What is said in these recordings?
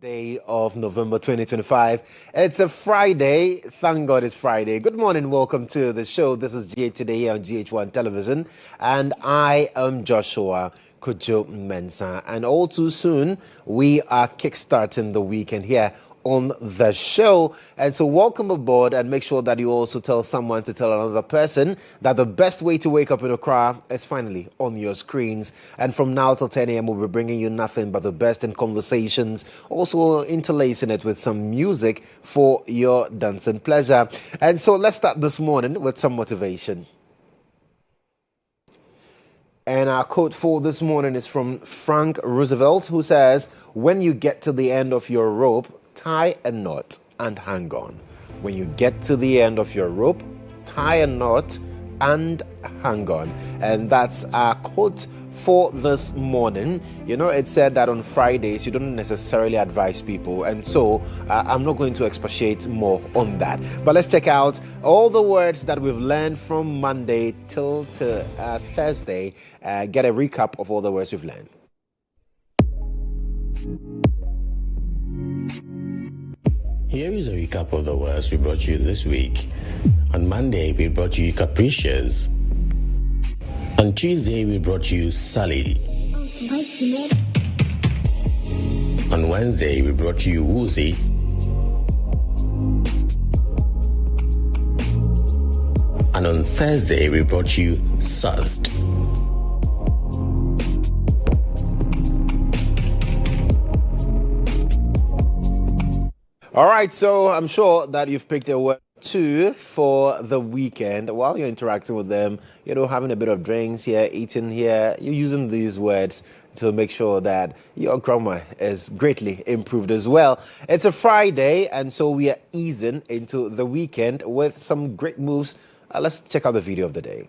Day of November 2025. It's a Friday. Thank God it's Friday. Good morning. Welcome to the show. This is GH Today here on GHOne Television. And I am Joshua Kodjo Mensah. And all too soon, we are kickstarting the weekend here on the show. And so welcome aboard, and make sure that you also tell someone to tell another person that the best way to wake up in Accra is finally on your screens. And from now till 10 a.m. we'll be bringing you nothing but the best in conversations, also interlacing it with some music for your dancing pleasure. And so let's start this morning with some motivation. And our quote for this morning is from Frank Roosevelt, who says, "When you get to the end of your rope, tie a knot and hang on." When you get to the end of your rope, tie a knot and hang on. And that's our quote for this morning. You know, it said that on Fridays you don't necessarily advise people, and so I'm not going to expatiate more on that. But let's check out all the words that we've learned from Monday till to Thursday. Get a recap of all the words we've learned. Here is a recap of the words we brought you this week. On Monday, we brought you capricious. On Tuesday, we brought you Sally. On Wednesday, we brought you woozy. And on Thursday, we brought you sussed. All right, so I'm sure that you've picked a word two for the weekend. While you're interacting with them, you know, having a bit of drinks here, eating here, you're using these words to make sure that your grammar is greatly improved as well. It's a Friday, and so we are easing into the weekend with some great moves. Let's check out the video of the day.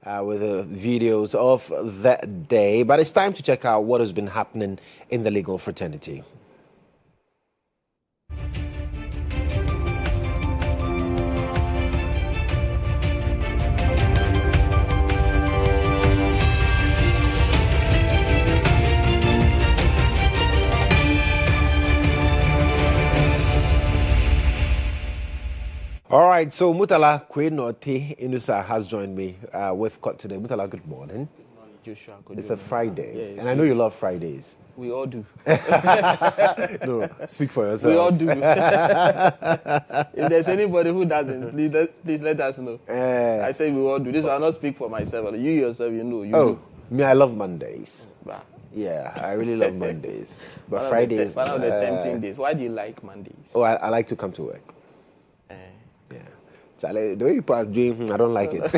with the videos of that day. But it's time to check out what has been happening in the legal fraternity. All right, so Mutala Kwenoti Inusa has joined me with Kot today. Mutala, good morning. Good morning, Joshua. It's a Friday, and I know you love Fridays. We all do. No, speak for yourself. We all do. If there's anybody who doesn't, please let us know. I say we all do. This will not speak for myself. You yourself, you know. You do. Me, I love Mondays. Bah. Yeah, I really love Mondays. But one Fridays... One of the tempting days. Why do you like Mondays? Oh, I like to come to work. Yeah. Charlie, the way you pass dream, I don't like it.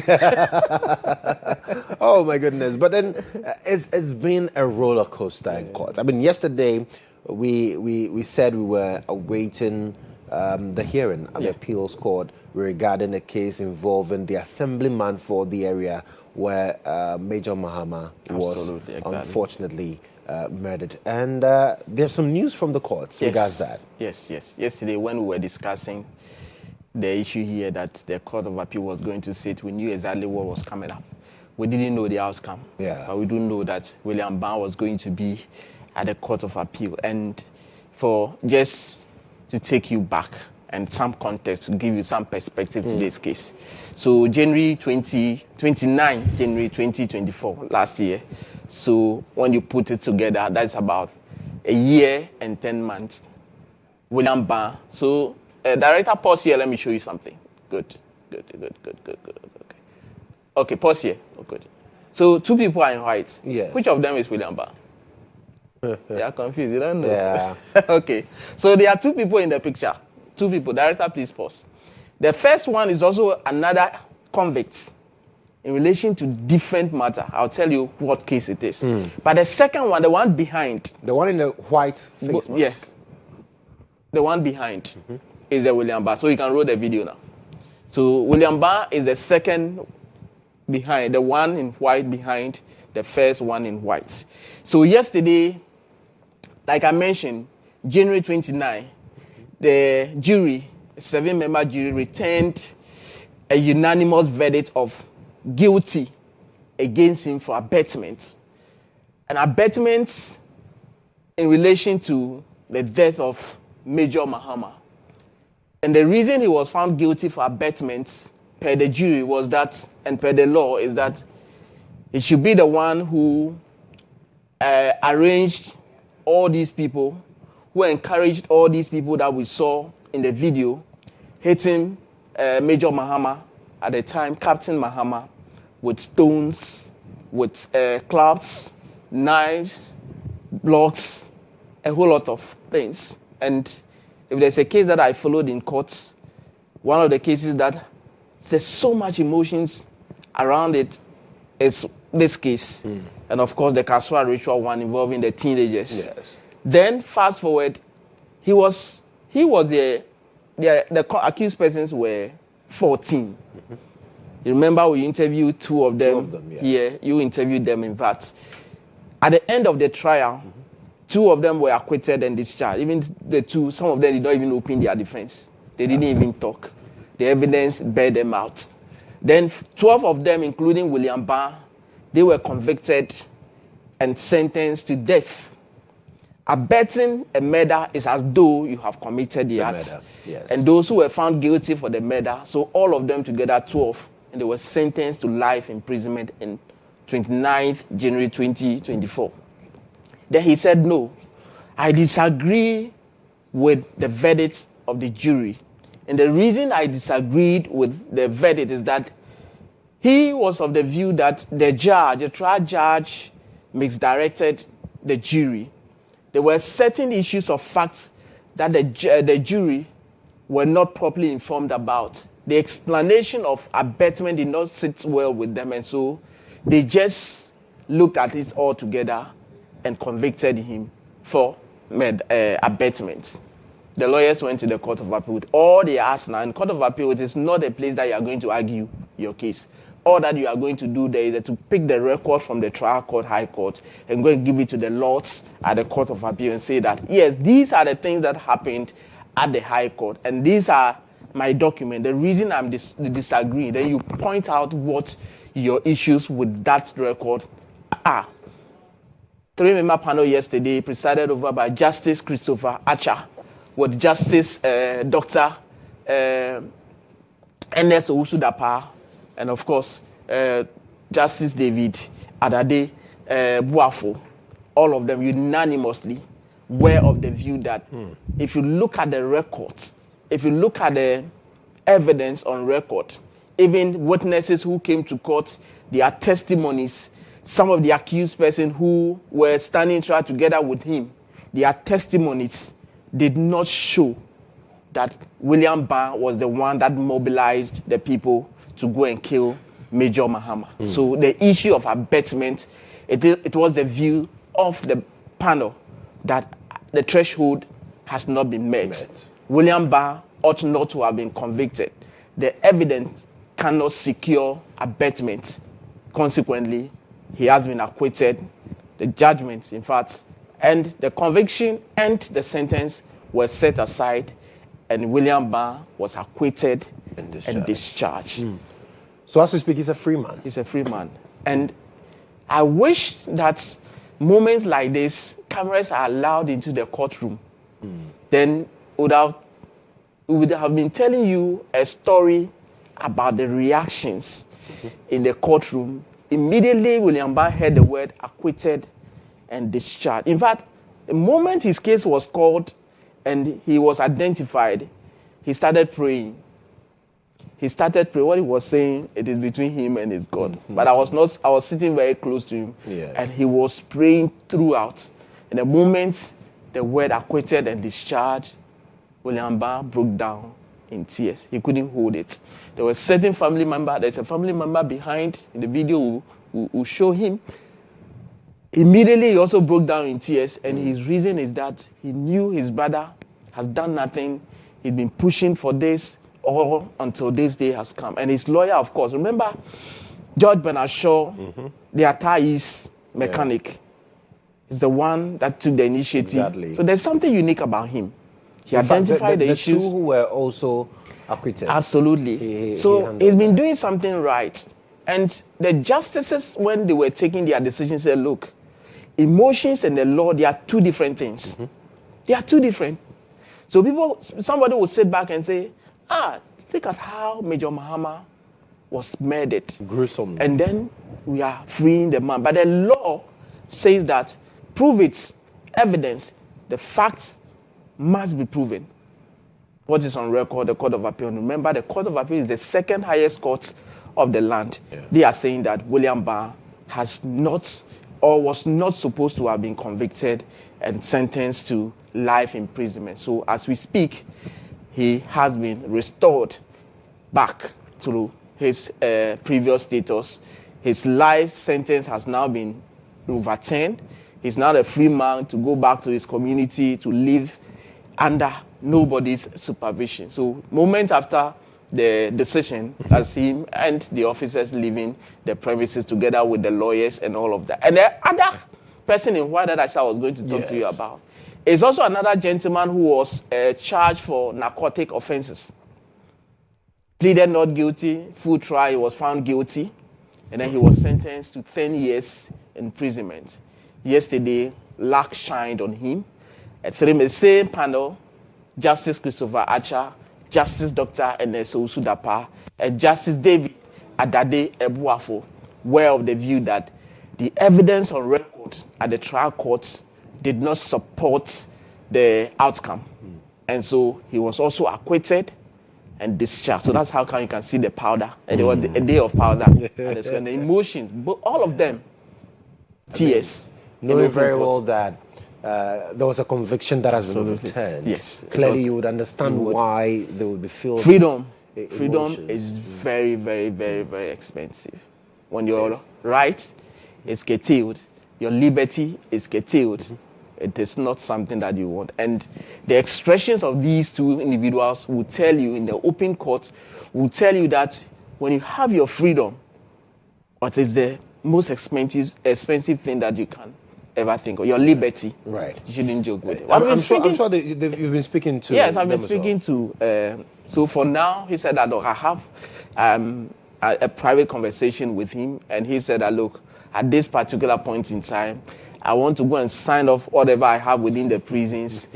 Oh my goodness. But then it's been a roller coaster in court. I mean, yesterday we said we were awaiting the hearing at the appeals court regarding a case involving the assemblyman for the area where Major Mahama was unfortunately murdered. And there's some news from the courts regards that. Yes. Yesterday when we were discussing the issue here that the Court of Appeal was going to sit, we knew exactly what was coming up. We didn't know the outcome. But we do know that William Ban was going to be at the Court of Appeal. And for just to take you back and some context to give you some perspective to this case. So January 2024, last year. So when you put it together, that's about a year and 10 months. William Ban. So director, pause here. Let me show you something. Good. Okay, pause here. Oh, good. So two people are in white. Yeah. Which of them is William Ban? They are confused. You don't know. Yeah. Okay. So there are two people in the picture. Two people. Director, please pause. The first one is also another convict in relation to different matter. I'll tell you what case it is. But the second one, the one behind. The one in the white face mask? Yes. The one behind is the William Ban. So you can roll the video now. So William Ban is the second behind, the one in white behind the first one in white. So yesterday, like I mentioned, January 29, the jury, a 7-member jury, returned a unanimous verdict of guilty against him for abetment. An abetment in relation to the death of Major Mahama. And the reason he was found guilty for abetment per the jury was that, and per the law, is that he should be the one who arranged all these people, who encouraged all these people that we saw in the video, hitting Major Mahama at the time, Captain Mahama, with stones, with clubs, knives, blocks, a whole lot of things. And if there's a case that I followed in court, one of the cases that there's so much emotions around it is this case. And of course, the Kaswa ritual one involving the teenagers. Yes. Then fast forward, the accused persons were 14. You remember we interviewed two of them here. You interviewed them, in fact. At the end of the trial, two of them were acquitted and discharged. Even the two, some of them did not even open their defense. They didn't even talk. The evidence bear them out. Then 12 of them, including William Ban, they were convicted and sentenced to death. Abetting a murder is as though you have committed the act. Yes. And those who were found guilty for the murder, so all of them together, 12, and they were sentenced to life imprisonment in 29th January 2024. Then he said, no, I disagree with the verdict of the jury. And the reason I disagreed with the verdict is that he was of the view that the trial judge, misdirected the jury. There were certain issues of facts that the jury were not properly informed about. The explanation of abetment did not sit well with them, and so they just looked at it all together and convicted him for abetment. The lawyers went to the Court of Appeal with all they asked now. And Court of Appeal, it is not a place that you are going to argue your case. all that you are going to do there is to pick the record from the trial court, high court, and go and give it to the lords at the court of appeal and say that, yes, these are the things that happened at the high court, and these are my document. The reason I'm disagreeing, then you point out what your issues with that record are. 3-member panel yesterday, presided over by Justice Christopher Archer, with Justice Dr. Ernest Owusu-Dapah, and of course, Justice David Adade Buafo. All of them unanimously were of the view that if you look at the records, if you look at the evidence on record, even witnesses who came to court, their testimonies, some of the accused persons who were standing trial together with him, their testimonies did not show that William Bah was the one that mobilized the people to go and kill Major Mahama. So the issue of abetment, it was the view of the panel that the threshold has not been met. William Bah ought not to have been convicted. The evidence cannot secure abetment. Consequently, he has been acquitted. The judgment, in fact, and the conviction and the sentence were set aside, and William Bah was acquitted and discharged. So as we speak, he's a free man. He's a free man. And I wish that moments like this, cameras are allowed into the courtroom. Then we would have been telling you a story about the reactions in the courtroom. Immediately, William Bah heard the word acquitted and discharged. In fact, the moment his case was called and he was identified, he started praying. He started praying. What he was saying, it is between him and his God. But I was sitting very close to him, and he was praying throughout. And the moment the word acquitted and discharged, William Bah broke down in tears. He couldn't hold it. There was a certain family member. There's a family member behind in the video who show him. Immediately, he also broke down in tears, and his reason is that he knew his brother has done nothing. He's been pushing for this all until this day has come. And his lawyer, of course, remember George Bernard Shaw, the Atai's mechanic, is the one that took the initiative. Exactly. So there's something unique about him. He identified the issues. The two who were also acquitted. Absolutely. He's been doing something right. And the justices, when they were taking their decisions, said, look, emotions and the law, they are two different things. They are two different. So somebody will sit back and say, look at how Major Mahama was murdered. Gruesome. And then we are freeing the man. But the law says that prove its evidence, the facts must be proven. What is on record, the Court of Appeal. Remember, the Court of Appeal is the second highest court of the land. They are saying that William Bah has not or was not supposed to have been convicted and sentenced to life imprisonment. So as we speak, he has been restored back to his previous status. His life sentence has now been overturned. He's now a free man to go back to his community, to live under nobody's supervision. So moments after the decision, that's him and the officers leaving the premises together with the lawyers and all of that. And the other person in white that I said I was going to talk to you about is also another gentleman who was charged for narcotic offenses. Pleaded not guilty, full trial, he was found guilty, and then he was sentenced to 10 years imprisonment. Yesterday, luck shined on him. Through the same panel, Justice Christopher Archer, Justice Dr. Ernest Owusu-Dapah, and Justice David Adade Buafo were of the view that the evidence on record at the trial court did not support the outcome. And so he was also acquitted and discharged. So that's how come you can see the powder. And there was a day of powder. And the emotions, but all of them, tears. Knowing very well that there was a conviction that has been overturned. Yes. Clearly you would understand why they would be filled. Freedom is very, very, very, very expensive. When your right is curtailed, your liberty is curtailed. It is not something that you want. And the expressions of these two individuals will tell you in the open court, will tell you that when you have your freedom, but it's the most expensive thing that you can ever think of. Your liberty. Right. You shouldn't joke with it. I'm sure you've been speaking to. Yes, I've been speaking to. So for now, he said that, look, I have a private conversation with him, and he said that, look, at this particular point in time, I want to go and sign off whatever I have within the prisons,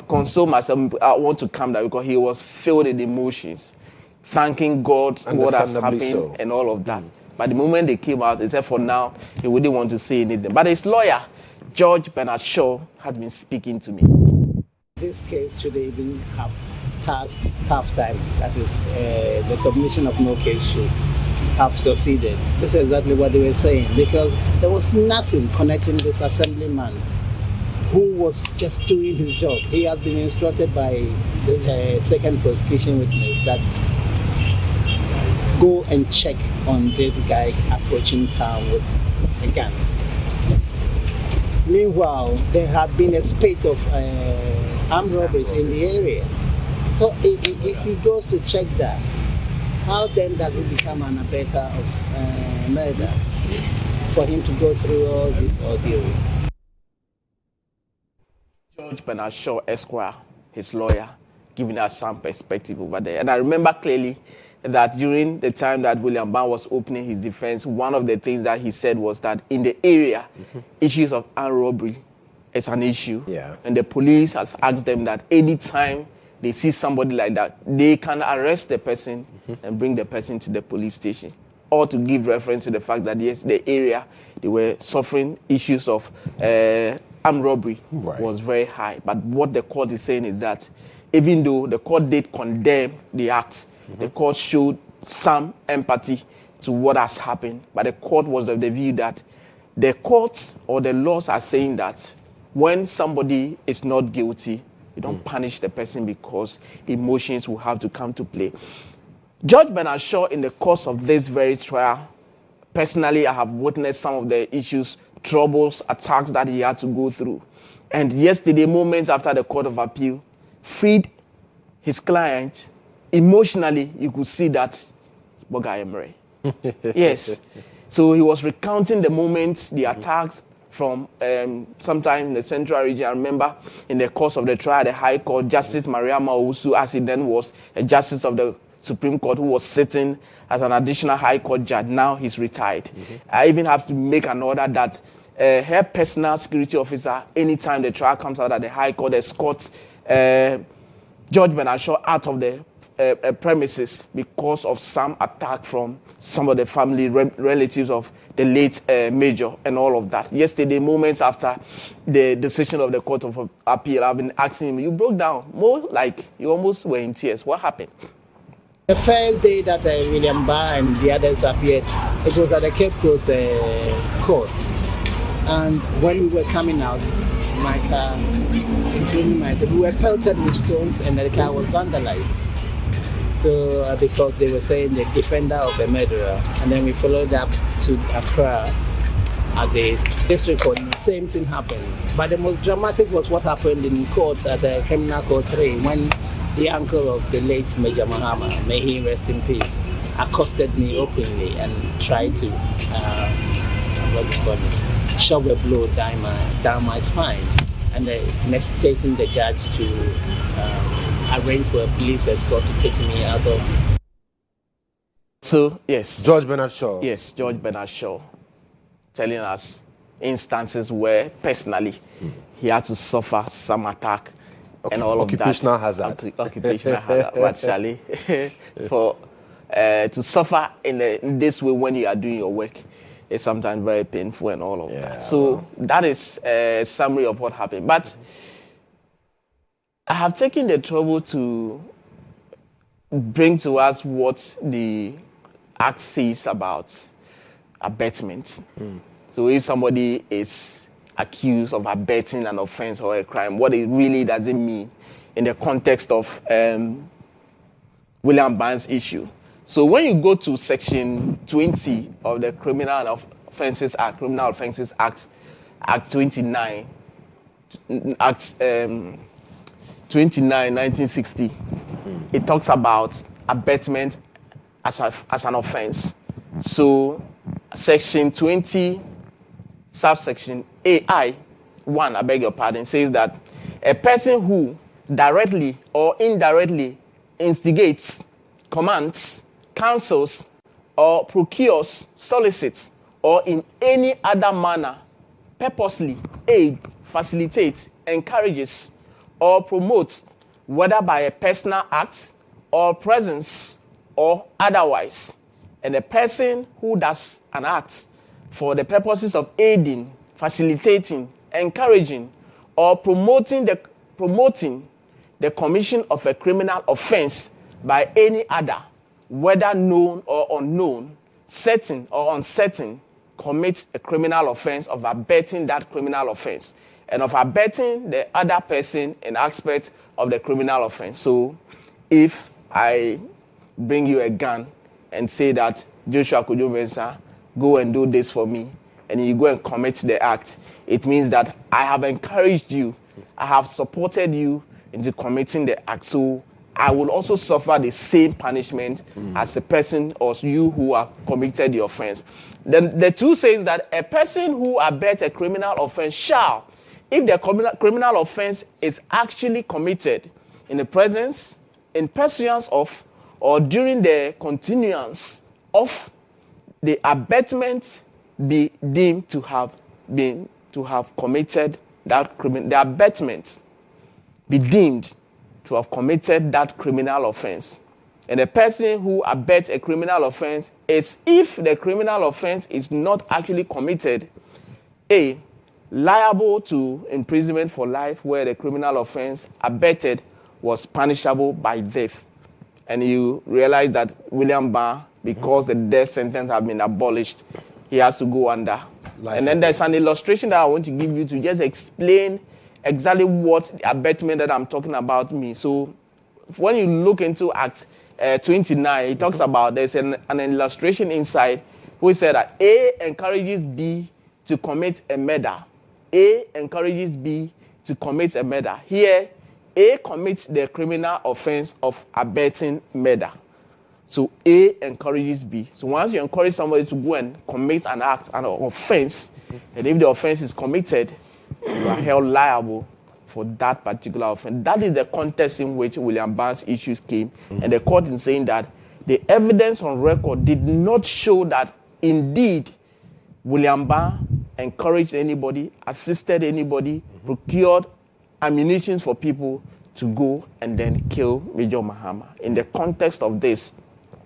console myself. I want to calm down because he was filled with emotions, thanking God what has happened and all of that. But the moment they came out, he said for now, he wouldn't want to say anything. But his lawyer, George Bernard Shaw, has been speaking to me. This case should even have passed half-time. That is, the submission of no case should have succeeded. This is exactly what they were saying, because there was nothing connecting this assemblyman who was just doing his job. He has been instructed by the second prosecution witness that go and check on this guy approaching town with a gun. Meanwhile, there had been a spate of armed robberies in the area. So if he goes to check that, how then does it become an abettor of murder for him to go through all this ordeal? George Bernard Shaw, Esquire, his lawyer, giving us some perspective over there. And I remember clearly that during the time that William Ban was opening his defense, one of the things that he said was that in the area, issues of armed robbery is an issue. Yeah. And the police has asked them that anytime they see somebody like that, they can arrest the person and bring the person to the police station. Or to give reference to the fact that, yes, the area, they were suffering issues of armed robbery was very high. But what the court is saying is that even though the court did condemn the act, the court showed some empathy to what has happened. But the court was of the view that the courts or the laws are saying that when somebody is not guilty, you don't punish the person because emotions will have to come to play. George Bernard Shaw, in the course of this very trial, personally, I have witnessed some of the issues, troubles, attacks that he had to go through. And yesterday, moments after the Court of Appeal freed his client, emotionally, you could see that Boga Emery. Yes. So he was recounting the moments, the attacks from sometime in the central region. I remember in the course of the trial, the High Court, Justice Mariama Owusu, as he then was a justice of the Supreme Court, who was sitting as an additional High Court judge. Now he's retired. I even have to make an order that her personal security officer, anytime the trial comes out at the High Court, escorts George Bernard Shaw out of the premises because of some attack from some of the family relatives of the late Major and all of that. Yesterday, moments after the decision of the Court of Appeal, I've been asking him, you broke down, more like you almost were in tears. What happened? The first day that William Barr and the others appeared, it was at the Cape Coast court. And when we were coming out, my car, including myself, we were pelted with stones and the car was vandalized. So because they were saying the defender of a murderer, and then we followed up to Accra at the district court, the same thing happened. But the most dramatic was what happened in court at the Criminal Court 3 when the uncle of the late Major Mahama, may he rest in peace, accosted me openly and tried to shove a blow down my spine, and necessitating the judge to arrange for a police escort to take me out of. So, yes. George Bernard Shaw. Yes, George Bernard Shaw, telling us instances where personally he had to suffer some attack and all of that. Occupational hazard. Occupational hazard. But Charlie, for to suffer in this way when you are doing your work is sometimes very painful and all of that. So that is a summary of what happened. But I have taken the trouble to bring to us what the Act says about abetment. So if somebody is accused of abetting an offense or a crime, what it really does it mean in the context of William Ban's issue. So when you go to section 20 of the Criminal Offences Act, Act 29, Act 29, 1960, it talks about abetment as an offense. So Section 20, subsection AI 1, I beg your pardon, says that a person who directly or indirectly instigates, commands, counsels, or procures, solicits, or in any other manner purposely aids, facilitates, encourages, or promotes, whether by a personal act or presence or otherwise. And a person who does an act for the purposes of aiding, facilitating, encouraging, or promoting the commission of a criminal offense by any other, whether known or unknown, certain or uncertain, commits a criminal offense of abetting that criminal offense and of abetting the other person in aspect of the criminal offense. So if I bring you a gun and say that Joshua Kodjo Mensah, go and do this for me, and you go and commit the act, it means that I have encouraged you, I have supported you into committing the act. So I will also suffer the same punishment as a person or you who have committed the offense. Then the 2 says that a person who abets a criminal offense shall, if the criminal offense is actually committed in the presence, in pursuance of, or during the continuance of the abatement, be deemed to have committed that criminal, the abatement be deemed to have committed that criminal offense. And a person who abets a criminal offense is, if the criminal offense is not actually committed, A, liable to imprisonment for life, where the criminal offense abetted was punishable by death. And you realize that William Barr, because the death sentence has been abolished, he has to go under. And then there's an illustration that I want to give you to just explain exactly what the abatement that I'm talking about means. So when you look into Act 29, it talks about, there's an illustration inside which said that A encourages B to commit a murder. A encourages B to commit a murder. Here, A commits the criminal offense of abetting murder. So A encourages B. So once you encourage somebody to go and commit an act, an offense, and if the offense is committed, you are held liable for that particular offense. That is the context in which William Barr's issues came. And the court is saying that the evidence on record did not show that indeed William Barr encouraged anybody, assisted anybody, procured ammunition for people to go and then kill Major Mahama. In the context of this,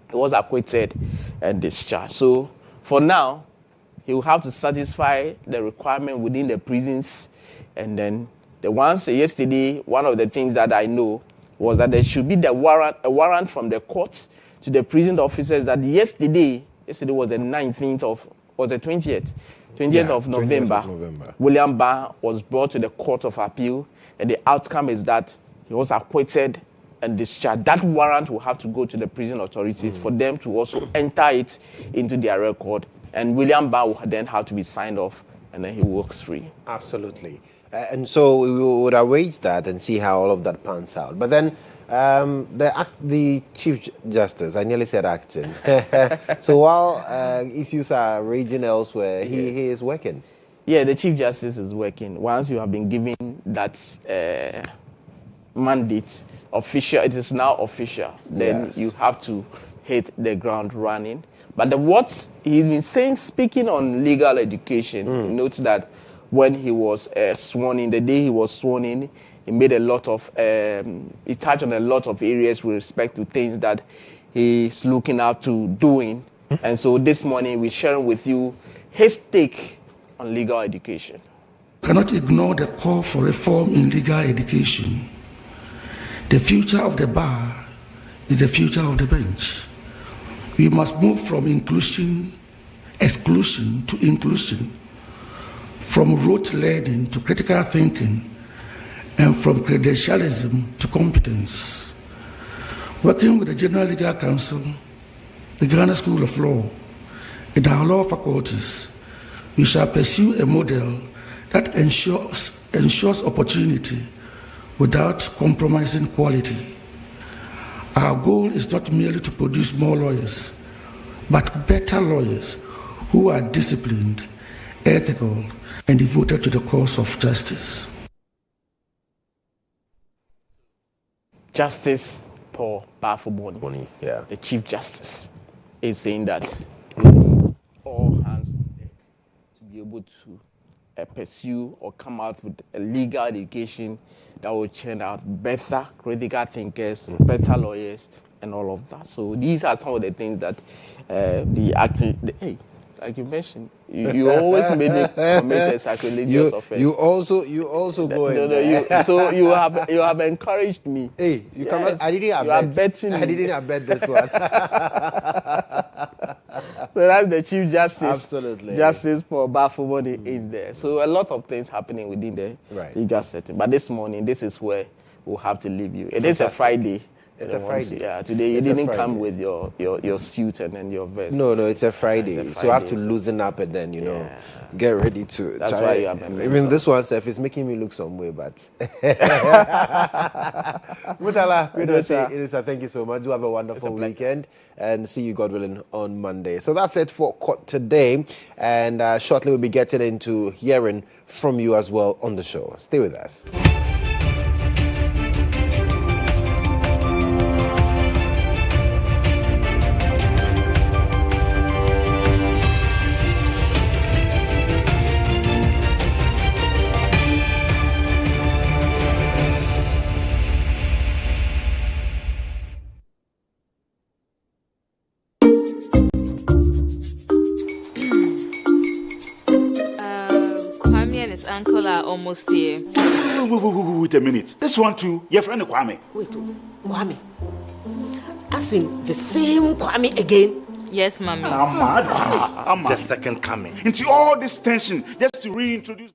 he was acquitted and discharged. So for now, he will have to satisfy the requirement within the prisons. And then the ones yesterday, one of the things that I know was that there should be a warrant from the court to the prison officers that yesterday was the 19th of, or the 20th of November, William Barr was brought to the Court of Appeal, and the outcome is that he was acquitted and discharged. That warrant will have to go to the prison authorities for them to also enter it into their record. And William Barr will then have to be signed off, and then he walks free. Absolutely. And so we would await that and see how all of that pans out. But then the Chief Justice, I nearly said acting. So while issues are raging elsewhere, he is working. Yeah, the Chief Justice is working. Once you have been given that mandate, official, it is now official, then you have to hit the ground running. But what he's been saying, speaking on legal education, note that when he was sworn in, the day he was sworn in, he made a lot of, he touched on a lot of areas with respect to things that he's looking out to doing. And so this morning we're sharing with you his take on legal education. Cannot ignore the call for reform in legal education. The future of the bar is the future of the bench. We must move from exclusion to inclusion, from rote learning to critical thinking, and from credentialism to competence. Working with the General Legal Council, the Ghana School of Law, and our law faculties, we shall pursue a model that ensures opportunity without compromising quality. Our goal is not merely to produce more lawyers, but better lawyers who are disciplined, ethical, and devoted to the cause of justice. Justice Paul Bafuboni, Yeah. the Chief Justice, is saying that we need all hands on deck to be able to pursue or come out with a legal education that will churn out better critical thinkers, better lawyers, and all of that. So these are some of the things that like you mentioned, you always made me commit a sacrilegious offense. You also go in there. So you have encouraged me. Hey, you come. Yes, I didn't you are betting me. I didn't abet this one. So that's the Chief Justice. Absolutely. Justice for Bafuboni in there. So a lot of things happening within the legal setting. But this morning, this is where we'll have to leave you. It is a Friday. It's a Friday. Yeah, today you didn't come with your suit and then your vest. No, it's a Friday. It's a So I have to Friday, loosen up and then, get ready to. That's try why it. you have a Even this one, Seth, is making me look some way, but. Mutala, thank you so much. Do have a wonderful weekend and see you, God willing, on Monday. So that's it for today. And shortly we'll be getting into hearing from you as well on the show. Stay with us. Uncle are almost here. Wait a minute. This one too, your friend Kwame. Wait, Kwame. As in the same Kwame again? Yes, Mommy. I'm mad. The second coming. Into all this tension, just to reintroduce.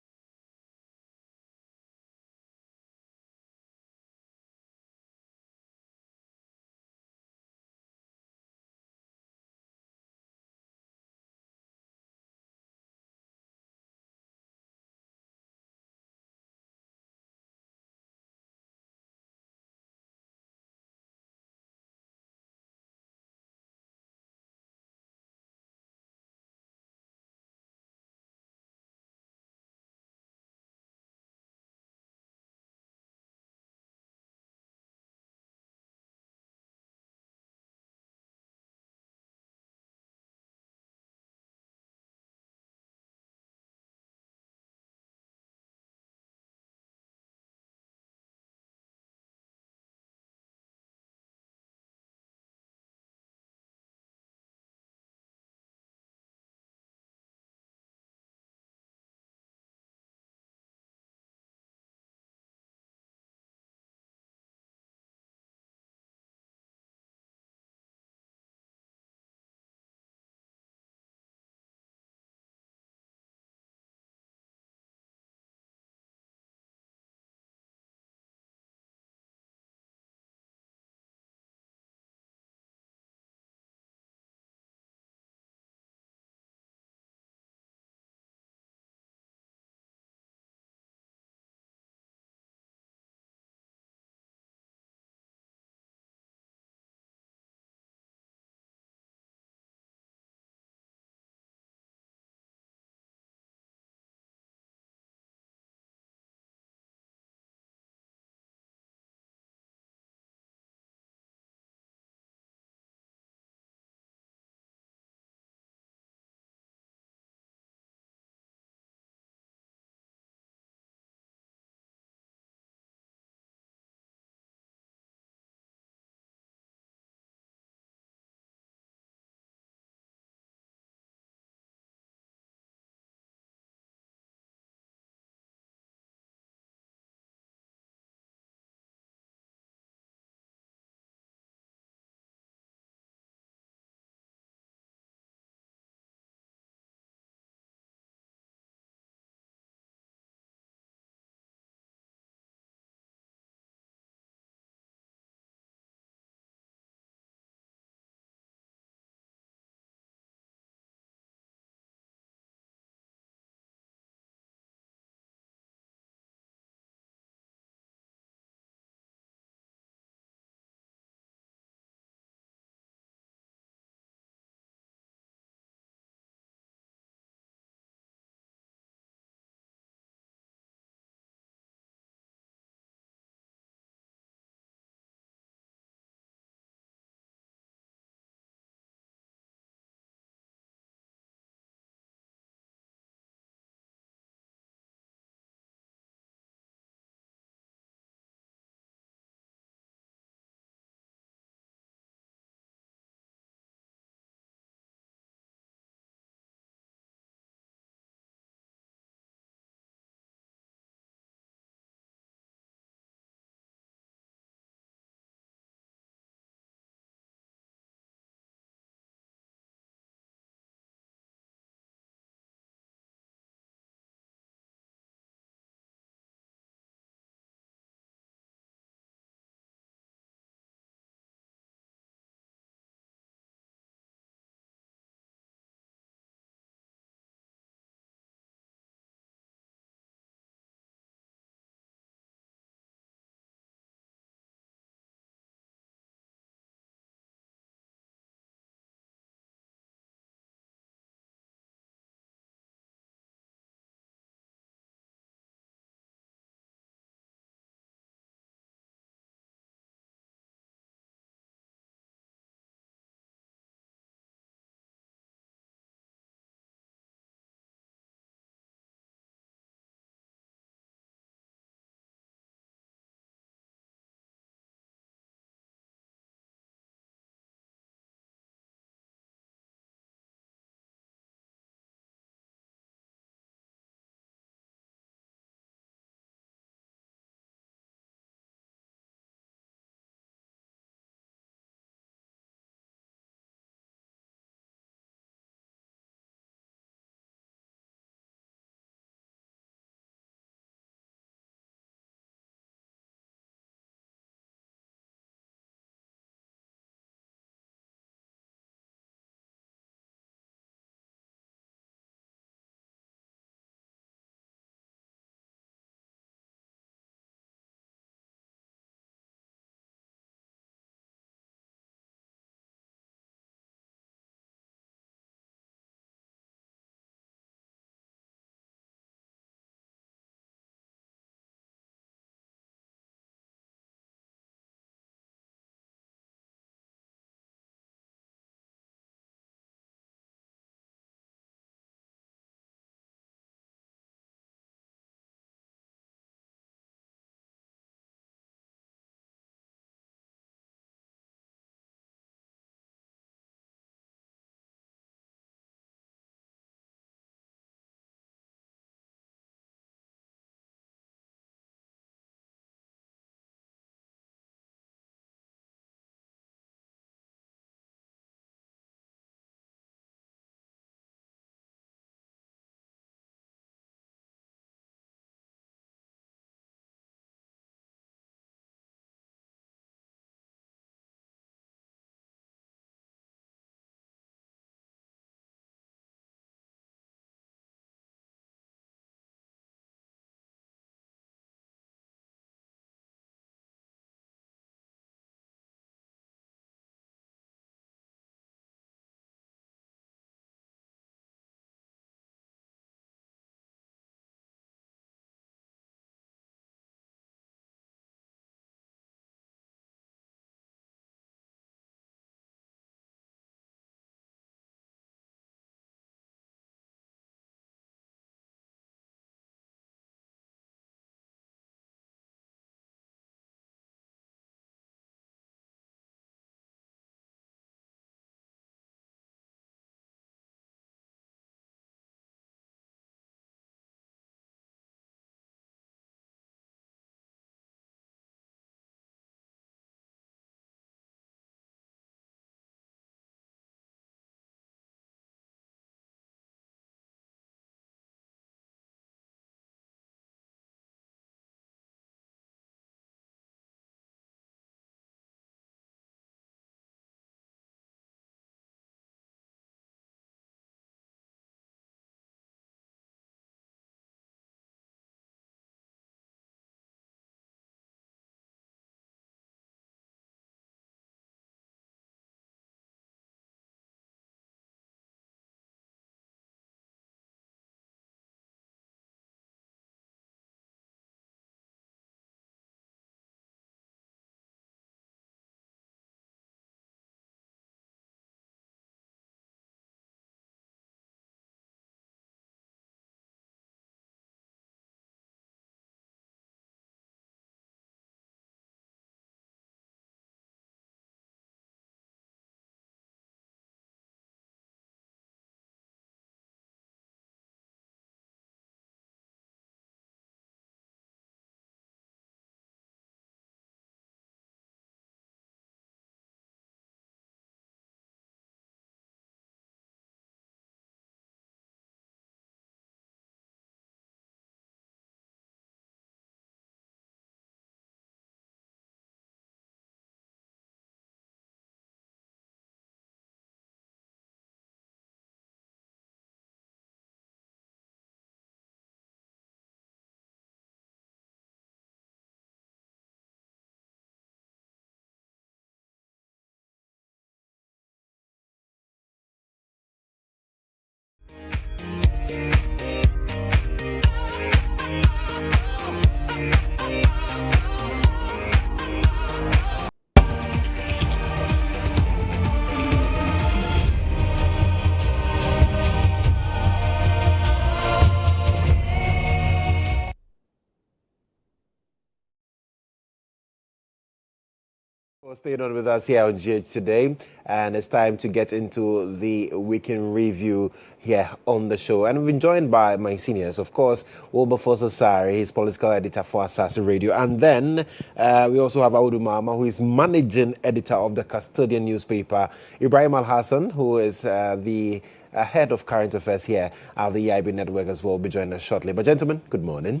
Staying on with us here on GH today, and it's time to get into the weekend review here on the show. And we've been joined by my seniors, of course, Wilberforce Asari, he's political editor for Asasi Radio, and then we also have Audu Mama, who is managing editor of the Custodian newspaper, Ibrahim Al-Hassan, who is the head of current affairs here at the EIB network as well, will be joining us shortly. But gentlemen, good morning.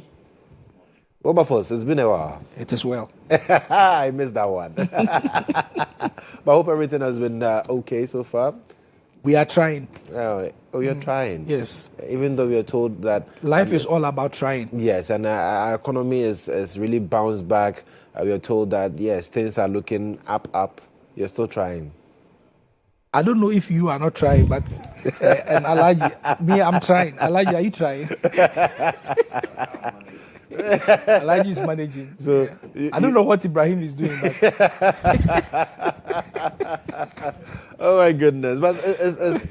Wilberforce, it's been a while. It is well. I missed that one. But I hope everything has been okay so far. We are trying. Oh, you're trying? Yes. Even though we are told that... Life is all about trying. Yes, and our economy is really bounced back. We are told that, yes, things are looking up. You're still trying. I don't know if you are not trying, but and Alaji, me, I'm trying. Alaji, are you trying? Alaji is managing. So I don't know what Ibrahim is doing, but oh my goodness! But it's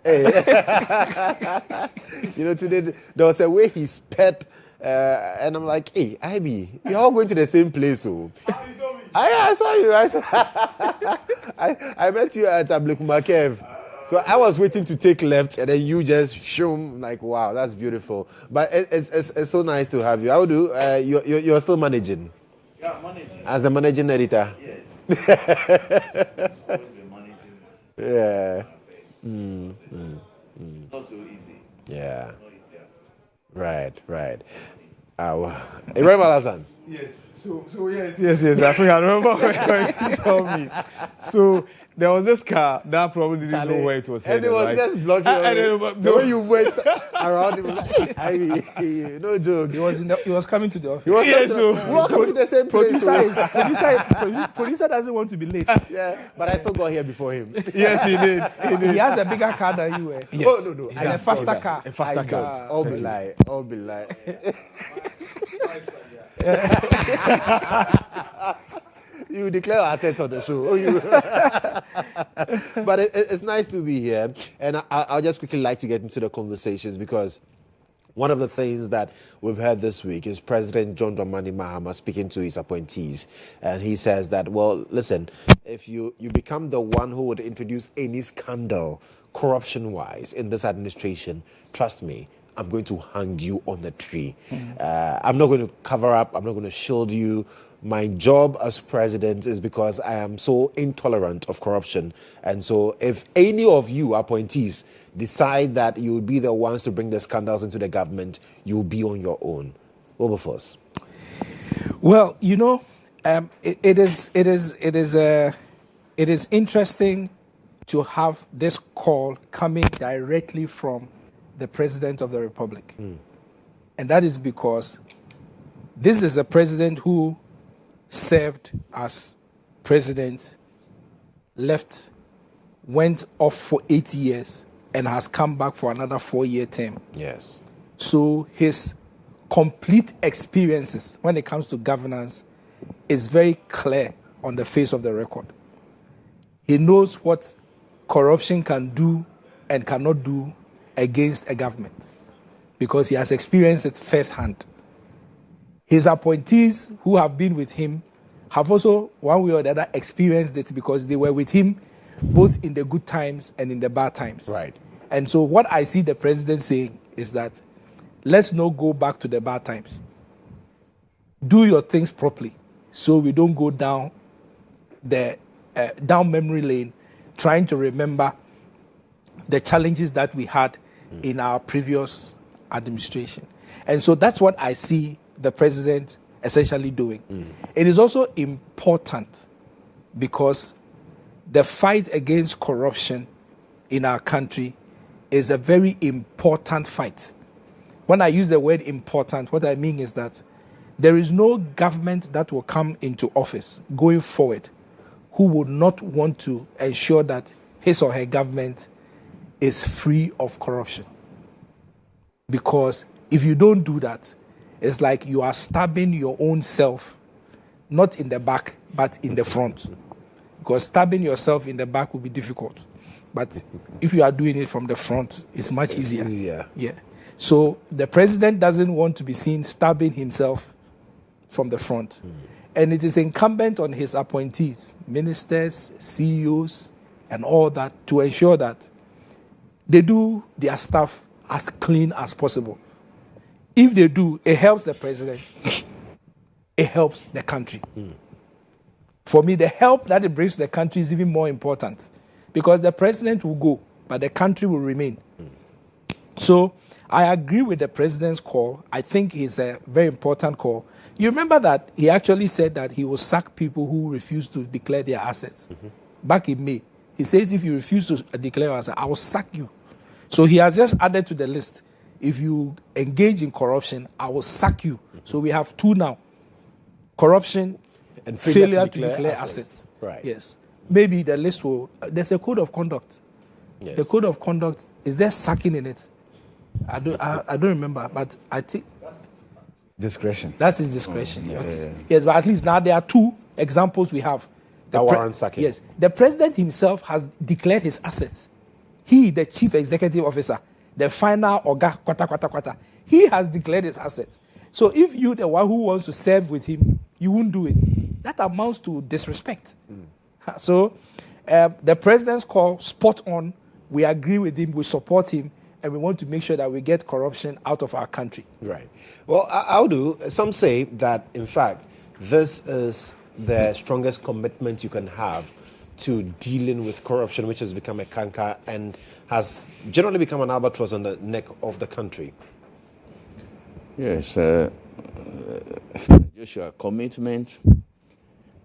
hey. You know, today there was a way he spat, and I'm like, hey, IB, you're all going to the same place, so. I saw you. I met you at Ablekumakev. So I was waiting to take left, and then you just shoom, like, wow, that's beautiful. But it's so nice to have you. How do you're still managing? Yeah, managing. As the managing editor? Yes. Always been managing. Yeah. It's not so easy. Yeah. It's not easier. Right. Ibrahim Al-Hassan. Yes. So yes. I think I remember when you saw me. So there was this car that probably didn't know where it was headed. And it was right? just blocking the way you went around it was like, no joke. he was coming to the office. Welcome to the same place. Producer doesn't want to be late. Yeah, but I still got here before him. Yes, he did. He has a bigger car than you. Yes. Oh, no. And a faster car. A faster car. All be lie. You declare assets on the show. But it's nice to be here. And I'll just quickly like to get into the conversations because one of the things that we've heard this week is President John Dramani Mahama speaking to his appointees. And he says that, well, listen, if you become the one who would introduce any scandal corruption-wise in this administration, trust me, I'm going to hang you on the tree. I'm not going to cover up. I'm not going to shield you. My job as president is because I am so intolerant of corruption. And so if any of you appointees decide that you will be the ones to bring the scandals into the government, you'll be on your own. Wilberforce. Well, you know, it is interesting to have this call coming directly from the President of the Republic. And that is because this is a president who served as president, left, went off for 8 years, and has come back for another 4-year term. Yes. So his complete experiences when it comes to governance is very clear on the face of the record. He knows what corruption can do and cannot do against a government because he has experienced it firsthand. His appointees who have been with him have also, one way or the other, experienced it because they were with him both in the good times and in the bad times. Right. And so what I see the president saying is that let's not go back to the bad times. Do your things properly so we don't go down the down memory lane trying to remember the challenges that we had in our previous administration. And so that's what I see the president essentially doing. It is also important because the fight against corruption in our country is a very important fight. When I use the word important, what I mean is that there is no government that will come into office going forward who would not want to ensure that his or her government is free of corruption. Because if you don't do that, it's like you are stabbing your own self, not in the back, but in the front. Because stabbing yourself in the back will be difficult. But if you are doing it from the front, it's much easier. Yeah. So the president doesn't want to be seen stabbing himself from the front. And it is incumbent on his appointees, ministers, CEOs, and all that, to ensure that they do their stuff as clean as possible. If they do, it helps the president. It helps the country. For me, the help that it brings to the country is even more important, because the president will go, but the country will remain. So I agree with the president's call. I think it's a very important call. You remember that he actually said that he will sack people who refuse to declare their assets. Back in May, he says if you refuse to declare your assets, I will sack you. So he has just added to the list, if you engage in corruption, I will sack you. So we have 2 now. Corruption and failure to declare assets. Right. Yes. Maybe the list will... There's a code of conduct. Yes. The code of conduct, is there sacking in it? I don't remember, but I think... Discretion. That's his discretion. Yes, but at least now there are 2 examples we have. That warrant sacking. Yes. The president himself has declared his assets. He, the chief executive officer, the final Oga, kwata, he has declared his assets. So if you, the one who wants to serve with him, you won't do it. That amounts to disrespect. So the president's call, spot on. We agree with him, we support him, and we want to make sure that we get corruption out of our country. Right. Well, Audu, some say that, in fact, this is the strongest commitment you can have to dealing with corruption, which has become a canker and has generally become an albatross on the neck of the country. Yes, Joshua, commitment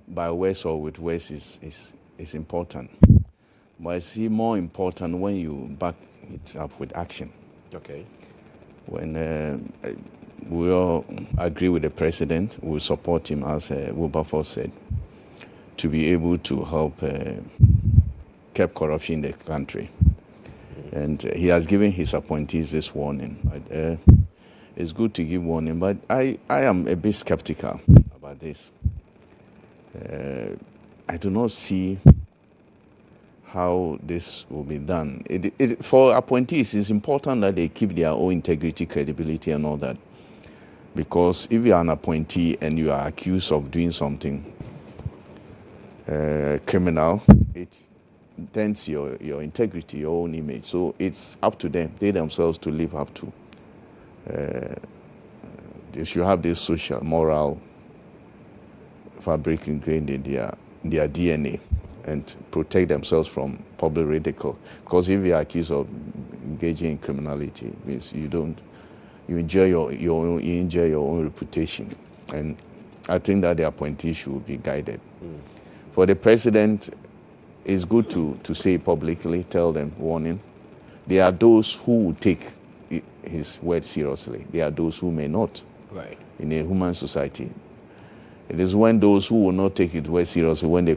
by words or with words is important. But I see more important when you back it up with action. Okay. When we all agree with the president, we support him, as Wilberforce said, to be able to help curb corruption in the country. And he has given his appointees this warning. It's good to give warning, but I am a bit skeptical about this. I do not see how this will be done. For appointees, it's important that they keep their own integrity, credibility, and all that. Because if you are an appointee and you are accused of doing something criminal, it dents your integrity, your own image. So it's up to them, they themselves, to live up to. They should have this social, moral fabric ingrained in their DNA and protect themselves from public ridicule. Because if you are accused of engaging in criminality, it means you enjoy your own reputation. And I think that the appointees should be guided. For the president, it's good to say publicly, tell them, warning. There are those who will take his word seriously. There are those who may not. Right. In a human society, it is when those who will not take it very seriously, when they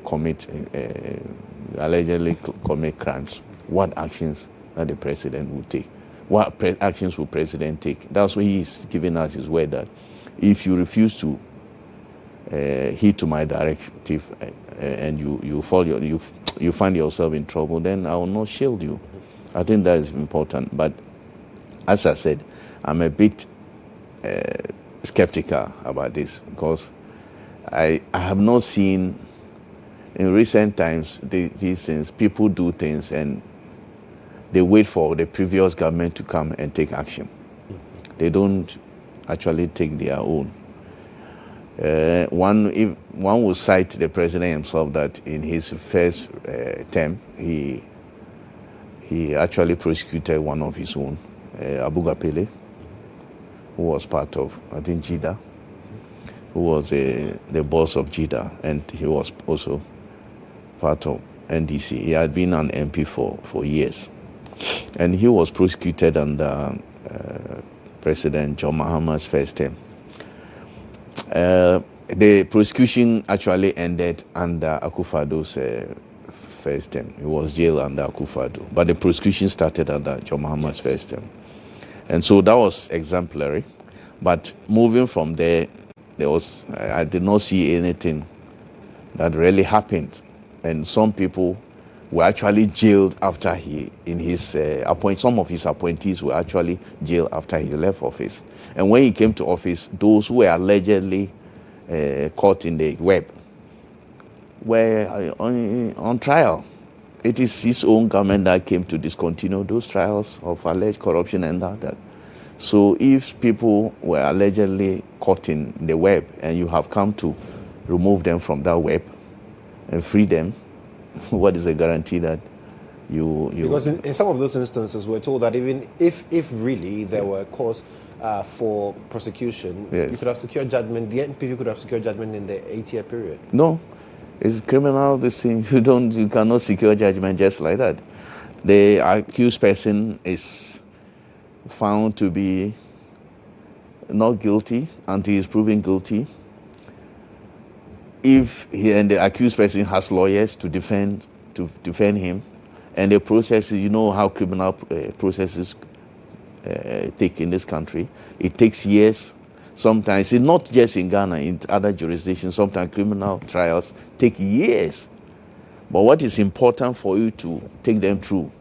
allegedly commit crimes, what actions that the president will take. What actions will president take? That's why he is giving us his word that if you refuse to heed to my directive and you find yourself in trouble, then I will not shield you. I think that is important. But as I said, I'm a bit skeptical about this, because I have not seen in recent times these things. People do things and they wait for the previous government to come and take action. They don't actually take their own. One will cite the president himself that in his first term he actually prosecuted one of his own, Abu Gapele, who was part of, I think, JIDA, who was the boss of JIDA, and he was also part of NDC. He had been an MP for years. And he was prosecuted under President John Mahama's first term. The prosecution actually ended under Akufo-Addo's first term. He was jailed under Akufo-Addo. But the prosecution started under John Mahama's first term. And so that was exemplary. But moving from there, I did not see anything that really happened. And some people were actually jailed after some of his appointees were actually jailed after he left office. And when he came to office, those who were allegedly caught in the web were on trial. It is his own government that came to discontinue those trials of alleged corruption and that. So if people were allegedly caught in the web and you have come to remove them from that web and free them, what is the guarantee that you... Because in some of those instances, we're told that even if really there were cause for prosecution, Yes. you could have secured judgment, the NPP could have secured judgment in the 8-year period. No, it's criminal, this thing. You cannot secure judgment just like that. The accused person is found to be not guilty until he is proven guilty. If he and the accused person has lawyers to defend him, and the process, you know how criminal processes take in this country. It takes years. Sometimes, it's not just in Ghana, in other jurisdictions, sometimes criminal trials take years. But what is important for you to take them through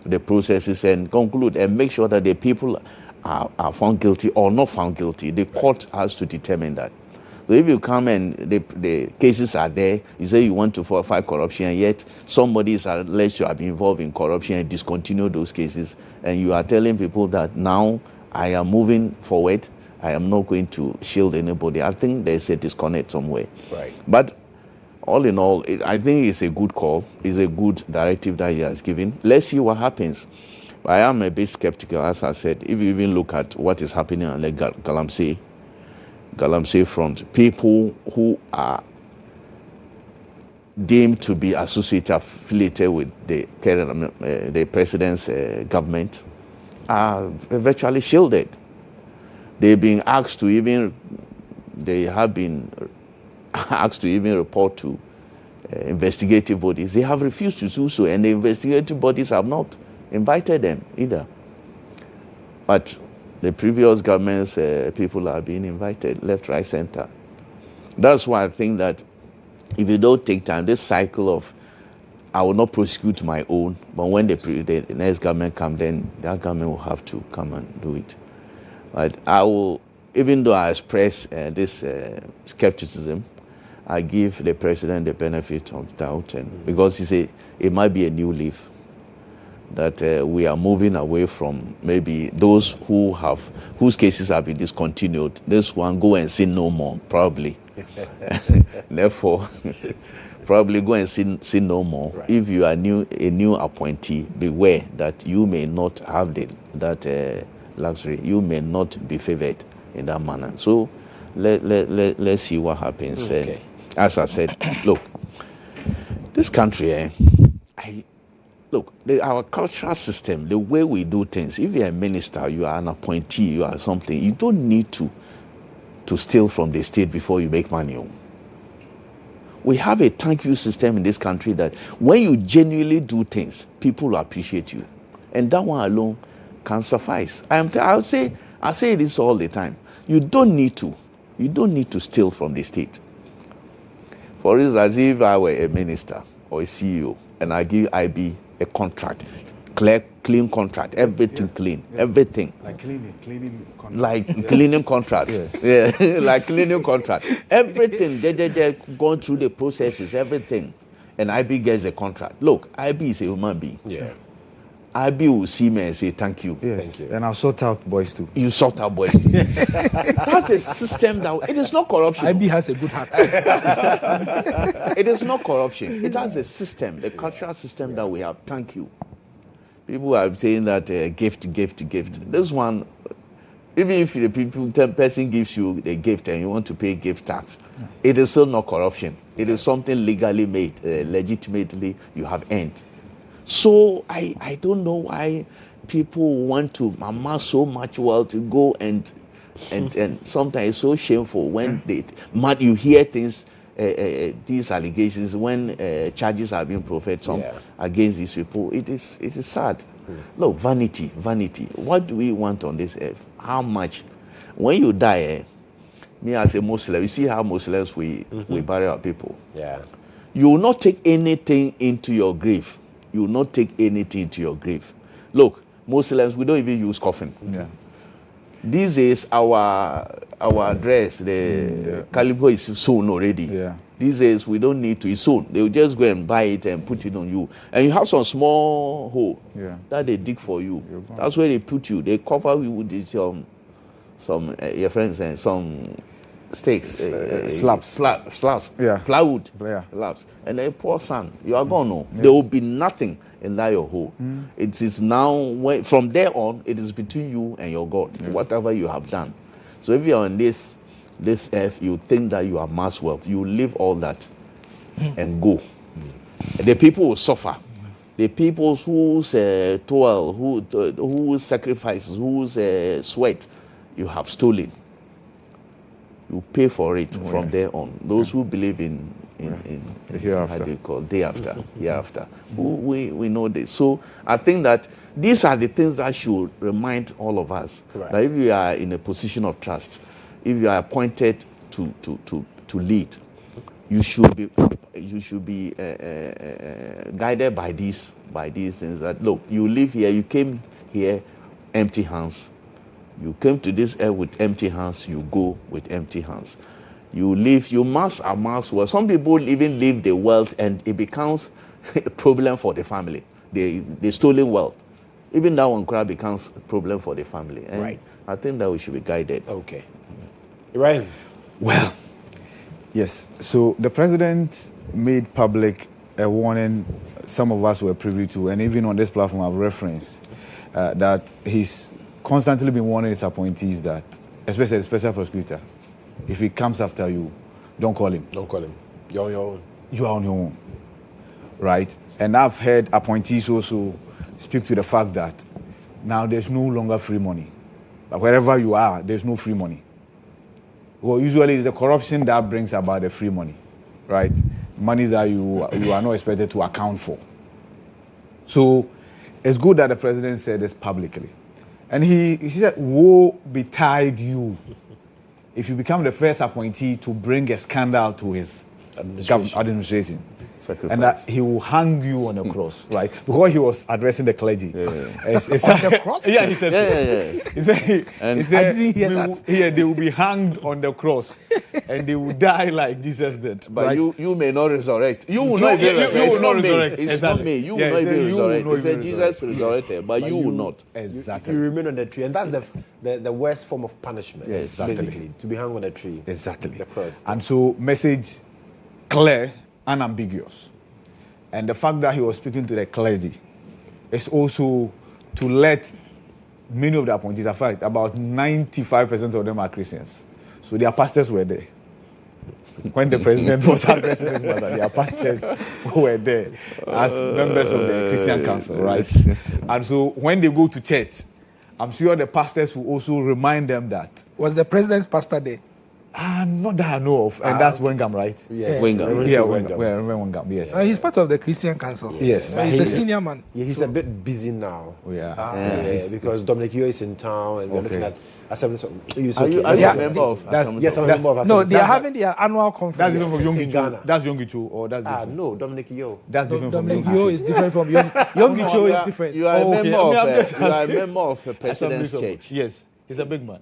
the processes and conclude and make sure that the people are found guilty or not found guilty. The court has to determine that. So if you come and the cases are there, you say you want to fight corruption, and yet somebody is alleged to have been involved in corruption and discontinue those cases, and you are telling people that now I am moving forward, I am not going to shield anybody. I think there's a disconnect somewhere. Right. But all in all, I think it's a good call. It's a good directive that he has given. Let's see what happens. I am a bit skeptical, as I said. If you even look at what is happening on the Galamsey front, people who are deemed to be affiliated with the president's government are virtually shielded. They have been asked to even report to investigative bodies. They have refused to do so, and the investigative bodies have not invited them either. But the previous government's people are being invited, left, right, center. That's why I think that if you don't take time, this cycle of I will not prosecute my own, but when the next government comes, then that government will have to come and do it. But I will, even though I express this skepticism, I give the president the benefit of doubt, and because it might be a new leaf, that we are moving away from maybe those whose cases have been discontinued. This one, go and sin no more, probably. Therefore, probably go and sin no more. Right. If you are a new appointee, beware that you may not have that luxury. You may not be favored in that manner. So let's see what happens. Okay. As I said, look, this country, our cultural system, the way we do things, if you're a minister, you are an appointee, you are something, you don't need to steal from the state before you make money. We have a thank you system in this country that when you genuinely do things, people will appreciate you. And that one alone can suffice. I say this all the time. You don't need to steal from the state. For instance, if I were a minister or a CEO and I give IB a contract, clean contract, everything clean, everything. Like cleaning contract. Like cleaning contract. Yes. Yeah, like cleaning contract. Everything, they're going through the processes, everything. And IB gets a contract. Look, IB is a human being. Yeah. IB will see me and say, thank you. Yes, thank you. And I'll sort out boys too. You sort out boys. That's a system that, it is not corruption. IB has a good heart. It is not corruption. It has a system, the cultural system that we have. Thank you. People are saying that gift. This one, even if the person gives you a gift and you want to pay gift tax, it is still not corruption. It is something legally made, legitimately you have earned. So I don't know why people want to amass so much wealth to go and sometimes it's so shameful when you hear things, these allegations, when charges are being proffered against these people. It is sad. Look, vanity. What do we want on this earth? How much? When you die, me as a Muslim, you see how Muslims we bury our people. Yeah. You will not take anything into your grave. You will not take anything into your grave. Look, Muslims, we don't even use coffin. Yeah. These days, our our dress, the caliber is sewn already. Yeah. These days, we don't need to. It's sewn. They will just go and buy it and put it on you. And you have some small hole that they dig for you. That's where they put you. They cover you with this, some your friends and some stakes, slabs, plywood, slabs, and then pour sand. You are gone. No, there will be nothing in that your hole. It is now from there on. It is between you and your God. Whatever you have done. So if you are on this earth, you think that you are mass wealth. You leave all that and go. The people will suffer. The people whose toil, whose sacrifices, whose sweat you have stolen, you pay for it from there on. Those who believe in hereafter. how do you call day after, hereafter. We know this. So I think that these are the things that should remind all of us that if you are in a position of trust, if you are appointed to lead, you should be guided by these things. That look, you live here, you came here empty hands. You came to this earth with empty hands. You go with empty hands. You live. You must amass wealth. Some people even leave the wealth, and it becomes a problem for the family. They stolen wealth. Even that one crowd becomes a problem for the family. And I think that we should be guided. Okay. Right. Well, yes. So the president made public a warning some of us were privy to, and even on this platform I've referenced that he's constantly been warning his appointees that, especially the special prosecutor, if he comes after you, don't call him. Don't call him. You're on your own. You are on your own. Right? And I've heard appointees also speak to the fact that now there's no longer free money. But wherever you are, there's no free money. Well, usually it's the corruption that brings about the free money, right? Money that you are not expected to account for. So it's good that the president said this publicly. And he said, woe betide you if you become the first appointee to bring a scandal to his administration. Sacrifice. And that he will hang you on a cross, right? Because he was addressing the clergy. It's on the cross? Yeah, he said so. He said, I didn't hear that. They will be hanged on the cross and they will die like Jesus did. But right? you may not resurrect. You will not even resurrect. You will not resurrect. It's not me. You will not even resurrect. He said Jesus resurrected, but you will not. Exactly. You remain on the tree. And that's the worst form of punishment. Yes, exactly. Basically, to be hung on a tree. Exactly. The cross. And so, message clear, unambiguous. And the fact that he was speaking to the clergy is also to let many of the appointees, in fact, about 95% of them are Christians. So their pastors were there. When the president was addressing this matter, their pastors were there as members of the Christian Council, right? And so when they go to church, I'm sure the pastors will also remind them that. Was the president's pastor there? Not that I know of. And that's Wengam, right? Yes. Wengam. Yeah, Wengam, yes. He's part of the Christian Council. Yes. But he's a senior man. Yeah, he's a bit busy now. Yeah. Because Dominic Yo is in town and we're looking at Assembly. Are you a member of Assembly? Yes, I'm a member of Assembly. No, they are having their annual conference. That's different from in Ghana. That's Yongichu, or that's different? No, Dominic Yo. That's different from Dominic Yongichu. Yo is different from Yongicho is different. You are a okay. member I mean, of I'm just you are a asking. member of a president's Assembly, church. Yes. He's a big man.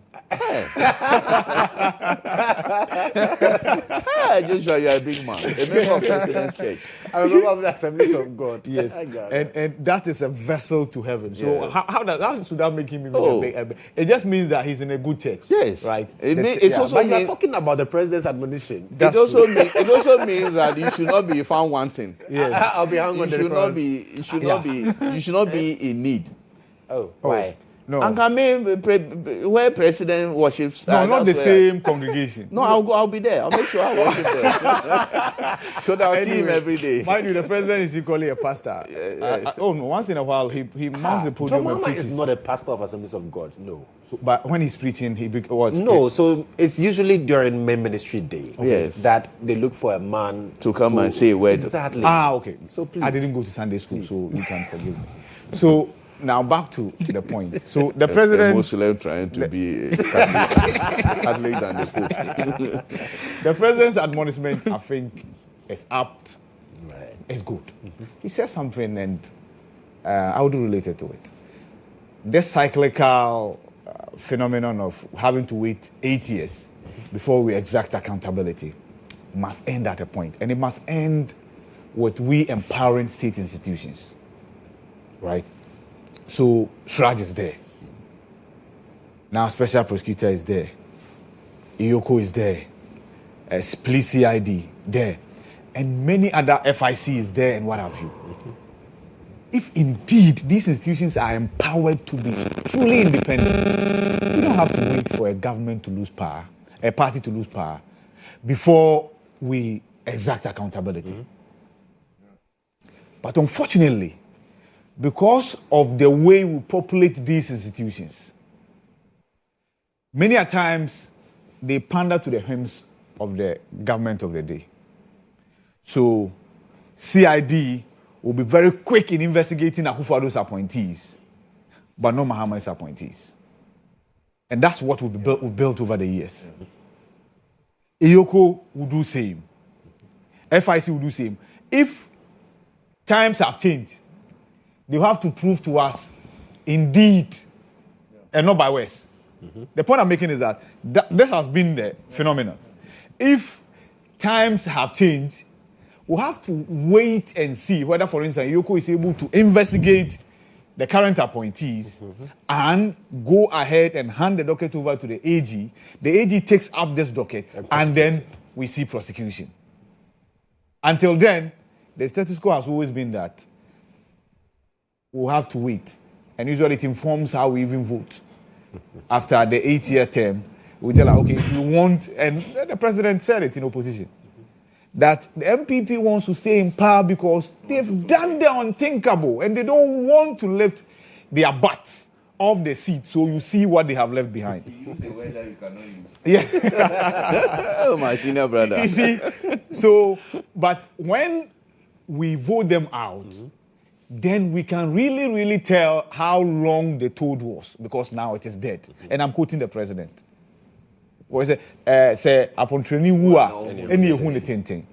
Joshua, you are a big man. A member of president's church. I remember the Assemblies of God. Yes. And that is a vessel to heaven. So how should that make him even a big? It just means that he's in a good church. Yes. Right. It's also but you're talking about the president's admonition. It also means that you should not be found wanting. Yes. I'll be hung on the cross. You should not be in need. Oh, why? No. And I mean, where president worships. No, not the same congregation. No, I'll be there. I'll make sure I worship there. So that I'll see him every day. Mind you, the president is equally a pastor. Once in a while, he mounts the podium John and Mama preaches. is not a pastor of Assemblies of God. No. So, but when he's preaching, he was. No, so it's usually during main ministry day Yes. that they look for a man to come and say a word. Exactly. Okay. So please. I didn't go to Sunday school, so you can forgive me. So now back to the point. So the president, a Muslim trying to be Catholic than the Pope. the president's admonishment, I think, is apt. Right. It's good. He says something, and I would relate it to it. This cyclical phenomenon of having to wait 8 years before we exact accountability must end at a point, and it must end with we empowering state institutions, right? So Sraj is there. Now Special Prosecutor is there. IOCO is there. Police CID there. And many other FIC is there and what have you. If indeed these institutions are empowered to be truly independent, we don't have to wait for a government to lose power, a party to lose power, before we exact accountability. But unfortunately, because of the way we populate these institutions, many a times they pander to the whims of the government of the day. So CID will be very quick in investigating Akufo-Addo's appointees, but not Mahama's appointees. And that's what we've built over the years. IOCO will do same. FIC will do same. If times have changed, they have to prove to us, indeed, and not by words. The point I'm making is that this has been the phenomenon. If times have changed, we'll have to wait and see whether, for instance, IOCO is able to investigate the current appointees and go ahead and hand the docket over to the AG. The AG takes up this docket and then we see prosecution. Until then, the status quo has always been that we'll have to wait. And usually it informs how we even vote. After the 8-year term, we tell her, okay, if you want, and the president said it in opposition, that the MPP wants to stay in power because they've done the unthinkable and they don't want to lift their butts off the seat. So you see what they have left behind. You use a word that you cannot use. Yeah. Oh, my senior brother. You see, so, but when we vote them out, then we can really, really tell how long the toad was, because now it is dead. And I'm quoting the president. What is it? Say, upon training,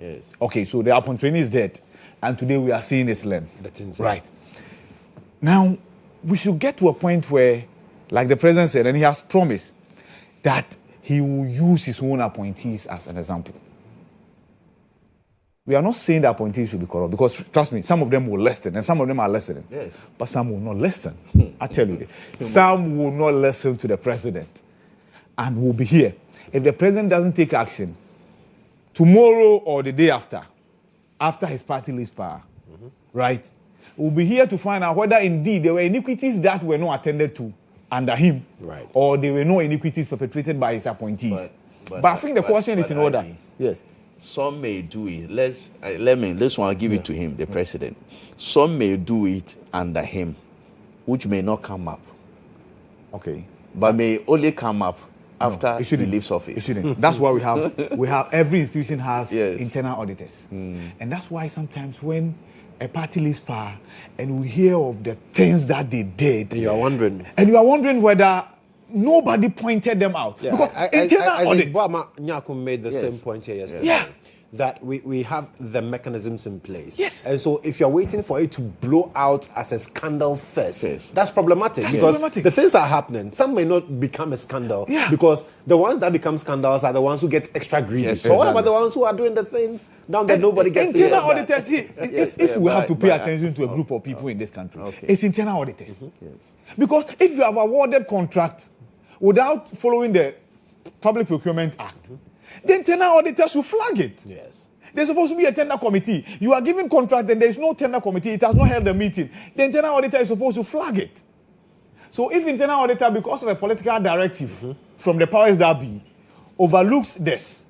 yes. Okay, so the upon training is dead. And today we are seeing its length. Right. Now, we should get to a point where, like the president said, and he has promised, that he will use his own appointees as an example. We are not saying the appointees should be corrupt, because, trust me, some of them will listen, and some of them are listening. Yes. But some will not listen. I tell you this. Some will not listen to the president and will be here. If the president doesn't take action, tomorrow or the day after his party leaves power, right, we'll be here to find out whether indeed there were iniquities that were not attended to under him, right, or there were no iniquities perpetrated by his appointees. But I think the question is in order. Yes. Some may do it. This one I'll give it to him, the president. Some may do it under him, which may not come up. Okay. But may only come up after he leaves office. It shouldn't. That's why we have every institution has internal auditors. And that's why sometimes when a party leaves power and we hear of the things that they did, you are wondering whether nobody pointed them out. Yeah, because internal audit. Nyako made the same point here yesterday. Yeah. That we have the mechanisms in place. Yes. And so if you're waiting for it to blow out as a scandal first, that's problematic. The things are happening. Some may not become a scandal because the ones that become scandals are the ones who get extra greedy. Yes, what about the ones who are doing the things now that nobody gets to hear internal that? auditors, if we have to pay attention to a group of people in this country, it's internal auditors. Because if you have awarded contracts without following the Public Procurement Act, the internal auditors will flag it. Yes. There's supposed to be a tender committee. You are given contract and there's no tender committee. It has not held a meeting. The internal auditor is supposed to flag it. So if internal auditor, because of a political directive from the powers that be, overlooks this,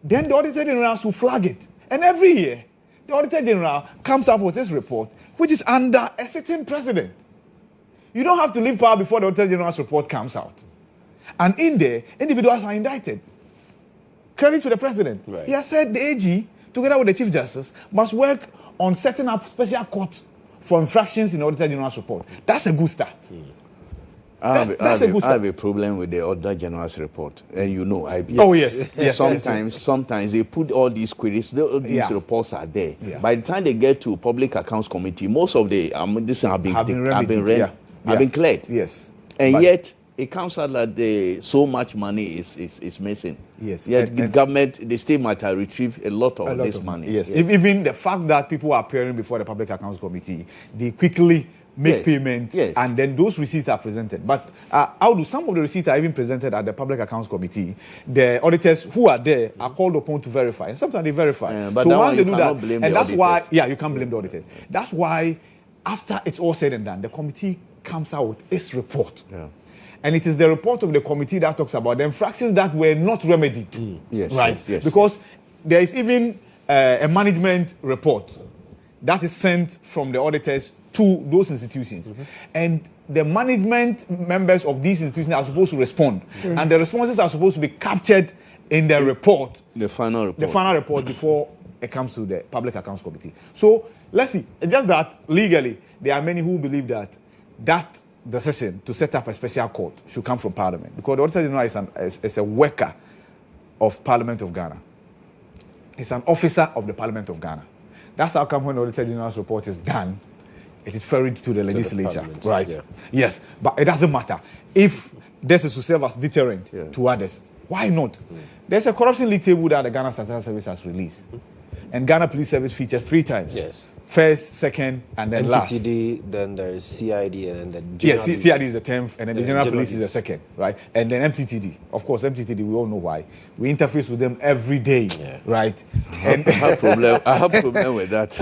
then the Auditor General will flag it. And every year, the Auditor General comes up with this report, which is under a sitting president. You don't have to leave power before the Auditor General's report comes out. And in there, individuals are indicted. Credit to the president. Right. He has said the AG, together with the Chief Justice, must work on setting up special courts for infractions in the Auditor General's report. That's a good start. I have a problem with the Auditor General's report. And you know, sometimes they put all these queries, these reports are there. Yeah. By the time they get to Public Accounts Committee, most of the this have been cleared. Yes. And yet, it comes out that so much money is missing. Yes. Yet the government, the state might have retrieved a lot of this money. Yes. Even the fact that people are appearing before the Public Accounts Committee, they quickly make payment, and then those receipts are presented. But how do some of the receipts are even presented at the Public Accounts Committee? The auditors who are there are called upon to verify, and sometimes they verify. But so once they do that, and that's why, you can't blame the auditors. That's why, after it's all said and done, the committee comes out with its report. Yeah. And it is the report of the committee that talks about the infractions that were not remedied. Yes, right? yes, Because there is even a management report that is sent from the auditors to those institutions. And the management members of these institutions are supposed to respond. And the responses are supposed to be captured in the report. The final report. The final report before it comes to the Public Accounts Committee. So let's see. It's just that legally, there are many who believe that decision to set up a special court should come from Parliament, because the Auditor General is a worker of Parliament of Ghana. He's an officer of the Parliament of Ghana. That's how come when the Auditor General's report is done, it is ferried to the legislature, right? Yeah. Yes, but it doesn't matter. If this is to serve as deterrent to others, why not? There's a corruption league table that the Ghana Statistical Service has released. And Ghana Police Service features 3 times. Yes. First, second, and then last. MTTD, then there's CID, and then the Yes, CID is the 10th, and then the General Police is the second, right? And then MTTD. Of course, MTTD, we all know why. We interface with them every day, right? I have problem with that.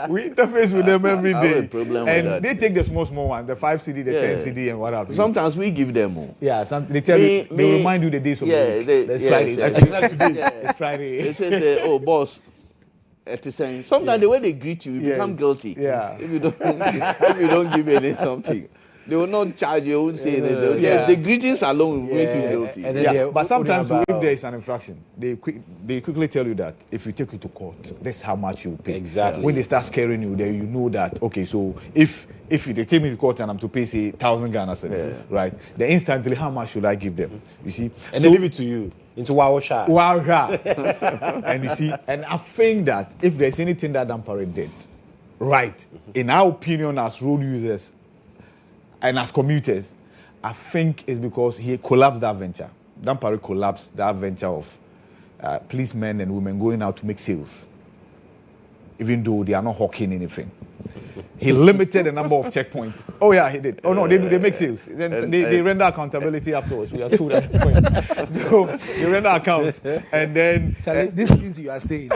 We interface with them every day. I have a problem with that. They take the small one, the 5 CD, the 10 CD, and what have you. Sometimes we give them more. Yeah, they tell you, they remind you the days of the week. It's Friday. It's Friday. They say, oh, boss. Sometimes the way they greet you, you become guilty. Yeah. If you don't give any something, they will not charge you. Won't say that. Yes, the greetings alone will make you guilty. But sometimes if there is an infraction, they quickly tell you that if you take it to court, this is how much you pay. Exactly. When they start scaring you, then you know that okay. So if they take me to court and I'm to pay say 1,000 Ghana cedis, right? Then instantly, how much should I give them? You see, and they leave it to you. Into Wawasha. And you see, and I think that if there's anything that Dampare did, right, in our opinion as road users and as commuters, I think it's because he collapsed that venture. Dampare collapsed that venture of policemen and women going out to make sales, even though they are not hawking anything. He limited the number of checkpoints. Oh yeah, he did. Oh no, they make sales. Then they render accountability afterwards. We are told at the point. So they render accounts, and then Charlie, these things you are saying.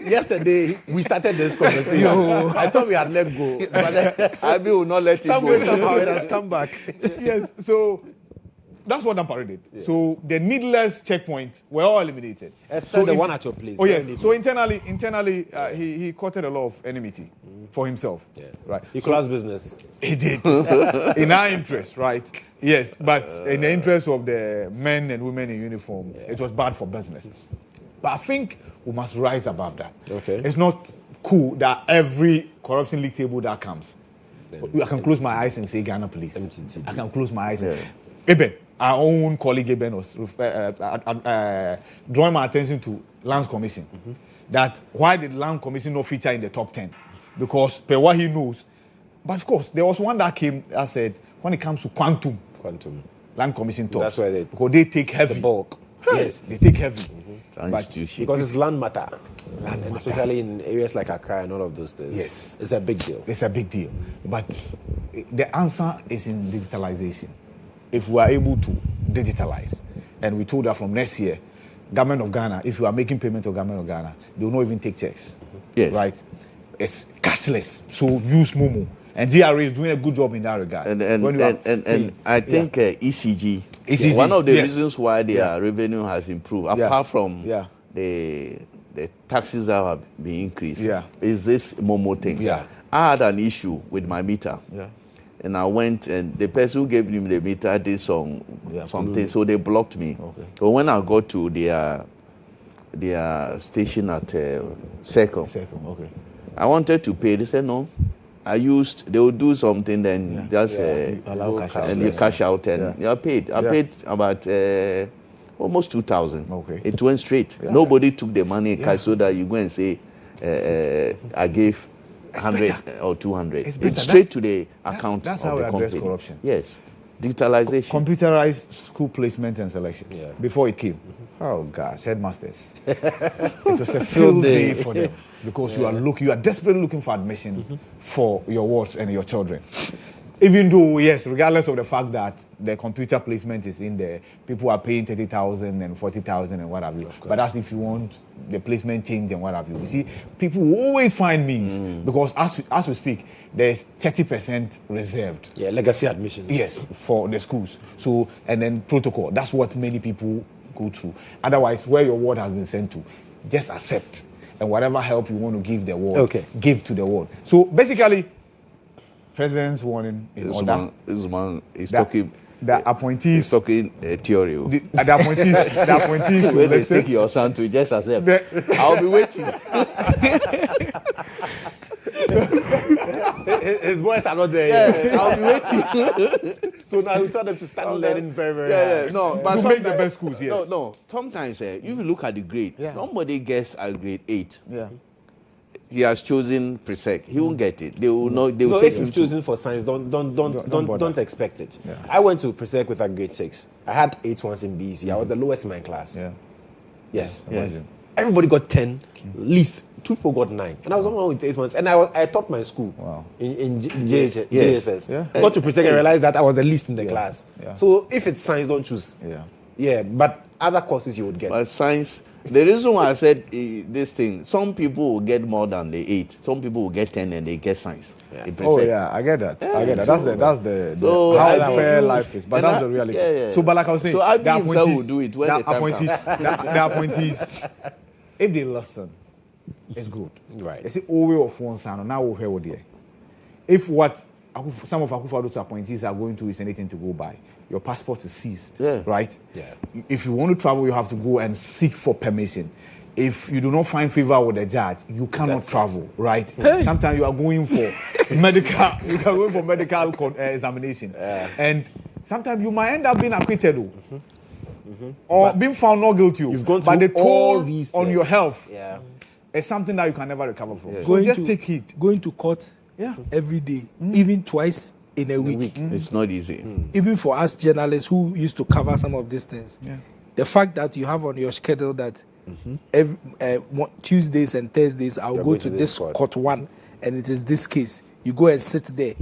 Yesterday we started this conversation. I thought we had let go, but I will not let it go. Somehow it has come back. Yes, so that's what Dampare did. Yeah. So the needless checkpoints were all eliminated. So the one at your place. Oh yes. So internally, he courted a lot of enmity for himself. Yeah. Right. He closed business. He did. In our interest, right? Yes, but in the interest of the men and women in uniform, it was bad for business. But I think we must rise above that. Okay. It's not cool that every corruption league table that comes, I can close my eyes and say Ghana Police. I can close my eyes. Eben, our own colleague Eben was drawing my attention to Lands Commission. That why did Land Commission not feature in the top 10? Because per what he knows. But of course, there was one that came that said, when it comes to quantum, Land Commission talks. That's why because they take heavy. The bulk. Yes, they take heavy. But because it's land matter. And especially in areas like Accra and all of those things. Yes. It's a big deal. It's a big deal. But the answer is in digitalization. If we are able to digitalize, and we told that from next year, Government of Ghana, if you are making payment to Government of Ghana, they will not even take checks. Yes. Right? It's cashless. So use Momo. And GRA is doing a good job in that regard. And I think ECG, one of the reasons why their revenue has improved, apart from the taxes that have been increased, is this Momo thing. Yeah. I had an issue with my meter. Yeah. And I went, and the person who gave me the meter did something, so they blocked me. Okay. So when I got to their station at Secom, okay. I wanted to pay. They said no. They would do something, then just and you cash out, and you are paid. I paid about almost 2,000. Okay. It went straight. Nobody took the money in cash so that you go and say I gave 100 or 200. It's It's, better. straight to the account that's of how the we address company. corruption. Yes. Digitalization. Computerized school placement and selection. Before it came. Oh gosh, headmasters. It was a field day for them because you are desperately looking for admission for your wards and your children. Even though, yes, regardless of the fact that the computer placement is in there, people are paying 30,000 and 40,000 and what have you. But that's if you want the placement change and what have you. You see, people will always find means because as we speak, there's 30% reserved. Yeah, legacy admissions. Yes, for the schools. So, and then protocol. That's what many people go through. Otherwise, where your ward has been sent to, just accept. And whatever help you want to give the ward, give to the ward. So basically, President's warning in order. This man is that, talking. The appointees. He's talking theory. The appointees. When they take your son to just accept. I'll be waiting. His boys are not there. Yeah, I'll be waiting. So now we tell them to start learning very, very hard. No, but to make the best schools, yes. No. Sometimes, if you look at the grade, somebody gets a grade 8. Yeah. He has chosen pre-sec. He won't get it. They will not. They will take if him you've chosen for science, don't expect it. Yeah. I went to pre-sec with a grade 6. I had 8 ones in BC. I was the lowest in my class. Yeah. Yes. Imagine. Everybody got 10. Least 2 people got 9, and I was the one with 8 ones. And I taught my school in JSS. Yeah. Got to pre-sec and realized that I was the least in the class. Yeah. So if it's science, don't choose. Yeah. But other courses you would get. But science. The reason why I said this thing, some people will get more than the 8. Some people will get 10 and they get science. Yeah. Oh yeah, I get that. I get that. That's the how fair life is. But that's the reality. So, but like I was saying, the appointees will do it when the appointees, if they listen, it's good. Right. They say way of one sound. Now we'll hear what they. If what some of Akufo-Addo's appointees are going to is anything to go by, your passport is seized, right? Yeah. If you want to travel, you have to go and seek for permission. If you do not find favor with the judge, you cannot travel, right? Hey. Sometimes you are going for medical examination, and sometimes you might end up being acquitted, or being found not guilty. You've gone through but the toll on your health is something that you can never recover from. So just take it. Going to court every day, even twice in a week. It's not easy. Even for us journalists who used to cover some of these things, the fact that you have on your schedule that every Tuesdays and Thursdays I'll go to this court 1 and it is this case. You go and sit there.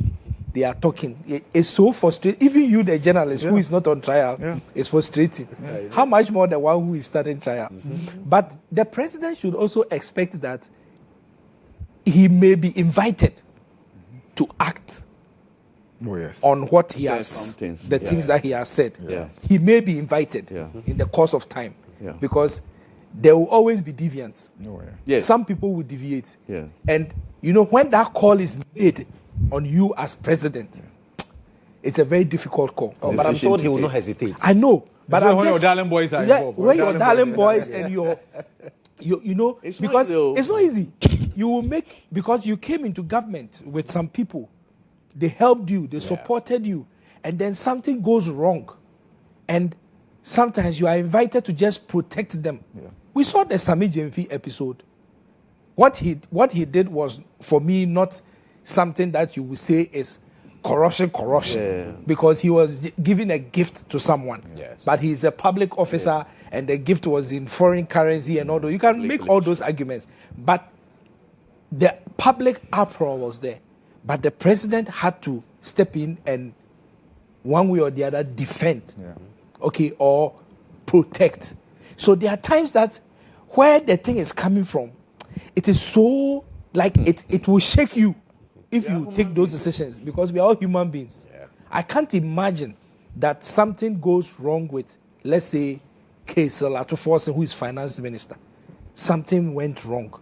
They are talking. It's so frustrating. Even you, the journalist who is not on trial, it's frustrating. How much more the one who is starting trial? But the president should also expect that he may be invited to act on what he has, the things that he has said. He may be invited in the course of time because there will always be deviance. Some people will deviate. And, when that call is made on you as president, it's a very difficult call. But I'm told he will not hesitate. I know. But when your darling boys are involved. When your darling boys and it's because it's not easy. You will make, because you came into government with some people, they helped you, they supported you, and then something goes wrong. And sometimes you are invited to just protect them. We saw the Sami Jemfi episode. What he did was, for me, not something that you would say is corruption, because he was giving a gift to someone. But he's a public officer, and the gift was in foreign currency and all those. You can make all those arguments. But the public uproar was there. But the president had to step in and one way or the other defend, or protect. So there are times that where the thing is coming from, it is so like it will shake you if you take those decisions, because we are all human beings. I can't imagine that something goes wrong with, let's say, Kaysel Atuforsen, who is finance minister. Something went wrong.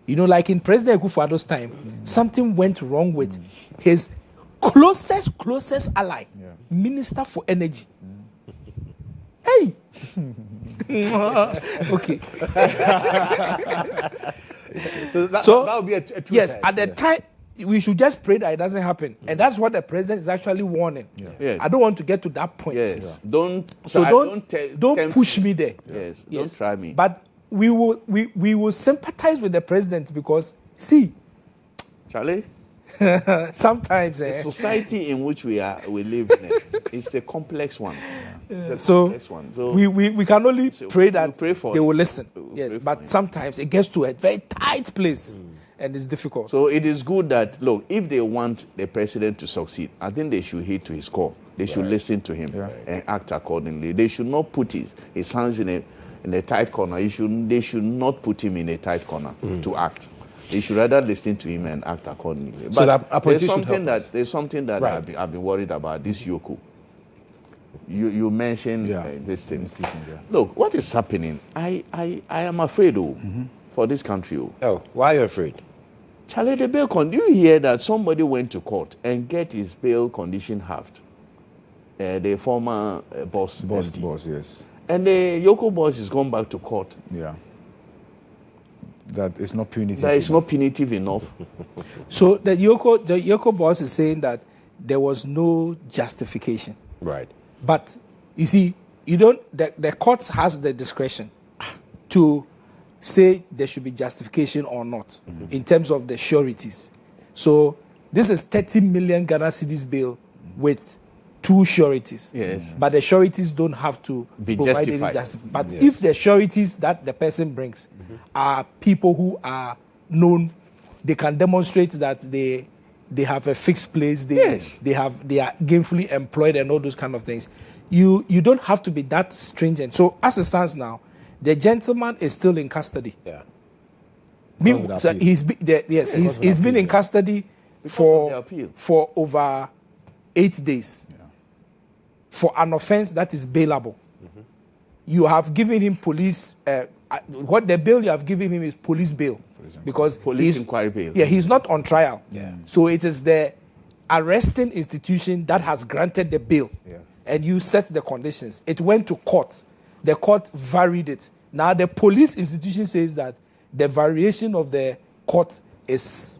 Like in President Akufo-Addo's time, something went wrong with his closest ally, Minister for Energy. Hey! Okay. So that would be a true yes, test. at the time, we should just pray that it doesn't happen. And that's what the president is actually warning. I don't want to get to that point. Don't push me there. Don't try me. But we will sympathize with the president because, see, Charlie, sometimes the society in which we live in, it's a complex one. So we can only pray that they will listen. Yes, but sometimes it gets to a very tight place and it's difficult. So it is good that, look, if they want the president to succeed, I think they should heed to his call. They should listen to him and act accordingly. They should not put his hands in a tight corner. They should not put him in a tight corner to act. They should rather listen to him and act accordingly. So but there's something that I've been worried about, this Yoko. You mentioned this thing. Look, what is happening? I am afraid for this country. Oh, why are you afraid? Charlie, the bail do you hear that somebody went to court and get his bail condition halved? The former boss, yes. And the Yoko boss has gone back to court. Yeah. That is not punitive. That is not punitive enough. So the Yoko boss is saying that there was no justification. Right. But you see, the courts has the discretion to say there should be justification or not in terms of the sureties. So this is 30 million Ghana cedis bail with 2 sureties. Yes. But the sureties don't have to be provide justified. any justification. But if the sureties that the person brings are people who are known, they can demonstrate that they have a fixed place, they are gainfully employed and all those kind of things. You don't have to be that stringent. So as it stands now, the gentleman is still in custody. Yeah. So he's been in custody for over 8 days for an offense that is bailable. You have given him police. What the bail you have given him is police bail, because police inquiry bail. Yeah, he's not on trial. Yeah. So it is the arresting institution that has granted the bail, and you set the conditions. It went to court. The court varied it. Now the police institution says that the variation of the court is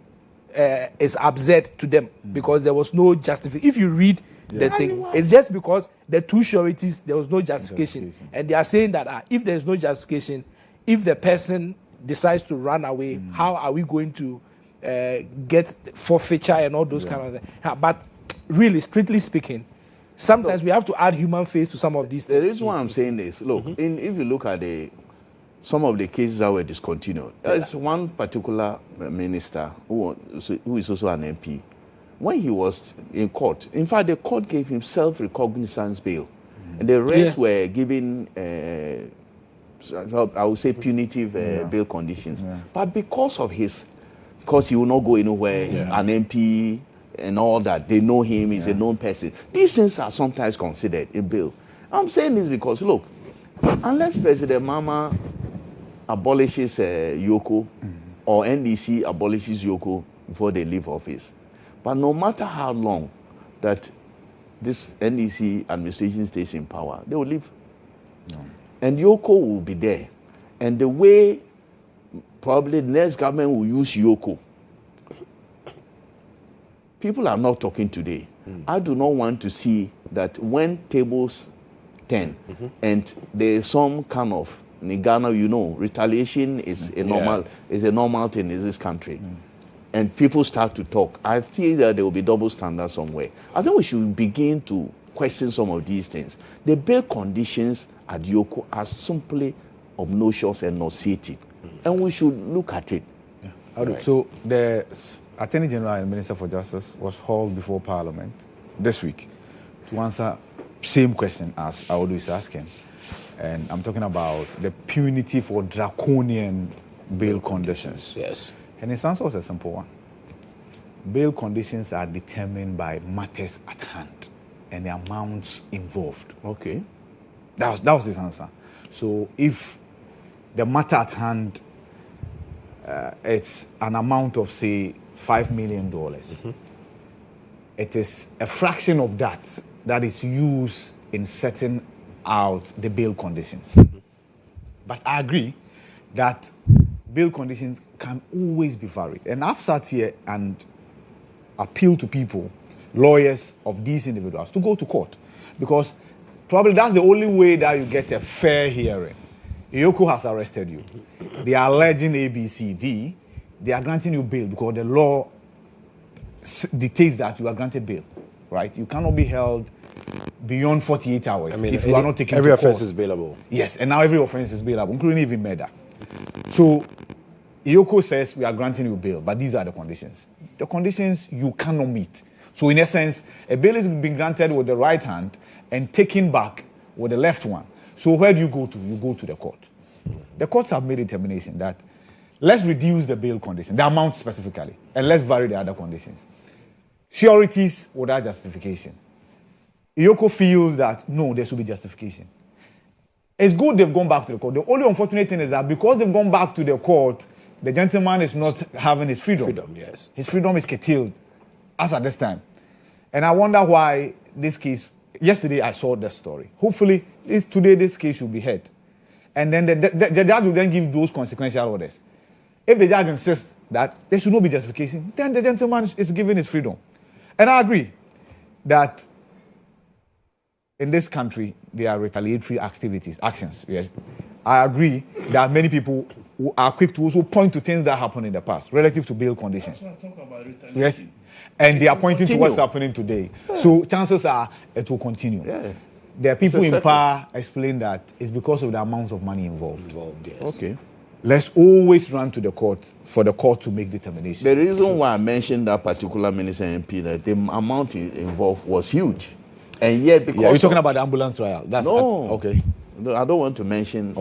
absurd to them because there was no justification. If you read the thing, it's just because the 2 sureties, there was no justification. And they are saying that if there is no justification, if the person decides to run away, how are we going to get forfeiture and all those kind of things? But really, strictly speaking, sometimes we have to add human face to some of these things. The reason why I'm saying this, look, if you look at some of the cases that were discontinued, there's one particular minister who is also an MP. When he was in court, in fact, the court gave him self-recognizance bail. And the rest were given, I would say, punitive bail conditions. But because he will not go anywhere, an MP and all that, they know him, he's a known person. These things are sometimes considered in bail. I'm saying this because, look, unless President Mama abolishes Yoko or NDC abolishes Yoko before they leave office, but no matter how long that this NDC administration stays in power, they will leave. And Yoko will be there. And the way probably the next government will use Yoko, people are not talking today. I do not want to see that when tables turn and there is some kind of, in Ghana, retaliation is a normal thing in this country. And people start to talk. I feel that there will be double standards somewhere. I think we should begin to question some of these things. The bail conditions at Yoko are simply obnoxious and nauseating. And we should look at it. Right. So the Attorney General and Minister for Justice was hauled before Parliament this week to answer same question as Audu is asking. And I'm talking about the punitive or draconian bail conditions. Yes. And his answer was a simple one. Bail conditions are determined by matters at hand and the amounts involved. Okay. That was his answer. So if the matter at hand, it's an amount of, say, $5 million, it is a fraction of that is used in setting out the bail conditions. But I agree that bail conditions can always be varied. And I've sat here and appealed to people, lawyers of these individuals, to go to court. Because probably that's the only way that you get a fair hearing. Yoko has arrested you. They are alleging A, B, C, D. They are granting you bail because the law dictates that you are granted bail, right? You cannot be held beyond 48 hours if you are not taken every to offense court. is bailable. Yes, and now every offense is bailable, including even murder. So Iyoko says we are granting you bail, but these are the conditions. The conditions you cannot meet. So in essence, a bail is being granted with the right hand and taken back with the left one. So where do you go to? You go to the court. The courts have made a determination that let's reduce the bail condition, the amount specifically, and let's vary the other conditions. Sureties without justification. Iyoko feels that, no, there should be justification. It's good they've gone back to the court. The only unfortunate thing is that because they've gone back to the court, the gentleman is not having his freedom. Yes. His freedom is curtailed as at this time. And I wonder why this case, yesterday I saw the story. Hopefully, today this case will be heard. And then the judge will then give those consequential orders. If the judge insists that there should not be justification, then the gentleman is given his freedom. And I agree that in this country, there are retaliatory actions. Yes. I agree that many people who are quick to also point to things that happened in the past relative to bail conditions. That's what I'm talking about, retaliation. Yes. And they are pointing to what's continue. happening today. So chances are it will continue. Yeah. There are people It's a in circus. power explain that it's because of the amounts of money involved. Yes. Okay. Let's always run to the court for the court to make determination. The reason why I mentioned that particular minister MP, that the amount involved was huge. And yet, because. You're talking about the ambulance trial. That's No. okay. No, I don't want to mention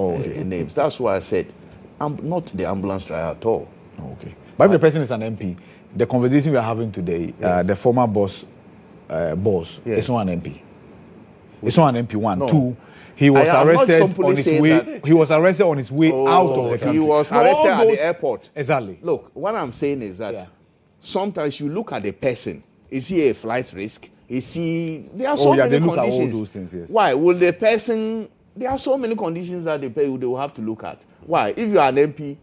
names. That's why I said, I'm not the ambulance trial at all. Okay. But if the person is an MP, the conversation we are having today, the former boss, is not an MP. It's not an MP. One, No. two. He was I am not arrested simply on his saying way. that- He was arrested on his way out of the country. He was So arrested all at those- the airport. Exactly. Look, what I'm saying is that sometimes you look at the person. Is he a flight risk? Is he? There are so many they look at all conditions. those things, yes. Why will the person? There are so many conditions that they will have to look at. Why? If you are an MP,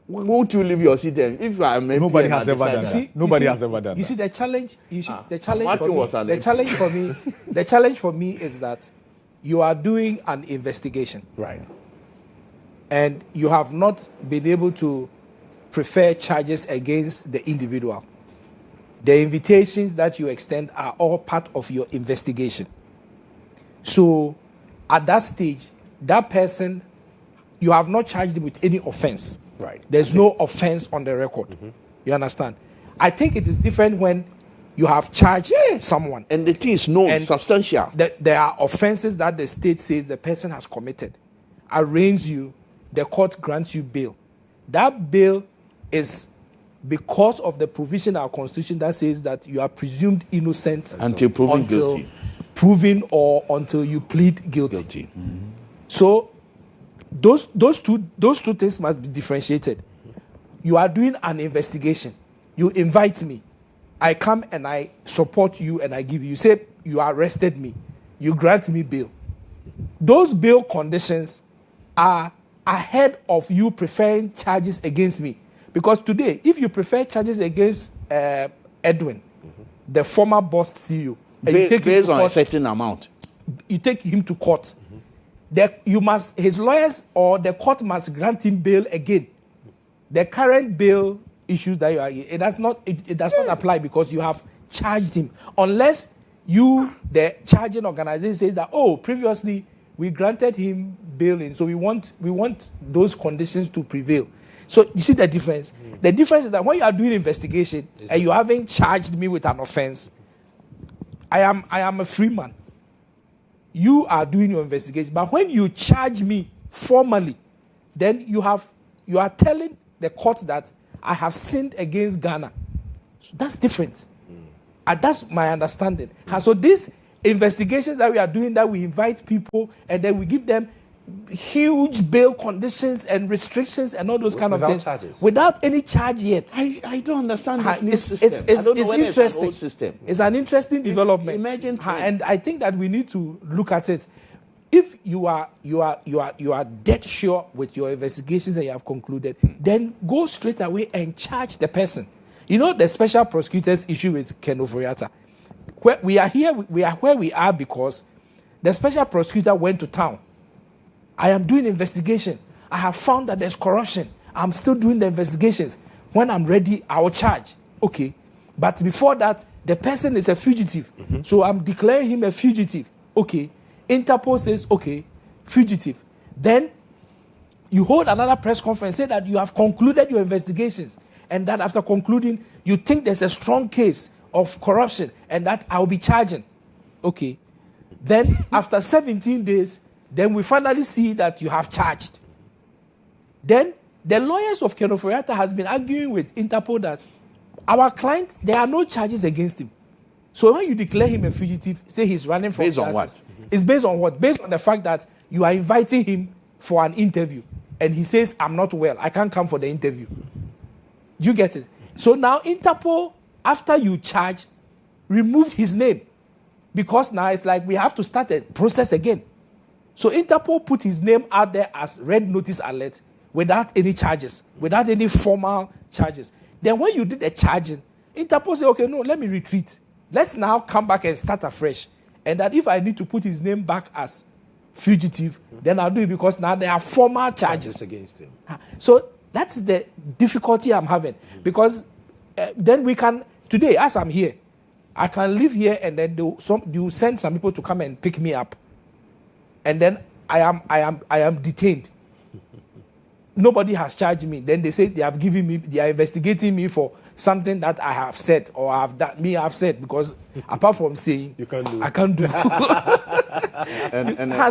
won't you leave your seat? And if you are an MP, Nobody and has I ever decide done that- that. Nobody has ever done You that. see the challenge. You see the challenge. Martin For me, was an the MP. challenge for me. The challenge for me is that you are doing an investigation, Right. and you have not been able to prefer charges against the individual. The invitations that you extend are all part of your investigation. So, at that stage, that person, you have not charged him with any offense. Right. There's no offense on the record. You understand? I think it is different when you have charged someone. And the thing is known, And substantial. There are offenses that the state says the person has committed. Arraigns you, the court grants you bail. That bail is because of the provision in our constitution that says that you are presumed innocent Until proven guilty. proven or until you plead guilty. So those two things must be differentiated. You are doing an investigation. You invite me. I come and I support you and I give you. You say you arrested me. You grant me bail. Those bail conditions are ahead of you preferring charges against me. Because today, if you prefer charges against Edwin, the former boss CEO, and you take him Based to on a court, certain amount. you take him to court, his lawyers or the court must grant him bail again. The current bail issues that you are, it does not apply because you have charged him, unless you, the charging organization, says that previously we granted him bail, and so we want those conditions to prevail. So you see the difference. The difference is that when you are doing investigation and you haven't charged me with an offense, I am a free man. You are doing your investigation, but when you charge me formally, then you are telling the court that I have sinned against Ghana. So that's different. And that's my understanding. And so these investigations that we are doing, that we invite people and then we give them huge bail conditions and restrictions and all those kind of things. Charges. Without any charge yet. I don't understand this new It's system. I don't know whether it's an interesting. old system. It's an interesting development. Imagine And I think that we need to look at it. If you are dead sure with your investigations and you have concluded, then go straight away and charge the person. You know the special prosecutor's issue with Ken Oforiatta. We are where we are because the special prosecutor went to town. I am doing investigation. I have found that there's corruption. I'm still doing the investigations. When I'm ready, I will charge. Okay. But before that, the person is a fugitive. So I'm declaring him a fugitive. Okay. Interpol says, okay, fugitive. Then you hold another press conference, say that you have concluded your investigations, and that after concluding, you think there's a strong case of corruption, and that I'll be charging. Okay. Then after 17 days, then we finally see that you have charged. Then the lawyers of Ken Ofori-Atta has been arguing with Interpol that our client, there are no charges against him. So when you declare him a fugitive, say he's running for Based on justice, what? It's based on what? Based on the fact that you are inviting him for an interview, and he says, I'm not well, I can't come for the interview. Do you get it? So now Interpol, after you charged, removed his name, because now it's like we have to start a process again. So Interpol put his name out there as red notice alert without any charges, without any formal charges. Then when you did the charging, Interpol said, okay, no, let me retreat. Let's now come back and start afresh. And that if I need to put his name back as fugitive, then I'll do it, because now there are formal charges against him. So that's the difficulty I'm having. Because then we can, today, as I'm here, I can live here, and then you send some people to come and pick me up. And then I am detained. Nobody has charged me. Then they say they are investigating me for something that I have said, or I have said, because apart from saying, you can't do. I can't do.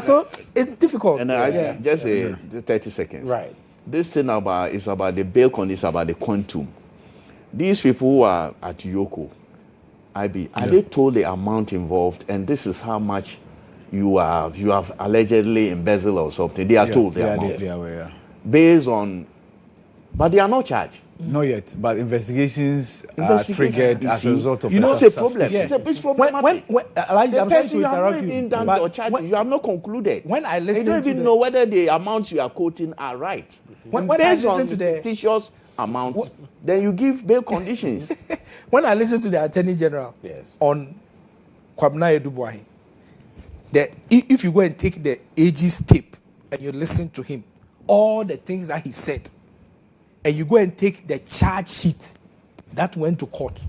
So it's difficult. And just 30 seconds. Right. This thing is about the bail condition, about the quantum. These people who are at Yoko, are they told the amount involved, and this is how much you have allegedly embezzled or something? They are told the amount. They are aware. Based on, but they are not charged. Not yet, but investigations are triggered as a result of it's a problem. Yeah. It's a big problem. The person you have not even done your charges, you have not concluded. When I listen, you don't even know whether the amounts you are quoting are right. When based I listen on to fictitious amounts, then you give bail conditions. When I listen to the Attorney General on Kwabena Edubuahi, if you go and take the AG's tape and you listen to him, all the things that he said, and you go and take the charge sheet that went to court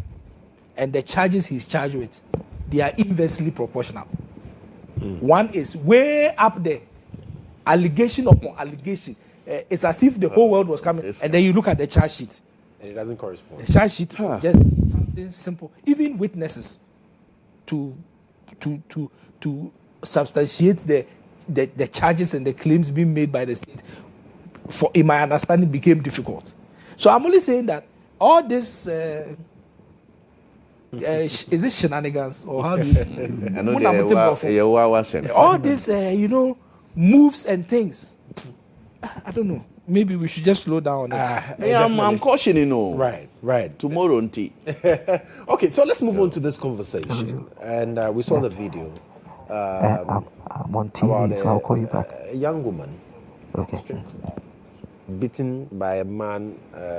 and the charges he's charged with, they are inversely proportional. One is way up there, allegation upon allegation. It's as if the whole world was coming, and then you look at the charge sheet, and it doesn't correspond. The charge sheet is just something simple. Even witnesses to substantiate the charges and the claims being made by the state, in my understanding, became difficult. So I'm only saying that all this is it shenanigans, or how do you all this moves and things, I don't know, maybe we should just slow down on it. I'm cautioning. Right tomorrow on tea. Okay, so let's move on to this conversation. And we saw the video I'm on TV, so I'll call you back. A young woman, Okay. beaten by a man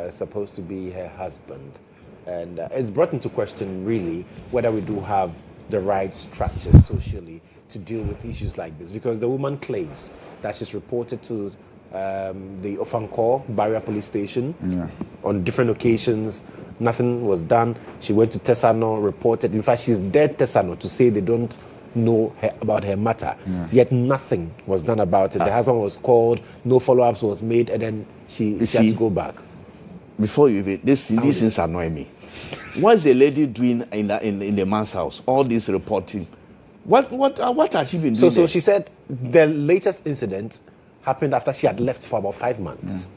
supposed to be her husband. And it's brought into question, really, whether we do have the right structures socially to deal with issues like this. Because the woman claims that she's reported to the Ofankor Barrier Police Station on different occasions. Nothing was done. She went to Tesano, reported. In fact, she's dared Tesano to say they don't know about her matter. Yet nothing was done about it. The husband was called, no follow-ups was made, and then she had to go back. Before you these things annoy me. What's the lady doing in the man's house? All this reporting. What has she been doing? So she said the latest incident happened after she had left for about 5 months.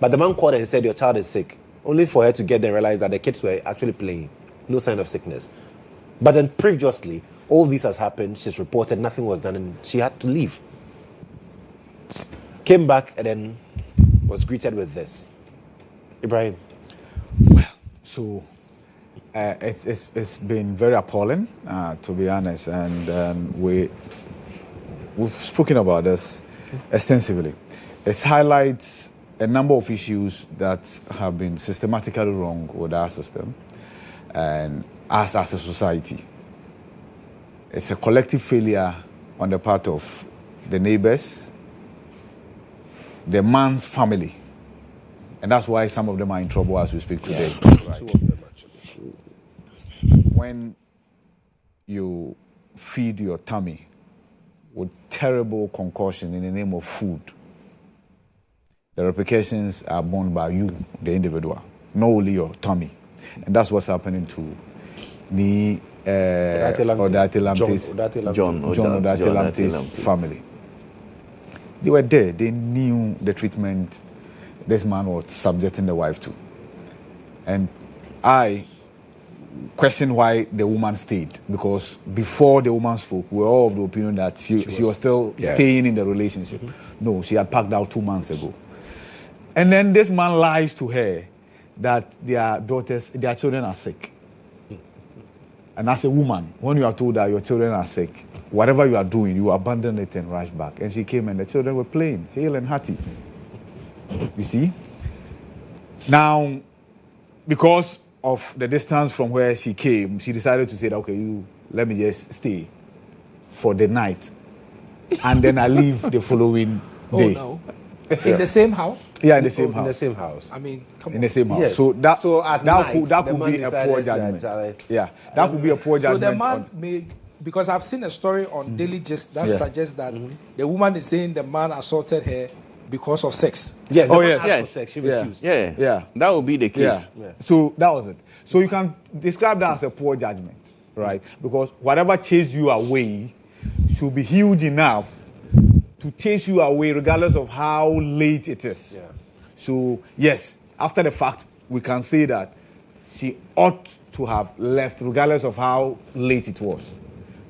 But the man called her and said, your child is sick. Only for her to get there and realize that the kids were actually playing. No sign of sickness. But then previously, all this has happened. She's reported nothing was done, and she had to leave. Came back and then was greeted with this. Ibrahim. Well, so it's been very appalling, to be honest, and we've spoken about this extensively. It highlights a number of issues that have been systematically wrong with our system and us as a society. It's a collective failure on the part of the neighbors, the man's family, and that's why some of them are in trouble as we speak today. Two of them, actually. when you feed your tummy with terrible concoction in the name of food, the repercussions are borne by you, the individual, not only your tummy. And that's what's happening to the Odate Lampte's family. They were there. They knew the treatment this man was subjecting the wife to. And I questioned why the woman stayed, because before the woman spoke, we were all of the opinion that she was still staying in the relationship. No, she had packed out 2 months ago. And then this man lies to her that their children are sick. And as a woman, when you are told that your children are sick, whatever you are doing, you abandon it and rush back. And she came and the children were playing, hale and hearty. You see? Now, because of the distance from where she came, she decided to say, okay, let me just stay for the night. And then I leave the following day. Oh, no. In the same house? Yeah, in the same house. In the same house. I mean, come on. In the same house. Yes. So that that could be a poor judgment. Yeah, that could be a poor judgment. So the man made, because I've seen a story on Daily Gist that suggests that the woman is saying the man assaulted her because of sex. Yes. Oh, yes. Yes. Sex. She refused. Yeah. That would be the case. Yeah. So that was it. So you can describe that as a poor judgment, right? Because whatever chased you away should be huge enough to chase you away regardless of how late it is. Yeah. So, yes, after the fact, we can say that she ought to have left regardless of how late it was.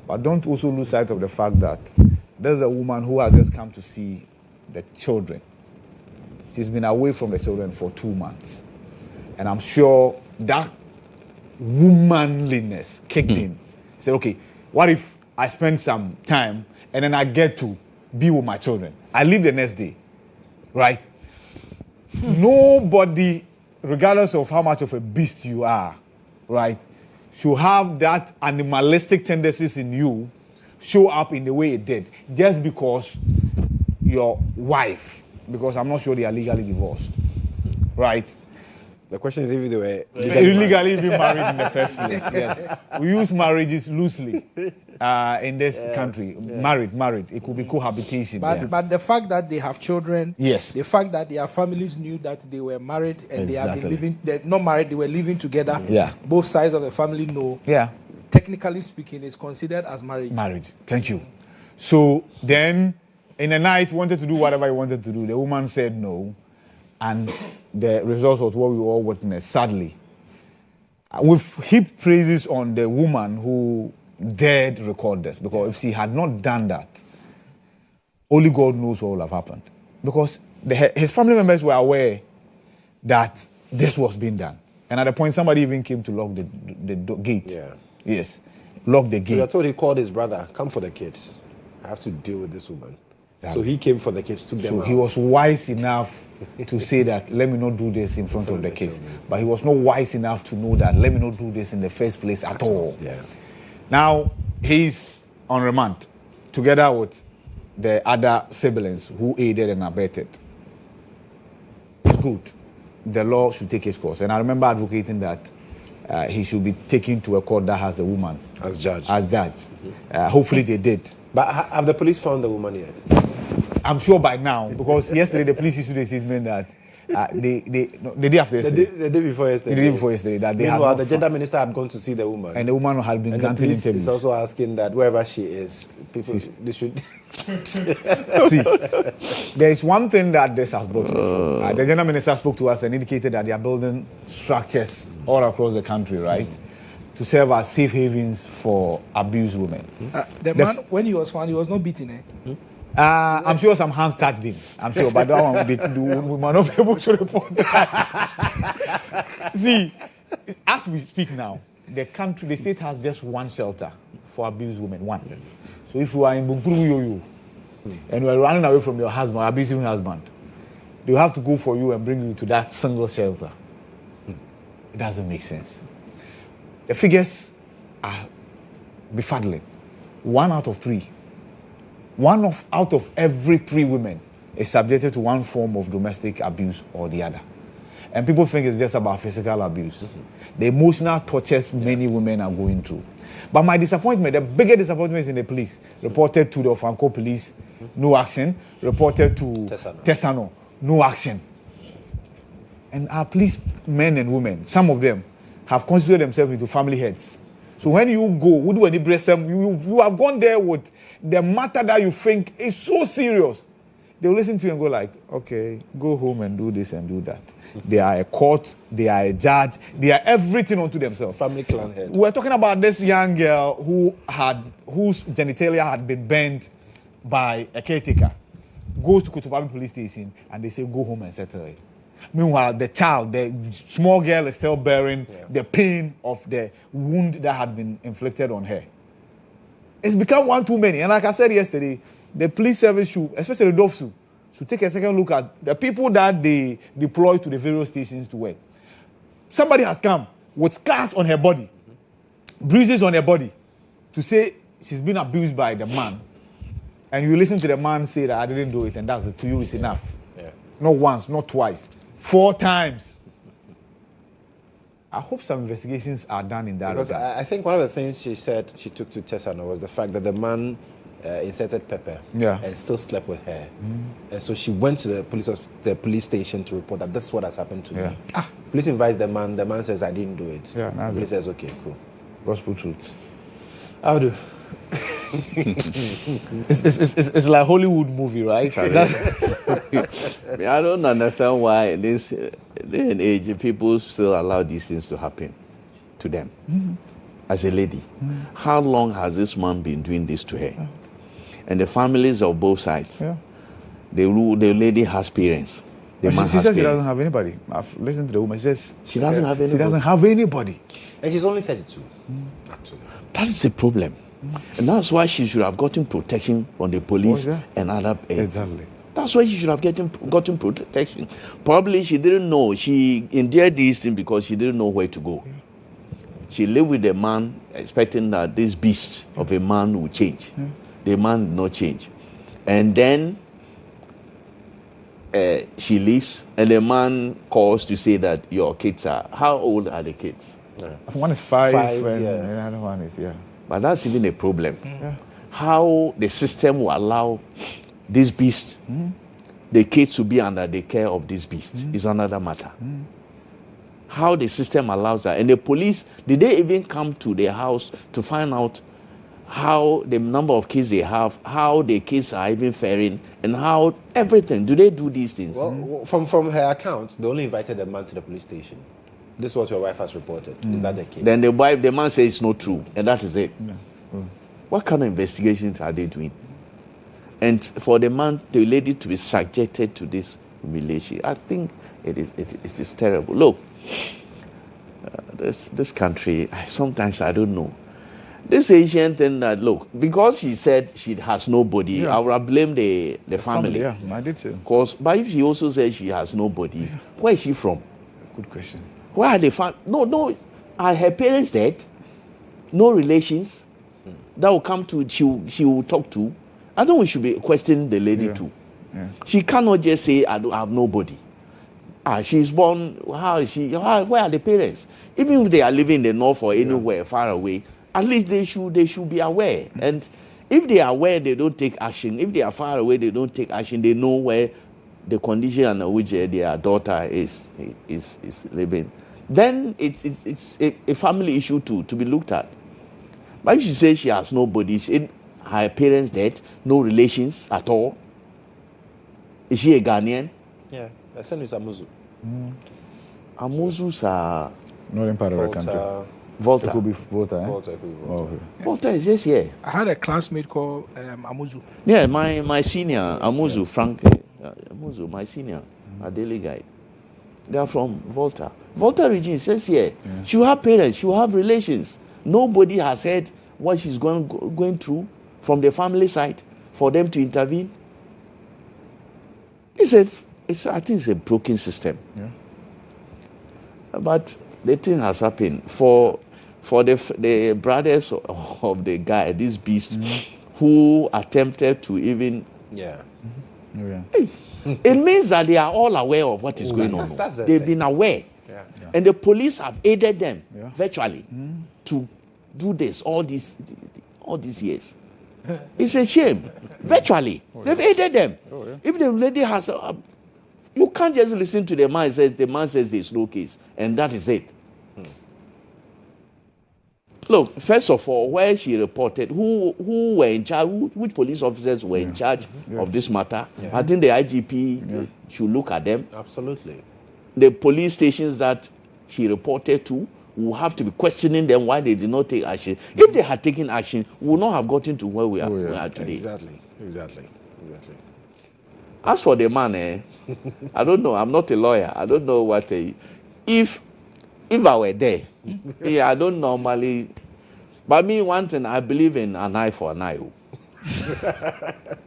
But don't also lose sight of the fact that there's a woman who has just come to see the children. She's been away from the children for 2 months. And I'm sure that womanliness kicked in. Said, okay, what if I spend some time and then I get to be with my children? I leave the next day, right? Nobody, regardless of how much of a beast you are, right, should have that animalistic tendencies in you show up in the way it did just because your wife, because I'm not sure they are legally divorced, right? The question is if they were illegally being married in the first place. Yes. We use marriages loosely in this country. Married. It could be cohabitation. But the fact that they have children, yes. The fact that their families knew that they were married and they have been living, they're not married, they were living together. Yeah. Both sides of the family know. Yeah. Technically speaking, it's considered as marriage. Marriage. Thank you. So then, in the night, wanted to do whatever he wanted to do. The woman said no. And the result was what we all witnessed, sadly. We've heaped praises on the woman who dared record this, because if she had not done that, only God knows what would have happened. Because his family members were aware that this was being done. And at the point, somebody even came to lock the gate. Yeah. Yes, lock the gate. I told he called his brother, come for the kids. I have to deal with this woman. Exactly. So he came for the kids, took them out. So he was wise enough to say that, let me not do this in front of the kids. But he was not wise enough to know that, let me not do this in the first place at all. Yeah. Now, he's on remand, together with the other siblings who aided and abetted. It's good. The law should take its course. And I remember advocating that he should be taken to a court that has a woman as judge. Hopefully they did. But have the police found the woman yet? I'm sure by now, because yesterday the police issued a statement that the day after yesterday. The day before yesterday. The day before yesterday. That they Meanwhile, the gender minister had gone to see the woman. And the woman had been granted interviews. And the police is also asking that wherever she is, they should... See, there is one thing that this has brought to the gender minister spoke to us and indicated that they are building structures all across the country, right? To serve as safe havens for abused women. The man, when he was found, he was not beaten, eh? I'm sure some hands touched him. I'm sure, but that one we might not be able to report that. See, as we speak now, the state has just one shelter for abused women. One. So if you are in Bunkuru and you are running away from your husband, abusive husband, they will have to go for you and bring you to that single shelter. It doesn't make sense. The figures are befuddling. 1 out of 3. Out of every 3 women is subjected to one form of domestic abuse or the other. And people think it's just about physical abuse. The emotional tortures many women are going through. But my disappointment, the biggest disappointment is in the police. Reported to the Ofanko police, no action. Reported to Tesano, no action. And our police men and women, some of them, have considered themselves into family heads. So when you go, who do any breast, you have gone there with the matter that you think is so serious. They'll listen to you and go like, okay, go home and do this and do that. They are a court, they are a judge, they are everything unto themselves. Family clan head. We're talking about this young girl whose genitalia had been burnt by a caretaker. Goes to Kotopabi police station and they say go home and settle it. Meanwhile, the child, the small girl, is still bearing the pain of the wound that had been inflicted on her. It's become one too many. And like I said yesterday, the police service should, especially the DOFSU, should take a second look at the people that they deploy to the various stations to work. Somebody has come with scars on her body, bruises on her body, to say she's been abused by the man. And you listen to the man say that I didn't do it, and that's it. To you, it's enough. Yeah. Not once, not twice, 4 times. I hope some investigations are done in that regard. I think one of the things she said she took to Tesano was the fact that the man inserted pepper and still slept with her. And so she went to the police station to report that this is what has happened to me. Police invites the man says, I didn't do it. The police says, okay, cool. Gospel truth. I'll do. It's like a Hollywood movie, right? I don't understand why this day and age people still allow these things to happen to them. As a lady, how long has this man been doing this to her? And the families of both sides. The lady has parents. She says she doesn't have anybody. I've listened to the woman. She says she doesn't have anybody. She doesn't have anybody. And she's only 32, actually. That is a problem. And that's why she should have gotten protection from the police and other. Exactly. That's why she should have gotten protection. Probably she didn't know. She endured these things because she didn't know where to go. She lived with the man expecting that this beast of a man would change. The man did not change. And then she leaves and the man calls to say that your kids are... How old are the kids? One is 5 and the other one is, But that's even a problem. How the system will allow this beast, the kids to be under the care of this beast is another matter. How the system allows that. And the police, did they even come to their house to find out how the number of kids they have, how the kids are even faring, and how everything? Do they do these things? Well, from her account, they only invited the man to the police station. This is what your wife has reported. Is that the case? Then the man says it's not true, and that is it. What kind of investigations are they doing? And for the man, the lady to be subjected to this humiliation, I think it is terrible. Look, this country, sometimes I don't know. This Asian thing that, look, because she said she has nobody, I would have blamed the family. Yeah, I did so. But if she also said she has nobody, where is she from? Good question. Where are they found? No, are her parents dead? No relations that will come to, she will talk to? I think we should be questioning the lady too. She cannot just say, I have nobody. She's born, how is she? Where are the parents? Even if they are living in the north or anywhere far away, at least they should be aware. And if they are aware, they don't take action. If they are far away, they don't take action. They know where the condition under which their daughter is living. Then it's a family issue too, to be looked at. But if she says she has nobody, her parents dead, no relations at all, is she a Ghanaian? Yeah, her son is Amuzu. Amuzus are not in part of the country. Volta. It could be Volta, eh? Volta, it could be Volta. Volta is just here. I had a classmate called Amuzu. Yeah, my senior, Amuzu, Frank Amuzu, my senior, a daily guy. They are from Volta. Volta region says here, she will have parents, she will have relations. Nobody has heard what she's going through from the family side for them to intervene. I think it's a broken system. But the thing has happened for the brothers of the guy, this beast, who attempted to even It means that they are all aware of what is going on. That's the They've thing. been aware. And the police have aided them virtually to do this all these years. It's a shame. Virtually. They've aided them. If the lady has you can't just listen to the man says there's no case, and that is it. Look, first of all, where she reported, who were in charge, which police officers were in charge of this matter, I think the IGP should look at them. Absolutely. The police stations that she reported to will have to be questioning them why they did not take action. If they had taken action, we would not have gotten to where we are today. Exactly. As for the man, I don't know. I'm not a lawyer. I don't know what. If I were there, I don't normally. But me, one thing, I believe in an eye for an eye.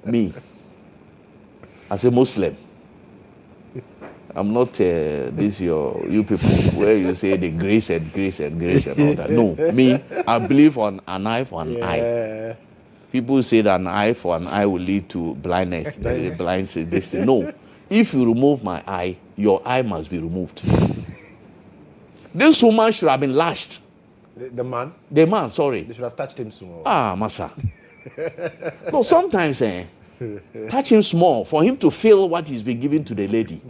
Me, as a Muslim, I'm not you people where you say the grace and all that. No, me, I believe on an eye for an eye. People say that an eye for an eye will lead to blindness. The blind says this thing. No, if you remove my eye, your eye must be removed. This woman should have been lashed. The man? The man, sorry. They should have touched him small. Massa. No, sometimes touch him small for him to feel what he's been given to the lady.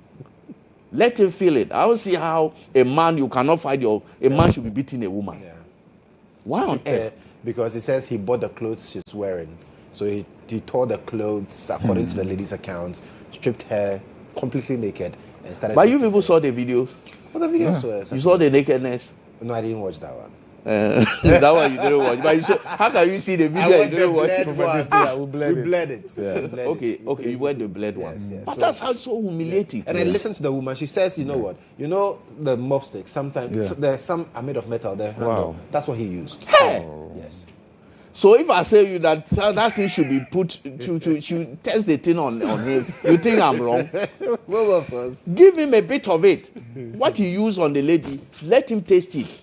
Let him feel it. I don't see how a man, you cannot fight a man should be beating a woman. Yeah. Why on earth? Because he says he bought the clothes she's wearing. So he tore the clothes, according to the lady's accounts, stripped her completely naked, and started... But you people saw the videos? Oh, the videos were... You saw the nakedness? No, I didn't watch that one. That one you didn't watch. But how can you see the video you didn't watch? We bled it. Okay, you went the bled one. Yes. But that's how so humiliating. And then listen to the woman. She says, you know what? You know the mop sticks, sometimes there's some are made of metal. They're handle. That's what he used. Hey! Yes. So if I say you that thing should be put to test the thing on him, you think I'm wrong? Well, of course. Give him a bit of it. What he used on the lady, let him taste it.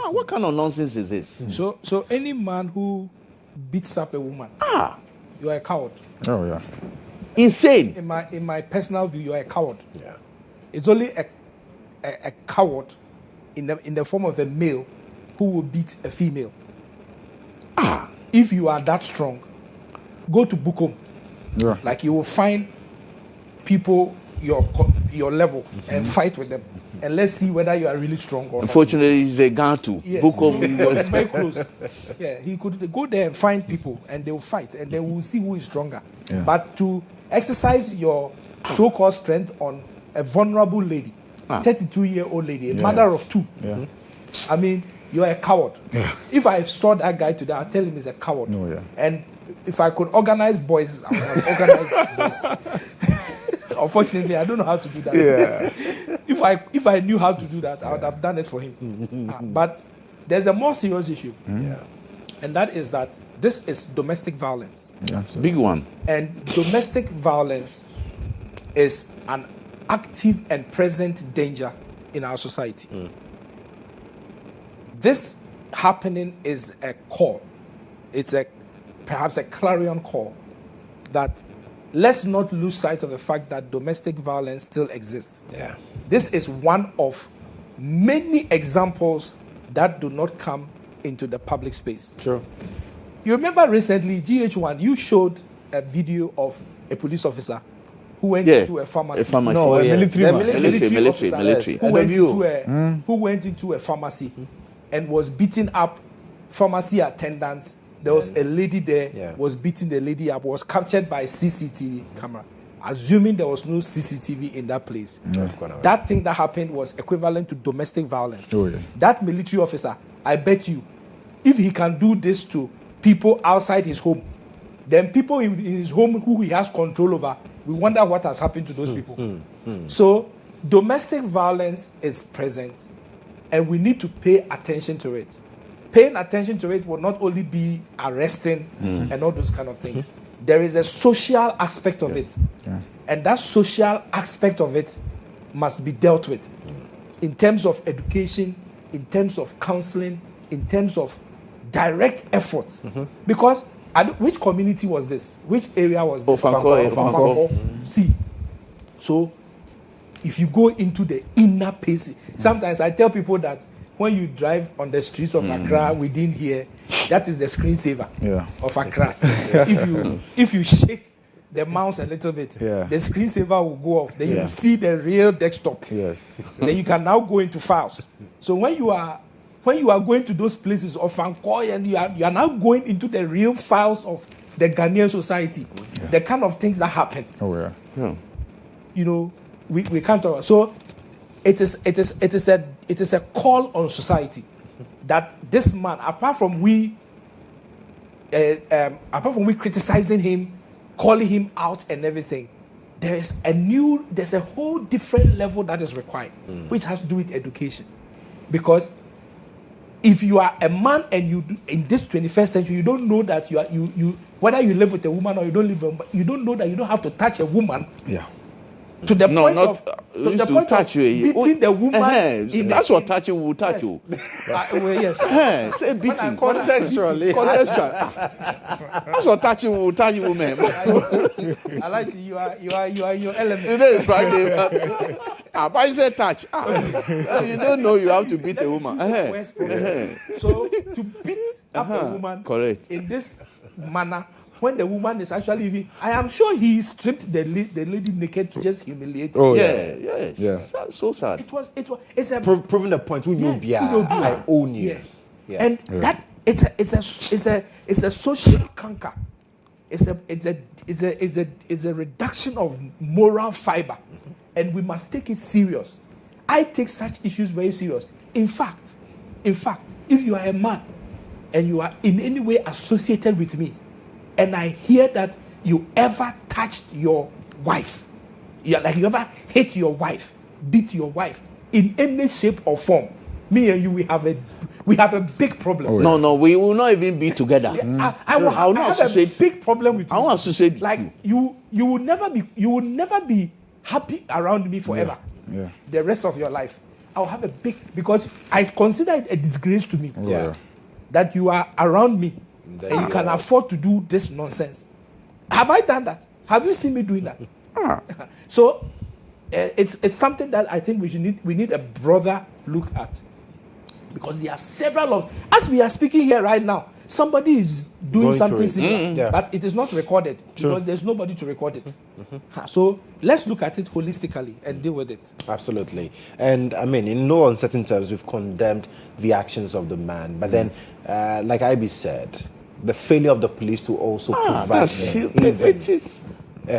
What kind of nonsense is this? So any man who beats up a woman, you are a coward. Oh yeah. Insane. In my personal view, you are a coward. Yeah. It's only a coward in the form of a male who will beat a female. If you are that strong, go to Bukom. Yeah. Like you will find people your level and fight with them. And let's see whether you are really strong or not. Unfortunately, he's a gun too. Yes. Bukom. It's very close. Yeah, he could go there and find people and they will fight and then we'll see who is stronger. Yeah. But to exercise your so-called strength on a vulnerable lady, 32-year-old lady, a mother of two. Yeah. I mean, you're a coward. Yeah. If I saw that guy today, I'll tell him he's a coward. Oh, yeah. And if I could organize boys, I would have organized boys. Unfortunately, I don't know how to do that. Yeah. If I knew how to do that, I would have done it for him. But there's a more serious issue. And that is that this is domestic violence. Yeah. Big one. And domestic violence is an active and present danger in our society. This happening is a call. It's perhaps a clarion call that let's not lose sight of the fact that domestic violence still exists. Yeah. This is one of many examples that do not come into the public space. Sure. You remember recently, GHOne, you showed a video of a police officer who went into a pharmacy. No, a military officer who went into a pharmacy and was beating up pharmacy attendants. There was a lady there, was beating the lady up, was captured by CCTV camera. Assuming there was no CCTV in that place. That thing that happened was equivalent to domestic violence. That military officer, I bet you, if he can do this to people outside his home, then people in his home who he has control over, we wonder what has happened to those people. So domestic violence is present, and we need to pay attention to it. Paying attention to it will not only be arresting and all those kind of things. There is a social aspect of it. And that social aspect of it must be dealt with in terms of education, in terms of counseling, in terms of direct efforts. Because Which community was this? Which area was this? Ofankor. See, so if you go into the inner pace, sometimes I tell people that when you drive on the streets of Accra within here, that is the screensaver of Accra. If you shake the mouse a little bit, the screensaver will go off. Then you see the real desktop. Yes. Then you can now go into files. So when you are going to those places of Fankoi and you are now going into the real files of the Ghanaian society, the kind of things that happen. Oh yeah. You know, we can't talk. So it is a call on society that this man, apart from we criticizing him, calling him out and everything, there's a whole different level that is required, which has to do with education. Because if you are a man and you in this 21st century, you don't know that you whether you live with a woman or you don't live with a woman, you don't know that you don't have to touch a woman. Yeah. To the point of beating the woman. That's what touching will touch you. Yes. Say beating. Contextually. That's what touching will touch you, man. I like you. You are in your element. Today is Friday. But you say touch. You don't know you have to beat a woman. So to beat up a woman in this manner, when the woman is actually even, I am sure he stripped the lady naked to just humiliate her. Oh yes. So sad. It's a proving the point. I own you. Yeah. And that it's a social canker. It's a reduction of moral fiber, and we must take it serious. I take such issues very serious. In fact, if you are a man and you are in any way associated with me, and I hear that you ever touched your wife, you ever hit your wife, beat your wife in any shape or form, me and you, we have a big problem. No, we will not even be together. I have a big problem with you. I won't associate with you. You will never be happy around me forever. Yeah. The rest of your life, I'll have a big, because I consider it a disgrace to me that you are around me. And you can afford to do this nonsense. Have I done that? Have you seen me doing that? So it's something that I think we need a broader look at, because there are several of, as we are speaking here right now, somebody is doing something similar, but it is not recorded because there's nobody to record it. So let's look at it holistically and deal with it. Absolutely. And I mean, in no uncertain terms, we've condemned the actions of the man. But then, like Ivy said, the failure of the police to also provide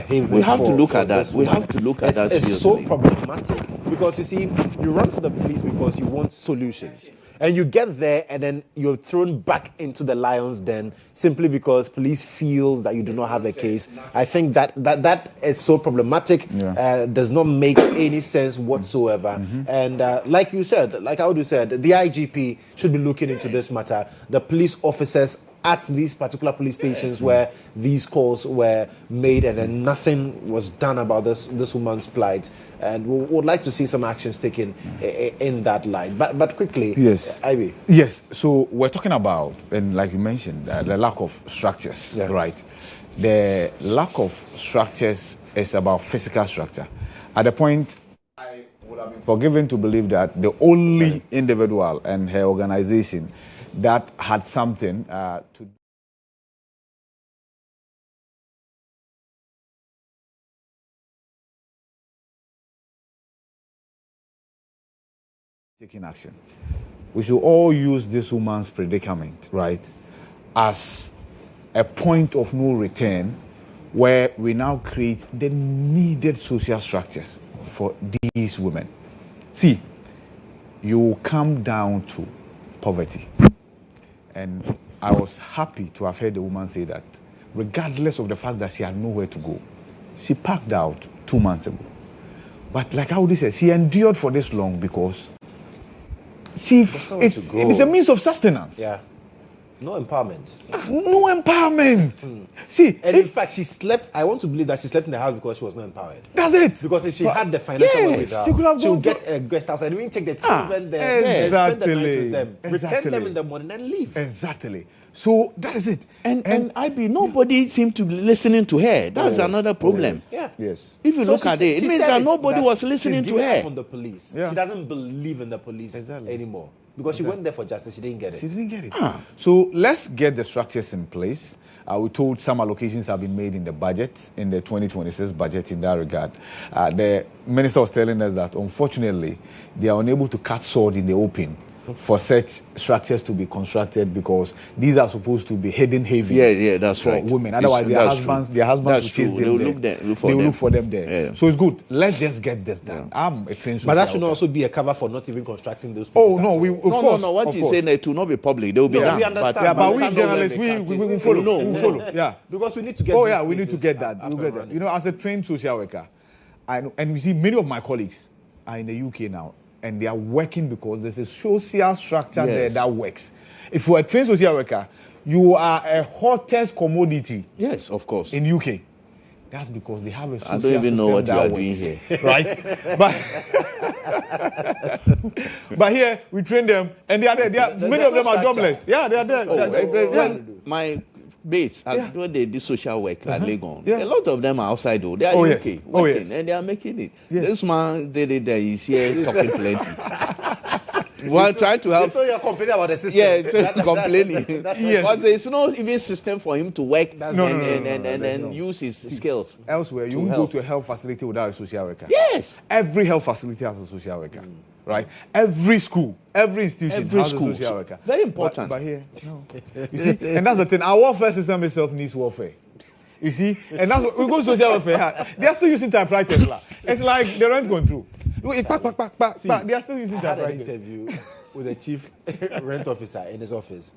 we have to look at that. We have to look at that. It's so problematic because you see, you run to the police because you want solutions, and you get there, and then you're thrown back into the lion's den simply because police feels that you do not have a case. I think that is so problematic. Does not make any sense whatsoever. And like you said, like Audu said, the IGP should be looking into this matter. The police officers at these particular police stations where these calls were made, and then nothing was done about this woman's plight, and we would like to see some actions taken in that line. But quickly, Ivy. Yes. So we're talking about, and like you mentioned, the lack of structures, right? The lack of structures is about physical structure. At the point, I would have been forgiven to believe that the only individual and her organization that had something to taking action. We should all use this woman's predicament, right, as a point of no return, where we now create the needed social structures for these women. See, you come down to poverty. And I was happy to have heard the woman say that, regardless of the fact that she had nowhere to go, she packed out 2 months ago. But like Audi said, she endured for this long because it's a means of sustenance. No empowerment. No empowerment. See, and in fact, she slept. I want to believe that she slept in the house because she was not empowered. That's it. Because if she had the financial wherewithal, she could have she'll get a guest house and even take the children there and spend the night with them, return them in the morning and leave. Exactly. So that is it. And nobody seemed to be listening to her. That's another problem. Yes. If you look at it, it means that nobody was listening to her. On the police. She doesn't believe in the police anymore. Because she went there for justice, she didn't get it. She didn't get it. So let's get the structures in place. We told some allocations have been made in the budget, in the 2026 budget in that regard. The minister was telling us that, unfortunately, they are unable to cut sword in the open for such structures to be constructed because these are supposed to be hidden havens. Yeah, that's for right. women. Otherwise, their husbands will chase them. They will look for them there. Yeah. So it's good. Let's just get this done. I'm a trained social But that should worker. also be a cover for not even constructing those places. Oh no, No. What he's saying, it will not be public. They will be done. We understand. But we journalists, we will follow. We will follow. Yeah, because we need to get. Oh yeah, we need to get that. We'll get that. You know, as a trained social worker, and you see, many of my colleagues are in the UK now. And they are working because there's a social structure there that works. If you're a trained social worker, you are a hottest commodity. Yes, of course. In UK. That's because they have a social I don't even know what you are works. doing here. Right? But here, we train them, and they are there. Many of them are jobless. Yeah, they are there. My mates, when they did social work at Legon, Yeah. a lot of them are outside though. They are Oh, UK yes. working, Yes. and they are making it. Yes. This man did it there. He's here talking plenty. While trying to help. So you're complaining about the system. Yeah, complaining. Yes. But there's no even system for him to work No. and use his skills. Elsewhere, you won't go to a health facility without a social worker. Yes. Every health facility has a social worker. Right? Every school, every institution has a social worker. Very important. But here, no. You see, and that's the thing. Our welfare system itself needs welfare. You see, and that's what we go to social welfare. They are still using typewriters. It's like the rent control. It's pack. They are still using I had an typewriters. interview with the chief rent officer in his office.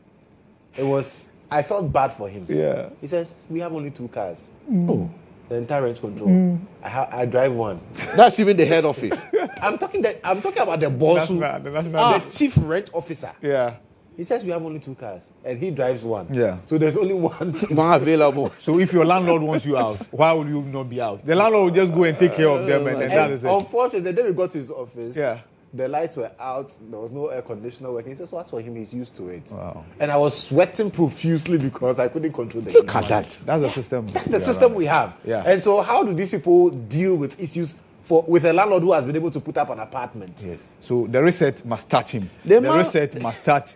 I felt bad for him. Yeah. He says, we have only 2 cars. Oh. The entire rent control. I drive one. That's even the head office. I'm talking about the boss, the chief rent officer. Yeah. He says we have only 2 cars, and he drives one. Yeah. So there's only one available. So if your landlord wants you out, why will you not be out? The landlord will just go and take care of them, and that is it. Unfortunately, the day we got to his office, Yeah. the lights were out. There was no air conditioner working. He says, so as for him, he's used to it. Wow. And I was sweating profusely because I couldn't control the Look heat. at that. That's the system. That's the system we have. Yeah. And so how do these people deal with issues with a landlord who has been able to put up an apartment? Yes. So the reset must touch him. The reset must touch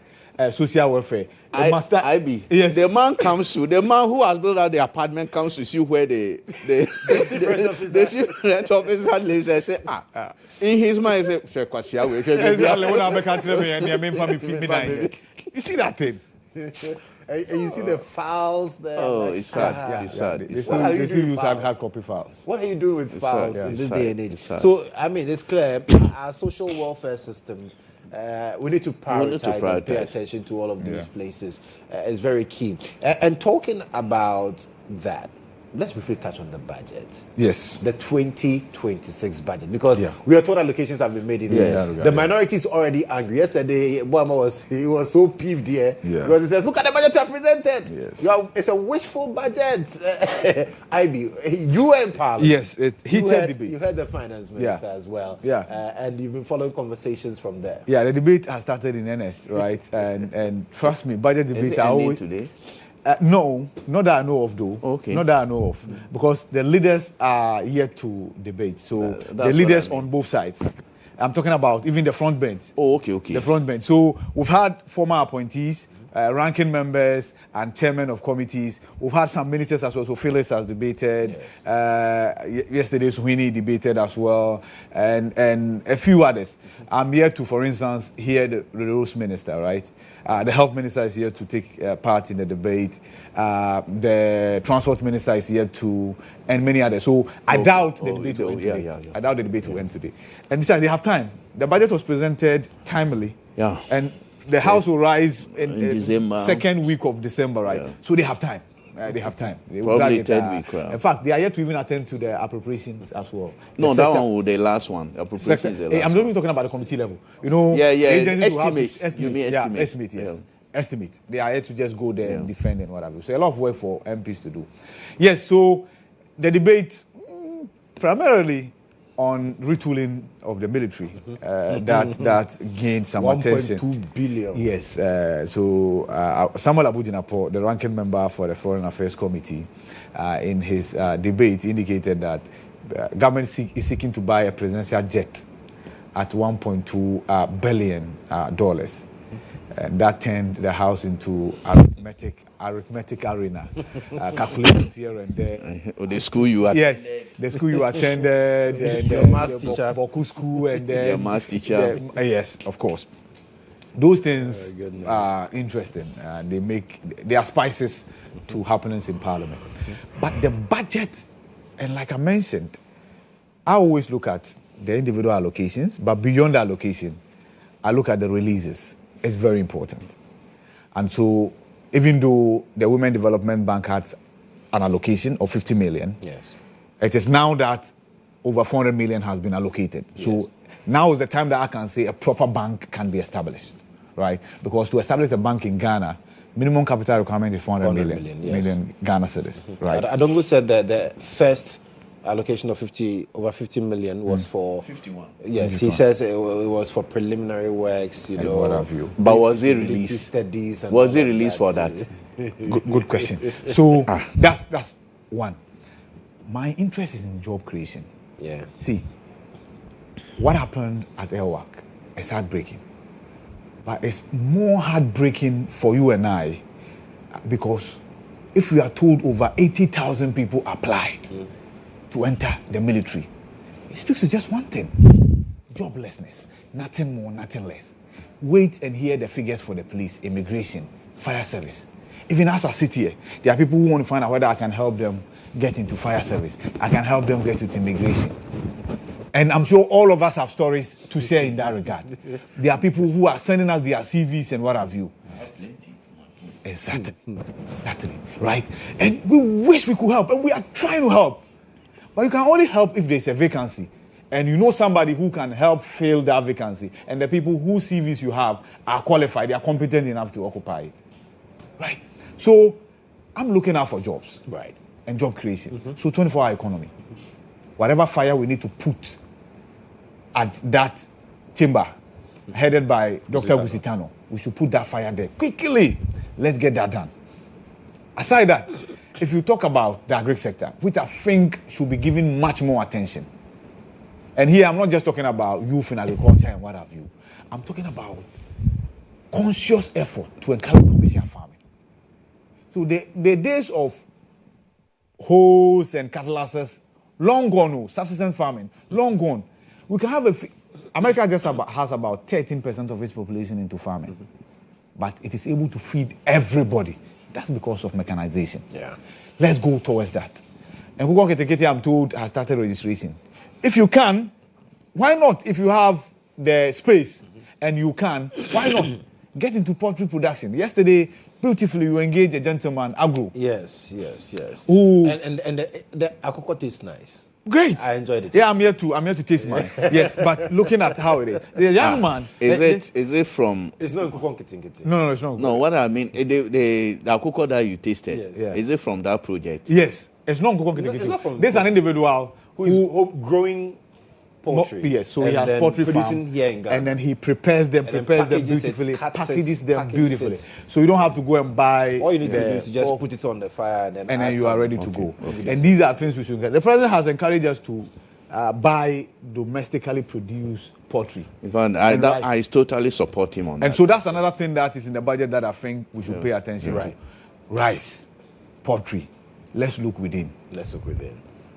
social welfare. Yes. The man who has built out the apartment comes to see where the chief rent officer lives and say, in his mind, he say, you see that thing? And you see the files there. Oh, it's sad. It's sad. They still use hard copy files. What are you doing with files in this day and age? Sad. So, I mean, it's clear our social welfare system, we need to prioritize and pay attention to all of these places. It's very key. And talking about that, let's briefly touch on the budget. Yes. The 2026 budget. Because we are told allocations have been made in there. The minority is already angry. Yesterday, Boama was so peeved here. Because he says, look at the budget you have presented. Yes. It's a wishful budget. IB, you were in Parliament. Yes, heated debate. You heard the finance minister as well. Yeah. And you've been following conversations from there. Yeah, the debate has started in earnest, right? and trust me, budget debates are always today. No, not that I know of, though. Okay. Not that I know of, because the leaders are yet to debate. So the leaders on both sides. I'm talking about even the front bench. Oh, okay. The front bench. So we've had former appointees, ranking members, and chairmen of committees. We've had some ministers as well. So Phyllis has debated. Yesterday, GHOne debated as well, and a few others. I'm here to, for instance, hear the Roads Minister, right? The Health Minister is here to take part in the debate. The Transport Minister is here to, and many others. So I doubt the debate will end today. I doubt the debate will end today. And besides, they have time. The budget was presented timely. Yeah. And the House will rise in December. Second week of December, right? Yeah. So they have time. They have time. They will probably drag it, 10 week. In fact, they are yet to even attend to the appropriations as well. No, that one was the last one. The appropriations is the last I'm not even talking about the committee level. You know, estimate. You mean estimate? Estimate, yes. estimate. They are here to just go there and defend and whatever. So a lot of work for MPs to do. Yes, so the debate primarily on retooling of the military that gained some attention. 1.2 billion. Yes. So Samuel Abujinapo, the ranking member for the Foreign Affairs Committee, in his debate indicated that government is seeking to buy a presidential jet at $1.2 billion. That turned the House into arithmetic arena. Calculations here and there. The school you attended. Yes, the school you attended. Your math teacher. Boku school and then your math teacher. Yes, of course. Those things are interesting. They are spices to happenings in Parliament. But the budget, and like I mentioned, I always look at the individual allocations, but beyond the allocation, I look at the releases. It's very important. And so, even though the Women Development Bank had an allocation of 50 million, it is now that over 400 million has been allocated. So now is the time that I can say a proper bank can be established, right? Because to establish a bank in Ghana, minimum capital requirement is 400 million Ghana cedis, right? Adongo said that the first allocation of over 50 million was for 51. Yes, 51. He says it was for preliminary works, and what have you. But was it released? Studies and was it released for that? Good question. So that's one. My interest is in job creation. Yeah. See, what happened at Airwork is heartbreaking, but it's more heartbreaking for you and I because if we are told over 80,000 people applied to enter the military, it speaks to just one thing: joblessness. Nothing more, nothing less. Wait and hear the figures for the police, immigration, fire service. Even as I sit here, there are people who want to find out whether I can help them get into fire service. I can help them get into immigration. And I'm sure all of us have stories to share in that regard. There are people who are sending us their CVs and what have you. Exactly. Right? And we wish we could help, and we are trying to help. But you can only help if there's a vacancy. And you know somebody who can help fill that vacancy. And the people whose CVs you have are qualified, they are competent enough to occupy it. Right? So I'm looking out for jobs. Right. And job creation. So 24-hour economy. Whatever fire we need to put at that chamber headed by Dr. Gusitano, we should put that fire there quickly. Let's get that done. Aside that, if you talk about the agri sector, which I think should be given much more attention, and here I'm not just talking about youth in agriculture and what have you, I'm talking about conscious effort to encourage commercial farming. So the days of hoes and cattle long gone, subsistence farming, long gone. We can have America just has about 13% of its population into farming, but it is able to feed everybody. That's because of mechanization. Yeah. Let's go towards that. And Kodjo Ketekete, I'm told, has started registration. If you can, why not? If you have the space and you can, why not get into poultry production? Yesterday, beautifully, you engaged a gentleman, Agro. Yes. Who and the akoko tastes nice. Great. I enjoyed it. Yeah, I'm here to taste mine. Yes, but looking at how it is. The young man. Is it from? It's not Nkukon. No, it's not. No, what I mean, the akoko that you tasted, yes. Is it from that project? Yes. It's not Nkukon. It's not from. There's an individual who is growing poultry. Yes, so he has poultry producing farm, here in Ghana. and then he prepares them beautifully, packages them beautifully. So you don't have to go and buy. All you need to do is just put it on the fire and then you are ready to go. Okay. And these are things we should get. The president has encouraged us to buy domestically produced poultry. In fact, I totally support him on that. And so that's another thing that is in the budget that I think we should pay attention to. Rice, poultry. Let's look within.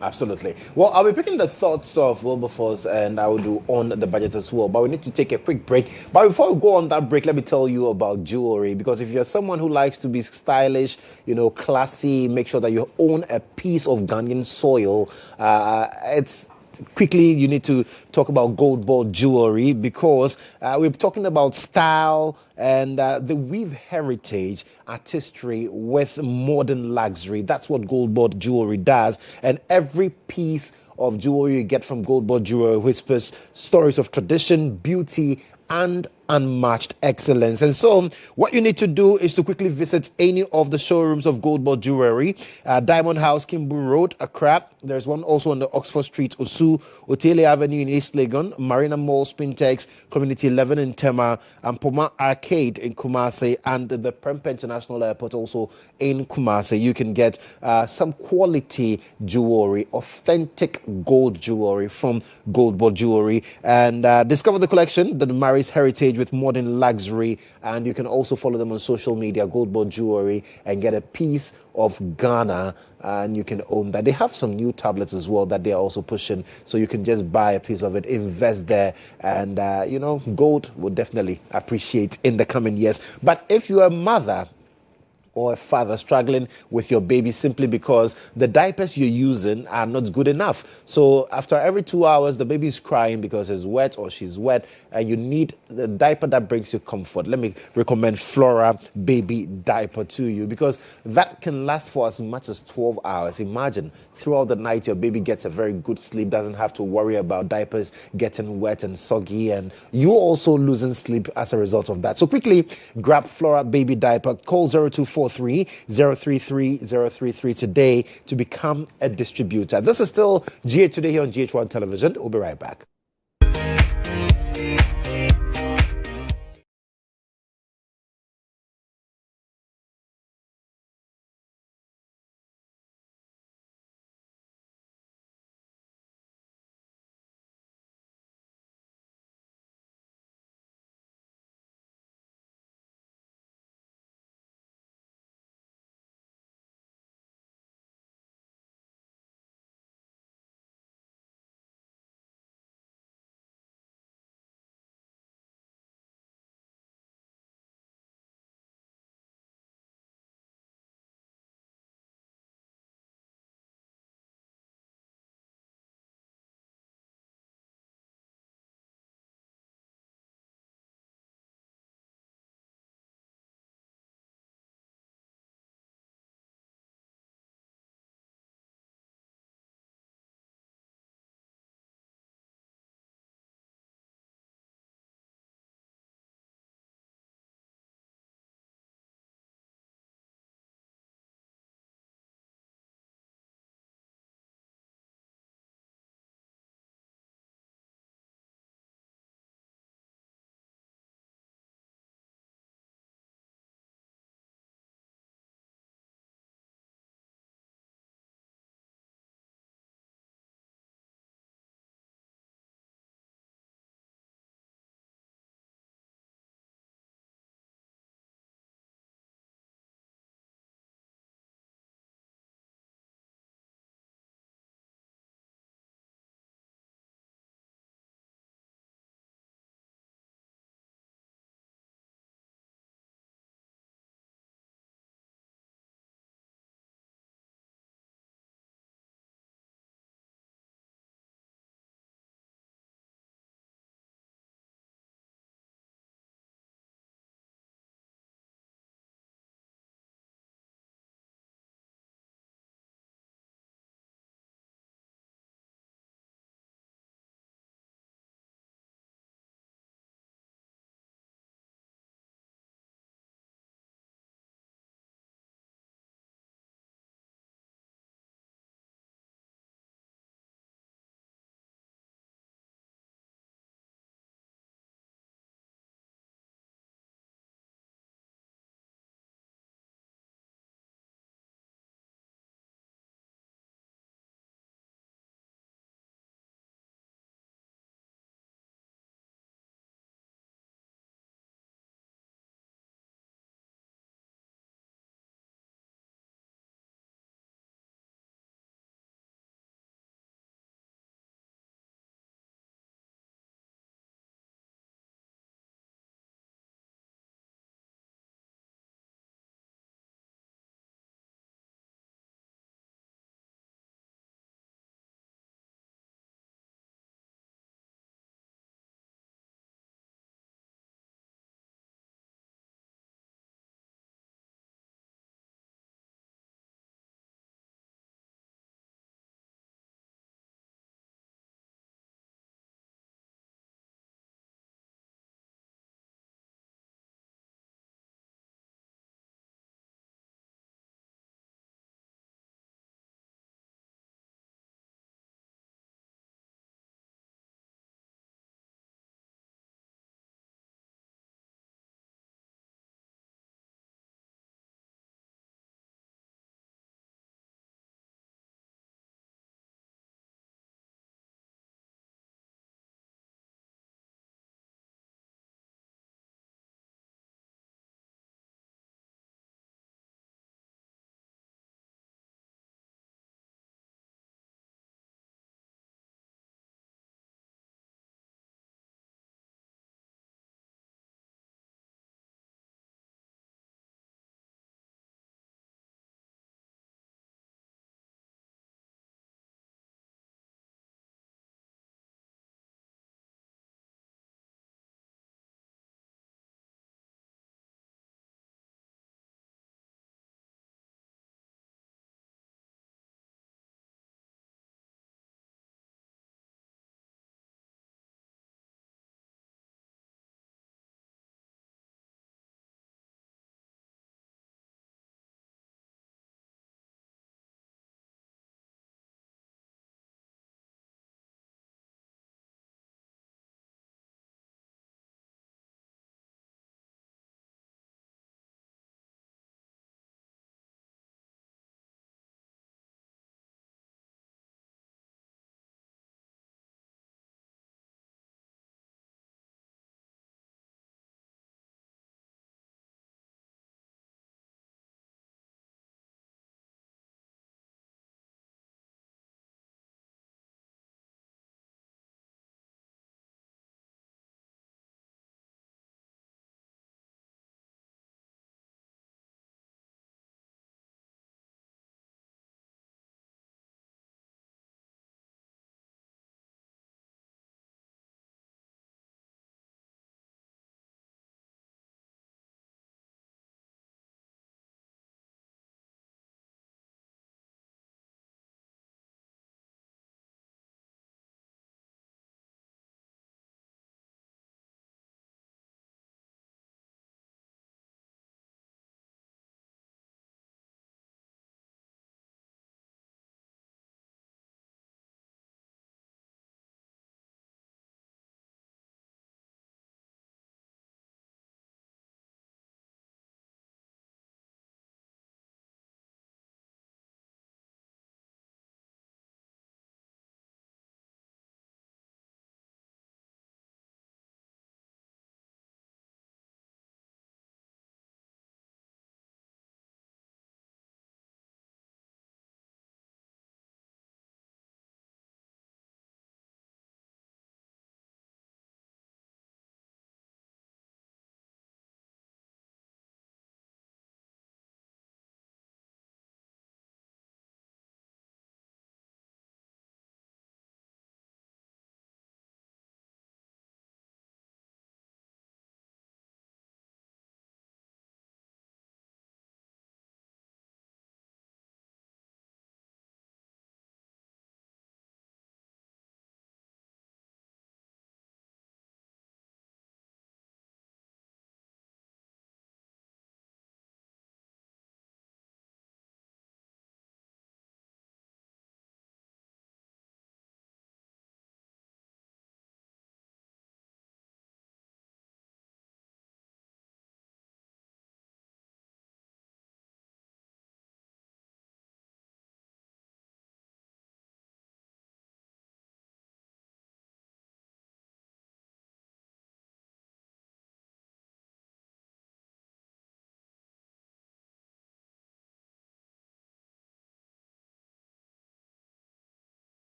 Absolutely. Well, I'll be picking the thoughts of Wilberforce and I will do on the budget as well. But we need to take a quick break. But before we go on that break, let me tell you about jewelry. Because if you're someone who likes to be stylish, classy, make sure that you own a piece of Ghanaian soil. Quickly, you need to talk about gold ball jewelry because we're talking about style and the weave heritage, artistry with modern luxury. That's what gold ball jewelry does. And every piece of jewelry you get from gold ball jewelry whispers stories of tradition, beauty, and unmatched excellence. And so what you need to do is to quickly visit any of the showrooms of Goldball Jewelry, Diamond House, Kimbu Road, Accra. There's one also on the Oxford Street, Osu, Otele Avenue in East Legon, Marina Mall, Spintex, Community 11 in Tema, and Poma Arcade in Kumasi, and the Prempeh International Airport also in Kumasi. You can get some quality jewelry, authentic gold jewelry from Goldball Jewelry, and discover the collection that marries heritage with modern luxury. And you can also follow them on social media, Goldball Jewelry, and get a piece of Ghana, and you can own that. They have some new tablets as well that they're also pushing, so you can just buy a piece of it, invest there, and gold will definitely appreciate in the coming years. But if you're a mother or a father struggling with your baby simply because the diapers you're using are not good enough, so after every 2 hours the baby is crying because he's wet or she's wet, and you need the diaper that brings you comfort, let me recommend Flora baby diaper to you, because that can last for as much as 12 hours. Imagine throughout the night your baby gets a very good sleep, doesn't have to worry about diapers getting wet and soggy, and you also losing sleep as a result of that. So quickly grab Flora baby diaper, call 0243-033-033 today to become a distributor. This is still GA Today here on GH1 Television. We'll be right back.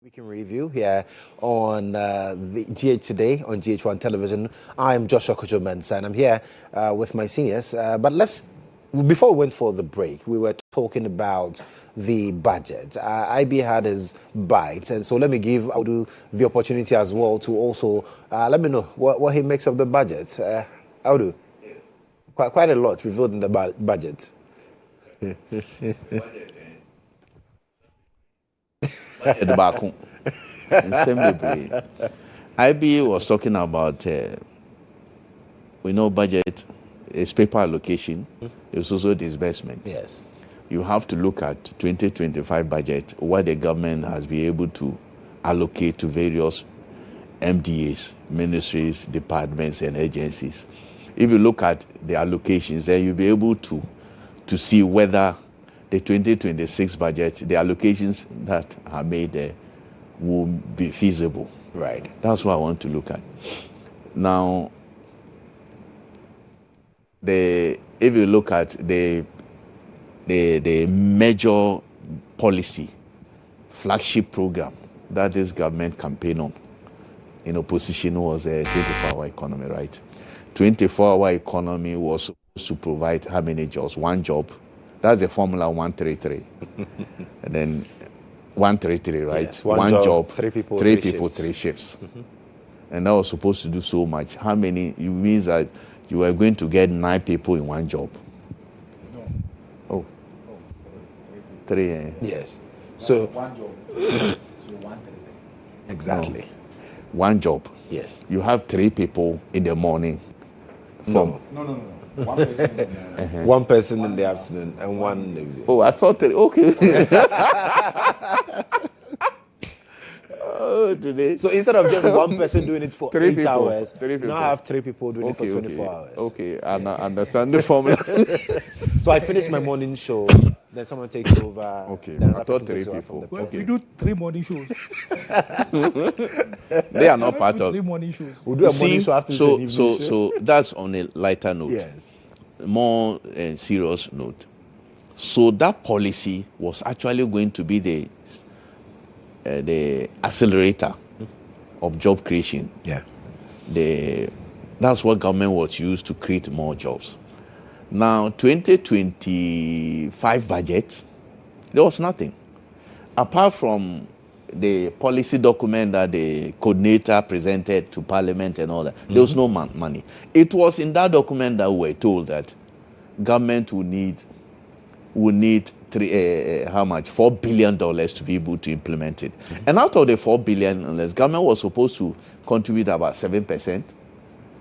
Weekend review here on the GH Today on GH1 Television. I'm Joshua Kodjo Mensah, and I'm here with my seniors. But before we went for the break, we were talking about the budget. IB had his bite, and so let me give Audu the opportunity as well to also let me know what he makes of the budget. Audu, yes. Quite a lot revealed in the budget. IB was talking about we know budget is paper allocation, it's also disbursement. Yes. You have to look at 2025 budget, what the government has been able to allocate to various MDAs, ministries, departments, and agencies. If you look at the allocations, then you'll be able to see whether the 2026 budget, the allocations that are made there will be feasible. Right. That's what I want to look at. Now, if you look at the major policy, flagship program that this government campaigned on in opposition was a 24-hour economy, right? 24-hour economy was supposed to provide how many jobs? One job. That's the formula 133. And then 133, right? Yes, one job, three people, three shifts. Mm-hmm. And that was supposed to do so much. How many? It means that you are going to get 9 people in one job. No. Oh. 3. Yes. So one job. So 133. Exactly. No. One job. Yes. You have 3 people in the morning. No. One person in the morning. One person in the afternoon and one in the evening. Oh, I thought 3. Okay. Oh, today. So instead of just one person doing it for 8 hours, now I have 3 people doing it for 24 hours. Okay, I understand the formula. So I finish my morning show, then someone takes over. Okay, then I thought 3 people. Well, Okay. we do 3 morning shows. They are not part of 3 morning shows. We'll do a morning show after the evening show. So that's on a lighter note. Yes. More serious note. So that policy was actually going to be the accelerator of job creation. Yeah. That's what government was used to create more jobs. Now, 2025 budget, there was nothing. Apart from the policy document that the coordinator presented to Parliament and all that, there was no money. It was in that document that we were told that government will need how much? $4 billion to be able to implement it. And out of the $4 billion, government was supposed to contribute about 7%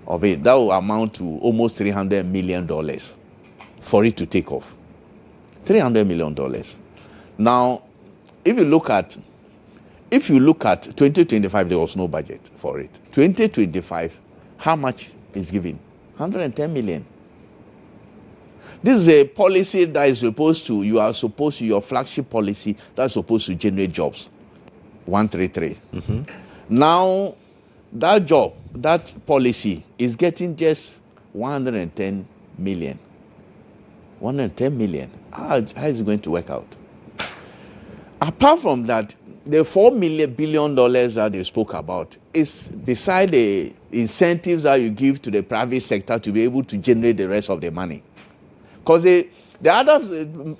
of it. That will amount to almost $300 million for it to take off. $300 million. Now, if you look at 2025, there was no budget for it. 2025, how much is given? 110 million. This is a policy that is your flagship policy that's supposed to generate jobs. 133. Mm-hmm. Now, that policy is getting just 110 million. 110 million. How is it going to work out? Apart from that, the $4 billion that they spoke about is beside the incentives that you give to the private sector to be able to generate the rest of the money. Because the other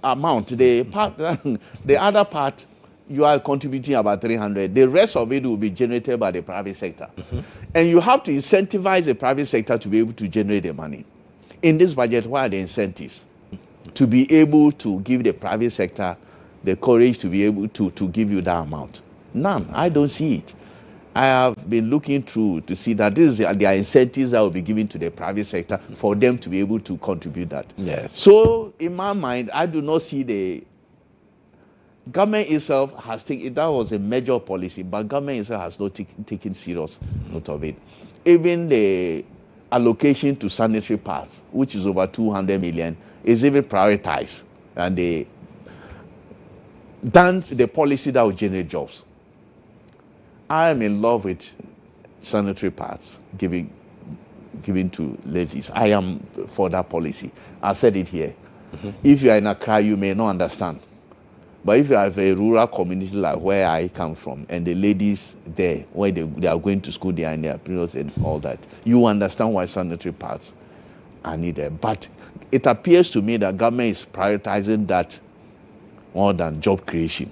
amount, the other part, you are contributing about 300. The rest of it will be generated by the private sector. Mm-hmm. And you have to incentivize the private sector to be able to generate the money. In this budget, what are the incentives? To be able to give the private sector the courage to be able to give you that amount. None. I don't see it. I have been looking through to see that these are their incentives that will be given to the private sector for them to be able to contribute that. Yes. So, in my mind, I do not see the government itself has taken, that was a major policy, but government itself has not taken serious note of it. Even the allocation to sanitary pads, which is over 200 million, is even prioritized. And they done the policy that will generate jobs. I am in love with sanitary pads given to ladies. I am for that policy. I said it here. Mm-hmm. If you are in Accra, you may not understand. But if you have a rural community like where I come from, and the ladies there, where they are going to school, they are in their periods and all that, you understand why sanitary pads are needed. But it appears to me that government is prioritizing that more than job creation.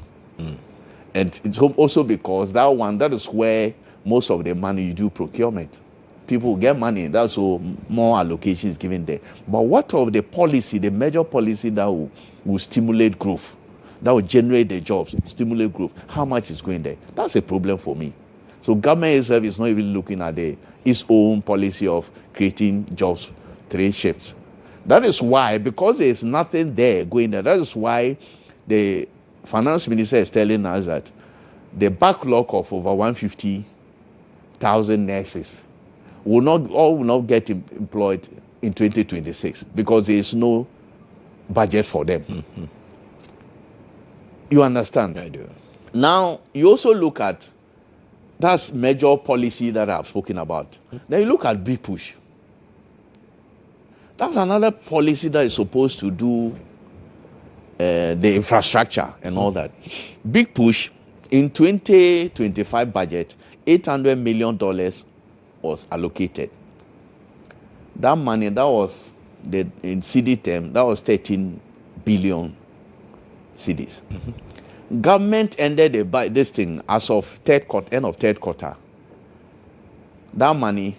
And it's also because that is where most of the money you do procurement. People get money, that's so more allocation is given there. But what of the policy, the major policy that will stimulate growth, that will generate the jobs, stimulate growth? How much is going there? That's a problem for me. So government itself is not even looking at its own policy of creating jobs, 3 shifts. That is why, because there is nothing there going there, that is why the finance minister is telling us that the backlog of over 150,000 nurses will not get employed in 2026 because there is no budget for them. You understand? I do. Now, you also look at, that's major policy that I've spoken about. Then you look at Big Push. That's another policy that is supposed to do the infrastructure and all that. Big Push, in 2025 budget, $800 million was allocated. That money, that was, in CD term, that was 13 billion cedis. Government ended this thing as of end of third quarter. That money,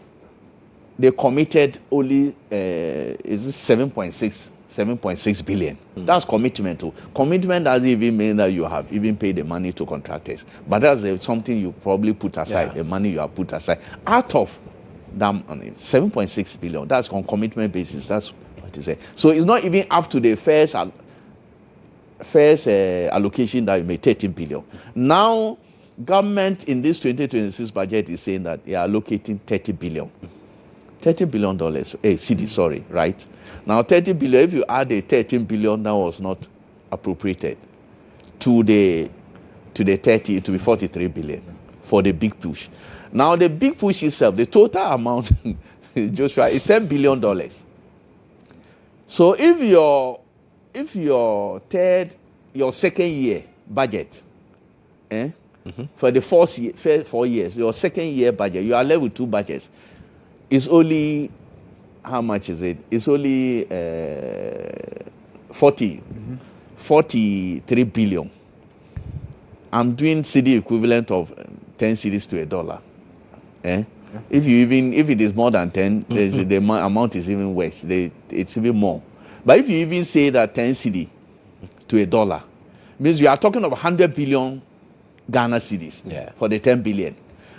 they committed only, is it 7.6 billion. That's commitment too. Commitment doesn't even mean that you have even paid the money to contractors. But that's something you probably put aside, the money you have put aside. Out of that money, 7.6 billion, that's on commitment basis. That's what it says. So it's not even up to the first allocation that you made, 13 billion. Now, government in this 2026 budget is saying that they are allocating $30 billion. $30 billion, CD, sorry, right? Now, 30 billion, if you add the 13 billion that was not appropriated to the 30, it will be 43 billion for the Big Push. Now, the Big Push itself, the total amount, Joshua, is $10 billion. So if your second year budget, for the first 4 years, your second year budget, you are left with 2 budgets. It's only, how much is it? It's only 43 billion. I'm doing CD equivalent of 10 cedis to $1. If it is more than 10, the amount is even worse. It's even more. But if you even say that 10 cedi to $1, means you are talking of 100 billion Ghana cedis for the 10 billion.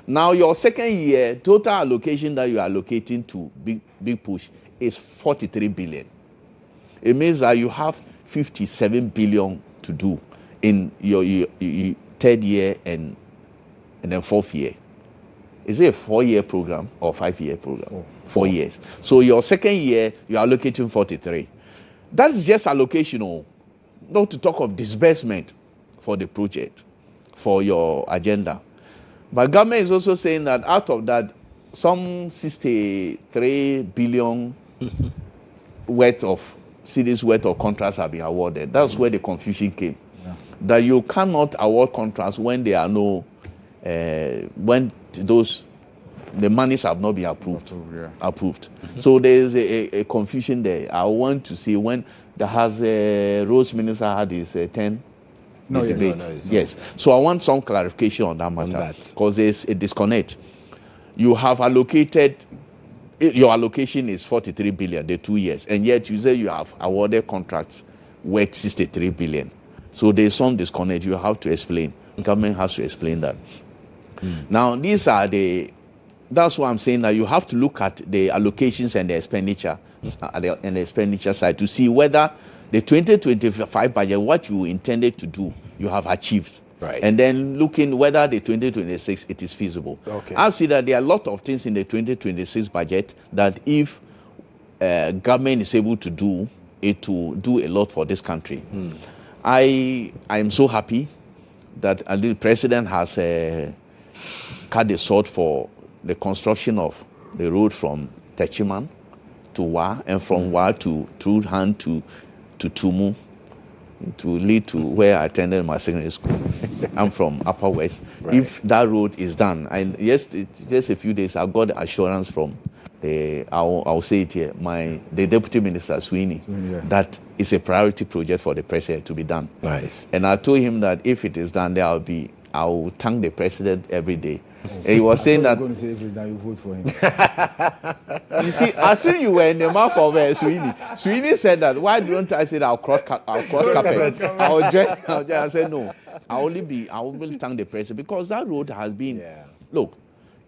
Now, your second year total allocation that you are allocating to Big Push is 43 billion. It means that you have 57 billion to do in your third year and then fourth year. Is it a 4-year program or 5-year program? 4 years. So your second year, you are allocating 43. That's just allocation, not to talk of disbursement for the project, for your agenda. But government is also saying that out of that, some 63 billion worth of cities worth of contracts have been awarded. That's where the confusion came. That you cannot award contracts when there are no, when the monies have not been approved. So there is a confusion there. I want to see when Rose Minister had his 10. No, yes. So I want some clarification on that matter because there's a disconnect. You have allocated, your allocation is 43 billion, the 2 years, and yet you say you have awarded contracts worth 63 billion. So there's some disconnect. You have to explain. Government has to explain that. Now, these are that's why I'm saying that you have to look at the allocations and the expenditure and the expenditure side to see whether the 2025 budget, what you intended to do, you have achieved. Right. And then looking whether the 2026, it is feasible. Okay. I've seen that there are a lot of things in the 2026 budget that if government is able to do, it will do a lot for this country. I am so happy that the president has cut the sword for the construction of the road from Techiman to Wa, and from Wa to through Han to Tumu. It will lead to where I attended my secondary school. I'm from Upper West. Right. If that road is done, and just a few days, I got assurance from I'll say it here, the Deputy Minister Sweeney, that it's a priority project for the president to be done. Nice. And I told him that if it is done, I'll thank the president every day. And he was saying that. Going to say if it's done, you vote for him. You see, I see you were in the mouth of Sweeney. Sweeney said that. Why don't I say I'll cross carpet? I said no. I will thank the president because that road has been. Look,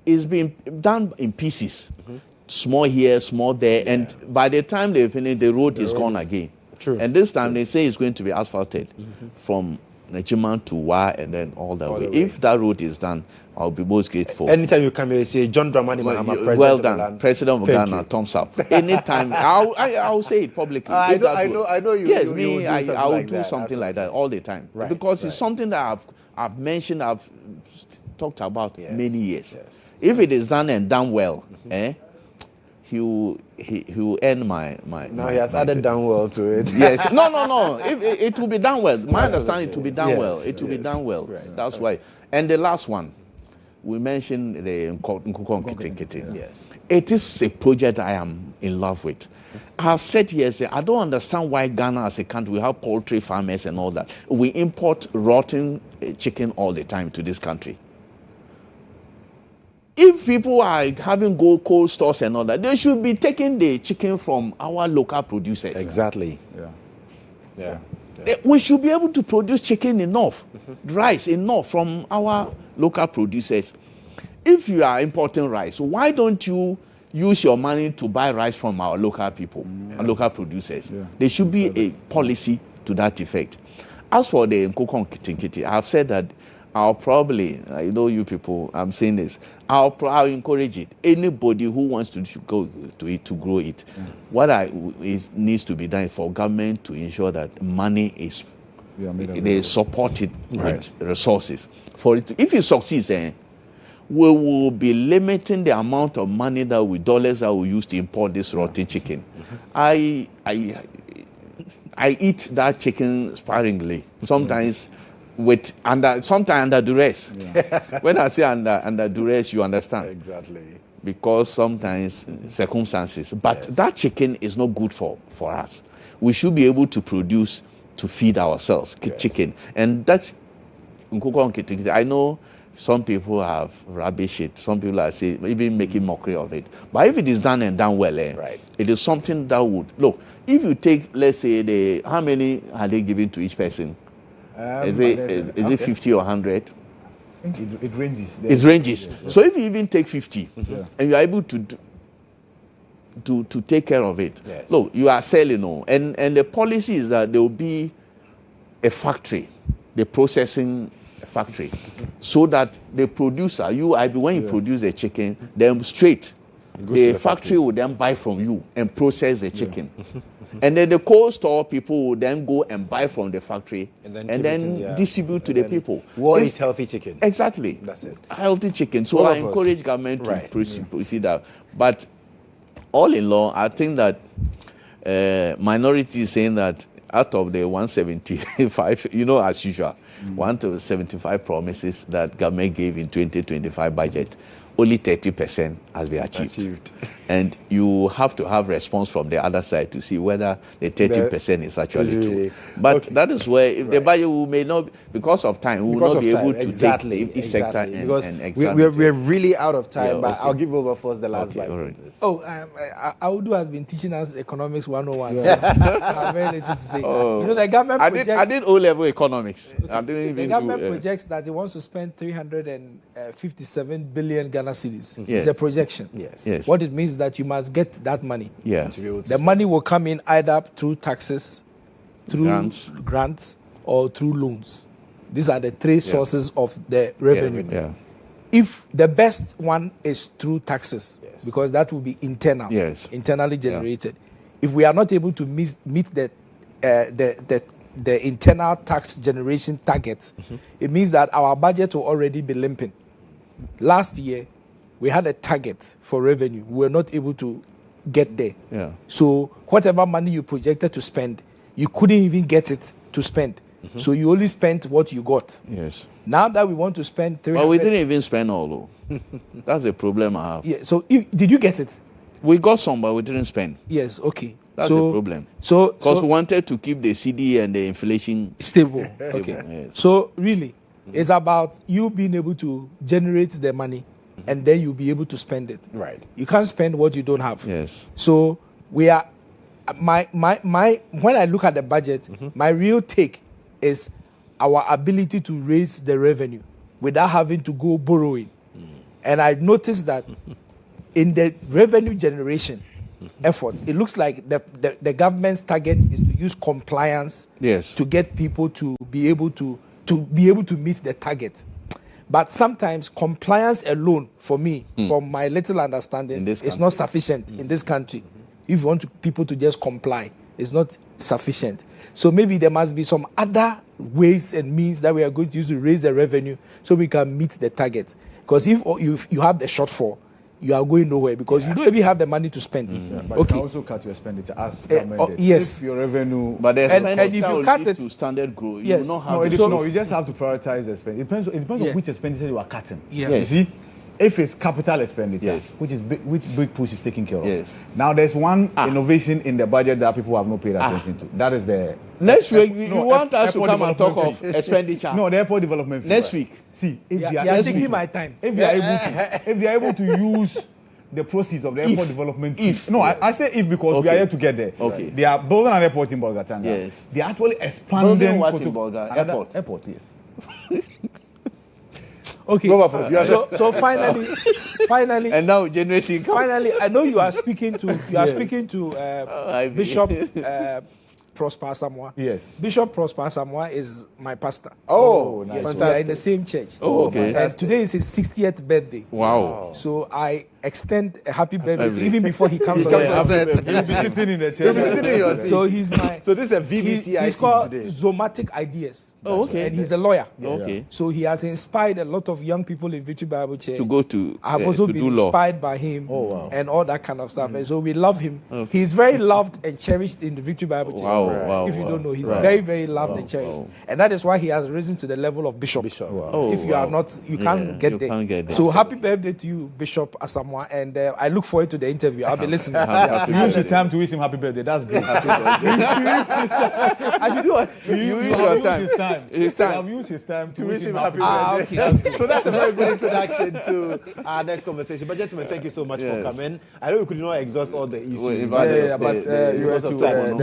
it's been done in pieces. Mm-hmm. Small here, small there, and by the time they finish, the road is gone again. True. And this time they say it's going to be asphalted from Nechiman to Wa and then all the way. If that road is done, I'll be most grateful. Anytime you come here, you say John Dramani Mahama, President well of done, Ghana. President of Ghana, thumbs up. Anytime, I'll say it publicly. I know you. Yes, I will do something like that all the time because it's something that I've mentioned, I've talked about many years. Yes. If it is done and done well, he will end my. Now he has added done well to it. Yes. No. It will be done well. My understanding, it will be done well. It will be done well. Right. That's why. And the last one, we mentioned the Nkukon Kiti. Yes. It is a project I am in love with. I have said here, I don't understand why Ghana as a country, we have poultry farmers and all that. We import rotten chicken all the time to this country. If people are having cold stores and all that, they should be taking the chicken from our local producers. Exactly. Yeah. We should be able to produce chicken enough, rice enough from our local producers. If you are importing rice, why don't you use your money to buy rice from our local people, our local producers? Yeah. There should be a policy to that effect. As for the Nkukon Kiti, I've said that I'll probably, I know you people, I'm saying this, I'll encourage it. Anybody who wants to go to it, to grow it, what needs to be done for government to ensure that money is, they support it with resources. For it, if it succeeds, we will be limiting the amount of money dollars that we use to import this rotten chicken. I eat that chicken sparingly. Sometimes sometimes under duress. Yeah. When I say under duress, you understand. Exactly. Because sometimes circumstances. But that chicken is not good for us. We should be able to produce to feed ourselves, chicken. And that's I know some people have rubbish it. Some people are saying, even making mockery of it. But if it is done and done well, it is something that would look. If you take, let's say, how many are they giving to each person? Is it 50 or 100? It ranges. It ranges. So if you even take 50 and you are able to take care of it, look, you are selling, and the policy is that there will be a factory, the processing factory, so that the producer, when you produce a chicken, then straight, the factory will then buy from you and process the chicken. And then the cold store people will then go and buy from the factory and then distribute to the people. What is healthy chicken? Exactly. That's it. Healthy chicken. So I encourage government to proceed that. But all in all, I think that minority is saying that out of the 175, as usual, 175 promises that government gave in 2025 budget, only 30% has been achieved. And you have to have response from the other side to see whether the 30% is actually true. But that is where if the budget may not, because of time, we will not be able to take each sector and examine. We're really out of time, but I'll give over first the last bite. Right. Audu has been teaching us economics 101. So I have very little to say. The government I did O-level economics. The government projects that it wants to spend 357 billion Ghana cedis. It's a projection. Yes. What it means that you must get that money. Yeah. The money will come in either through taxes, through grants, or through loans. These are the three sources of the revenue. If the best one is through taxes, because that will be internally generated. If we are not able to meet the internal tax generation targets, it means that our budget will already be limping. Last year, we had a target for revenue. We were not able to get there. Yeah. So whatever money you projected to spend, you couldn't even get it to spend. So you only spent what you got. Yes. Now that we want to spend 300... Well, we didn't even spend all, though. That's the problem I have. Yeah, so did you get it? We got some, but we didn't spend. Yes, okay. That's the problem. Because we wanted to keep the CD and the inflation stable. Okay. Yes. So really, it's about you being able to generate the money and then you'll be able to spend it. Right. You can't spend what you don't have. Yes. So we are my when I look at the budget, my real take is our ability to raise the revenue without having to go borrowing. And I noticed that in the revenue generation efforts, it looks like the government's target is to use compliance to get people to be able to meet the target. But sometimes compliance alone, for me, from my little understanding, is not sufficient in this country. If you want people to just comply, it's not sufficient. So maybe there must be some other ways and means that we are going to use to raise the revenue so we can meet the target. Because if you have the shortfall, you are going nowhere because you don't even have the money to spend. But you can also cut your expenditure as recommended. Yes. If your revenue... But the expenditure and if you cut it to standard growth, yes. you will not have... No, you just have to prioritize the expenditure. It depends on which expenditure you are cutting. Yeah. You see? If it's capital expenditure, Yes. which big push is taken care of. Yes. Now there's one innovation in the budget that people have not paid attention to. That is the... Next week, you want us to come and talk of expenditure? No, the airport development fee. Next week. See, if you they are taking my time. If they are able to use the proceeds of the airport development fee. If. No, I say if because we are here to get there. Okay. They are building an airport in Bolgatanga. Yes. They are actually expanding... Building what in Bolga? Airport? Airport, yes. Okay. So finally, and now generating. Finally, I know you are speaking to Bishop Prosper Samoa. Yes. Bishop Prosper Samoa is my pastor. Oh, yes, nice. We are in the same church. Oh, okay. And today is his 60th birthday. Wow. So I extend a happy birthday to even before he comes on. He'll be sitting in the chair. So he's my. So this is a VBC. He's called Zomatic Ideas. Oh, okay. And he's a lawyer. Okay. So he has inspired a lot of young people in Victory Bible Church To go to. I have also to been do inspired by him and all that kind of stuff. And so we love him. He's very loved and cherished in the Victory Bible Church. Wow. If you don't know, he's very, very loved and cherished. And that is why he has risen to the level of bishop. If you are not, you can't get there. Can't get there. So happy birthday to you, Bishop Asamoah. And I look forward to the interview. I'll be listening. Use your time to wish him happy birthday. That's good. I should do what? You use your time. His time. I've used his time to wish him happy birthday. Okay. So that's a very good introduction to our next conversation. But gentlemen, thank you so much for coming. I know we could not exhaust all the issues. But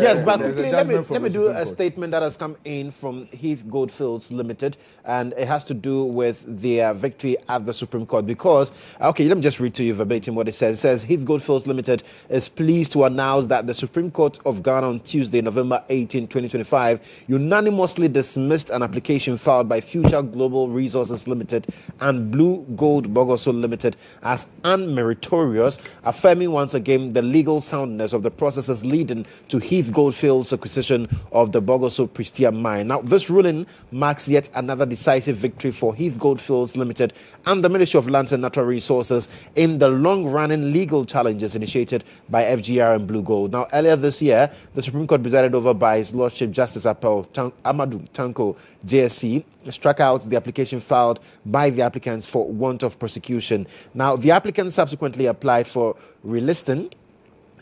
Yes, but quickly, let me do a statement that has come in from Heath Goldfields Limited, and it has to do with their victory at the Supreme Court. Because, okay, let me just read to you verbatim what it says. It says, Heath Goldfields Limited is pleased to announce that the Supreme Court of Ghana on Tuesday, November 18, 2025, unanimously dismissed an application filed by Future Global Resources Limited and Blue Gold Bogoso Limited as unmeritorious, affirming once again the legal soundness of the processes leading to Heath Goldfields' acquisition of the Bogoso Prestea mine. Now, this ruling marks yet another decisive victory for Heath Goldfields Limited and the Ministry of Lands and Natural Resources in the long-running legal challenges initiated by FGR and Blue Gold. Now, earlier this year, the Supreme Court, presided over by His Lordship Justice Amadou Tanko, JSC, struck out the application filed by the applicants for want of prosecution. Now, the applicants subsequently applied for relisting,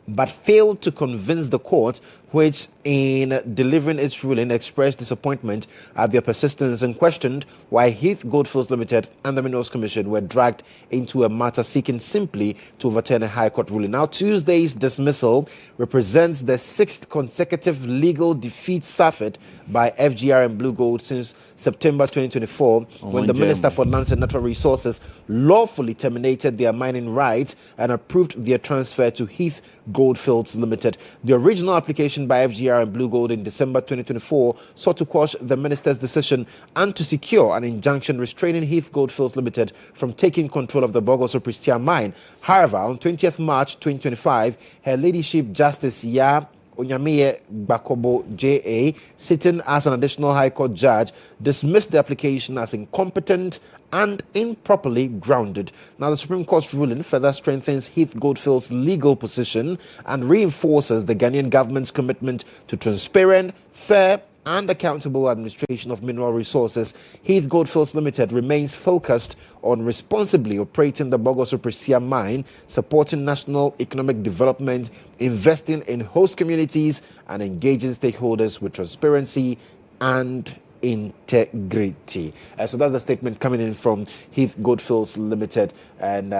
but failed to convince the court, which in delivering its ruling expressed disappointment at their persistence and questioned why Heath Goldfields Limited and the Minerals Commission were dragged into a matter seeking simply to overturn a High Court ruling. Now, Tuesday's dismissal represents the 6th consecutive legal defeat suffered by FGR and Blue Gold since September 2024, when the Minister for Lands and Natural Resources lawfully terminated their mining rights and approved their transfer to Heath Goldfields Limited. The original application by FGR and Blue Gold in December 2024 sought to quash the minister's decision and to secure an injunction restraining Heath Goldfields Limited from taking control of the Bogoso Prestea mine. However, on 20th March 2025, Her Ladyship Justice Ya Onyameye Bakobo J.A., sitting as an additional High Court judge, dismissed the application as incompetent and improperly grounded. Now, the Supreme Court's ruling further strengthens Heath Goldfields' legal position and reinforces the Ghanaian government's commitment to transparent, fair, and accountable administration of mineral resources, Heath Goldfields Limited remains focused on responsibly operating the Bogoso Prisia mine, supporting national economic development, investing in host communities, and engaging stakeholders with transparency and integrity. So that's a statement coming in from Heath Goldfields Limited, and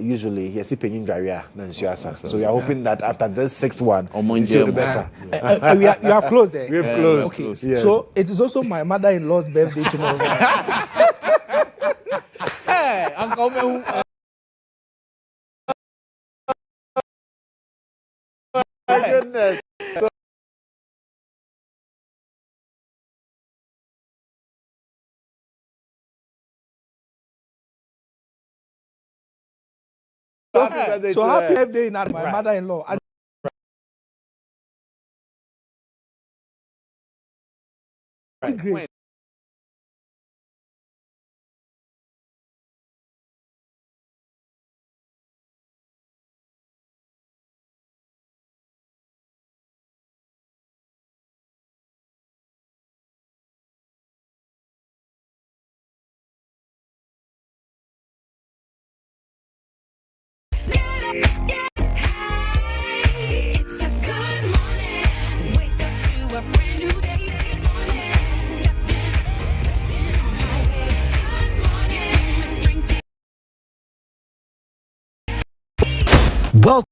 usually yes, so we are hoping that after this sixth one, you have closed there. We have closed. Okay, yes. So it is also my mother-in-law's birthday tomorrow. Hey, Uncle Mehu. My goodness. So happy birthday in my mother-in-law. Great. Welcome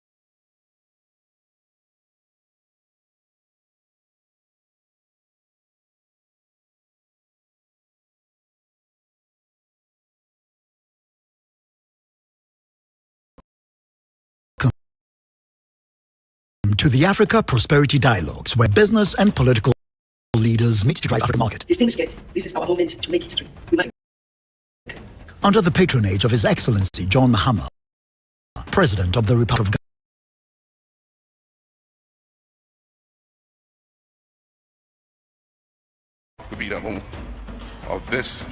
to the Africa Prosperity Dialogues, where business and political leaders meet to drive Africa market. Distinguished guests, this is our moment to make history. Under the patronage of His Excellency John Mahama, President of the Republic to be the home of this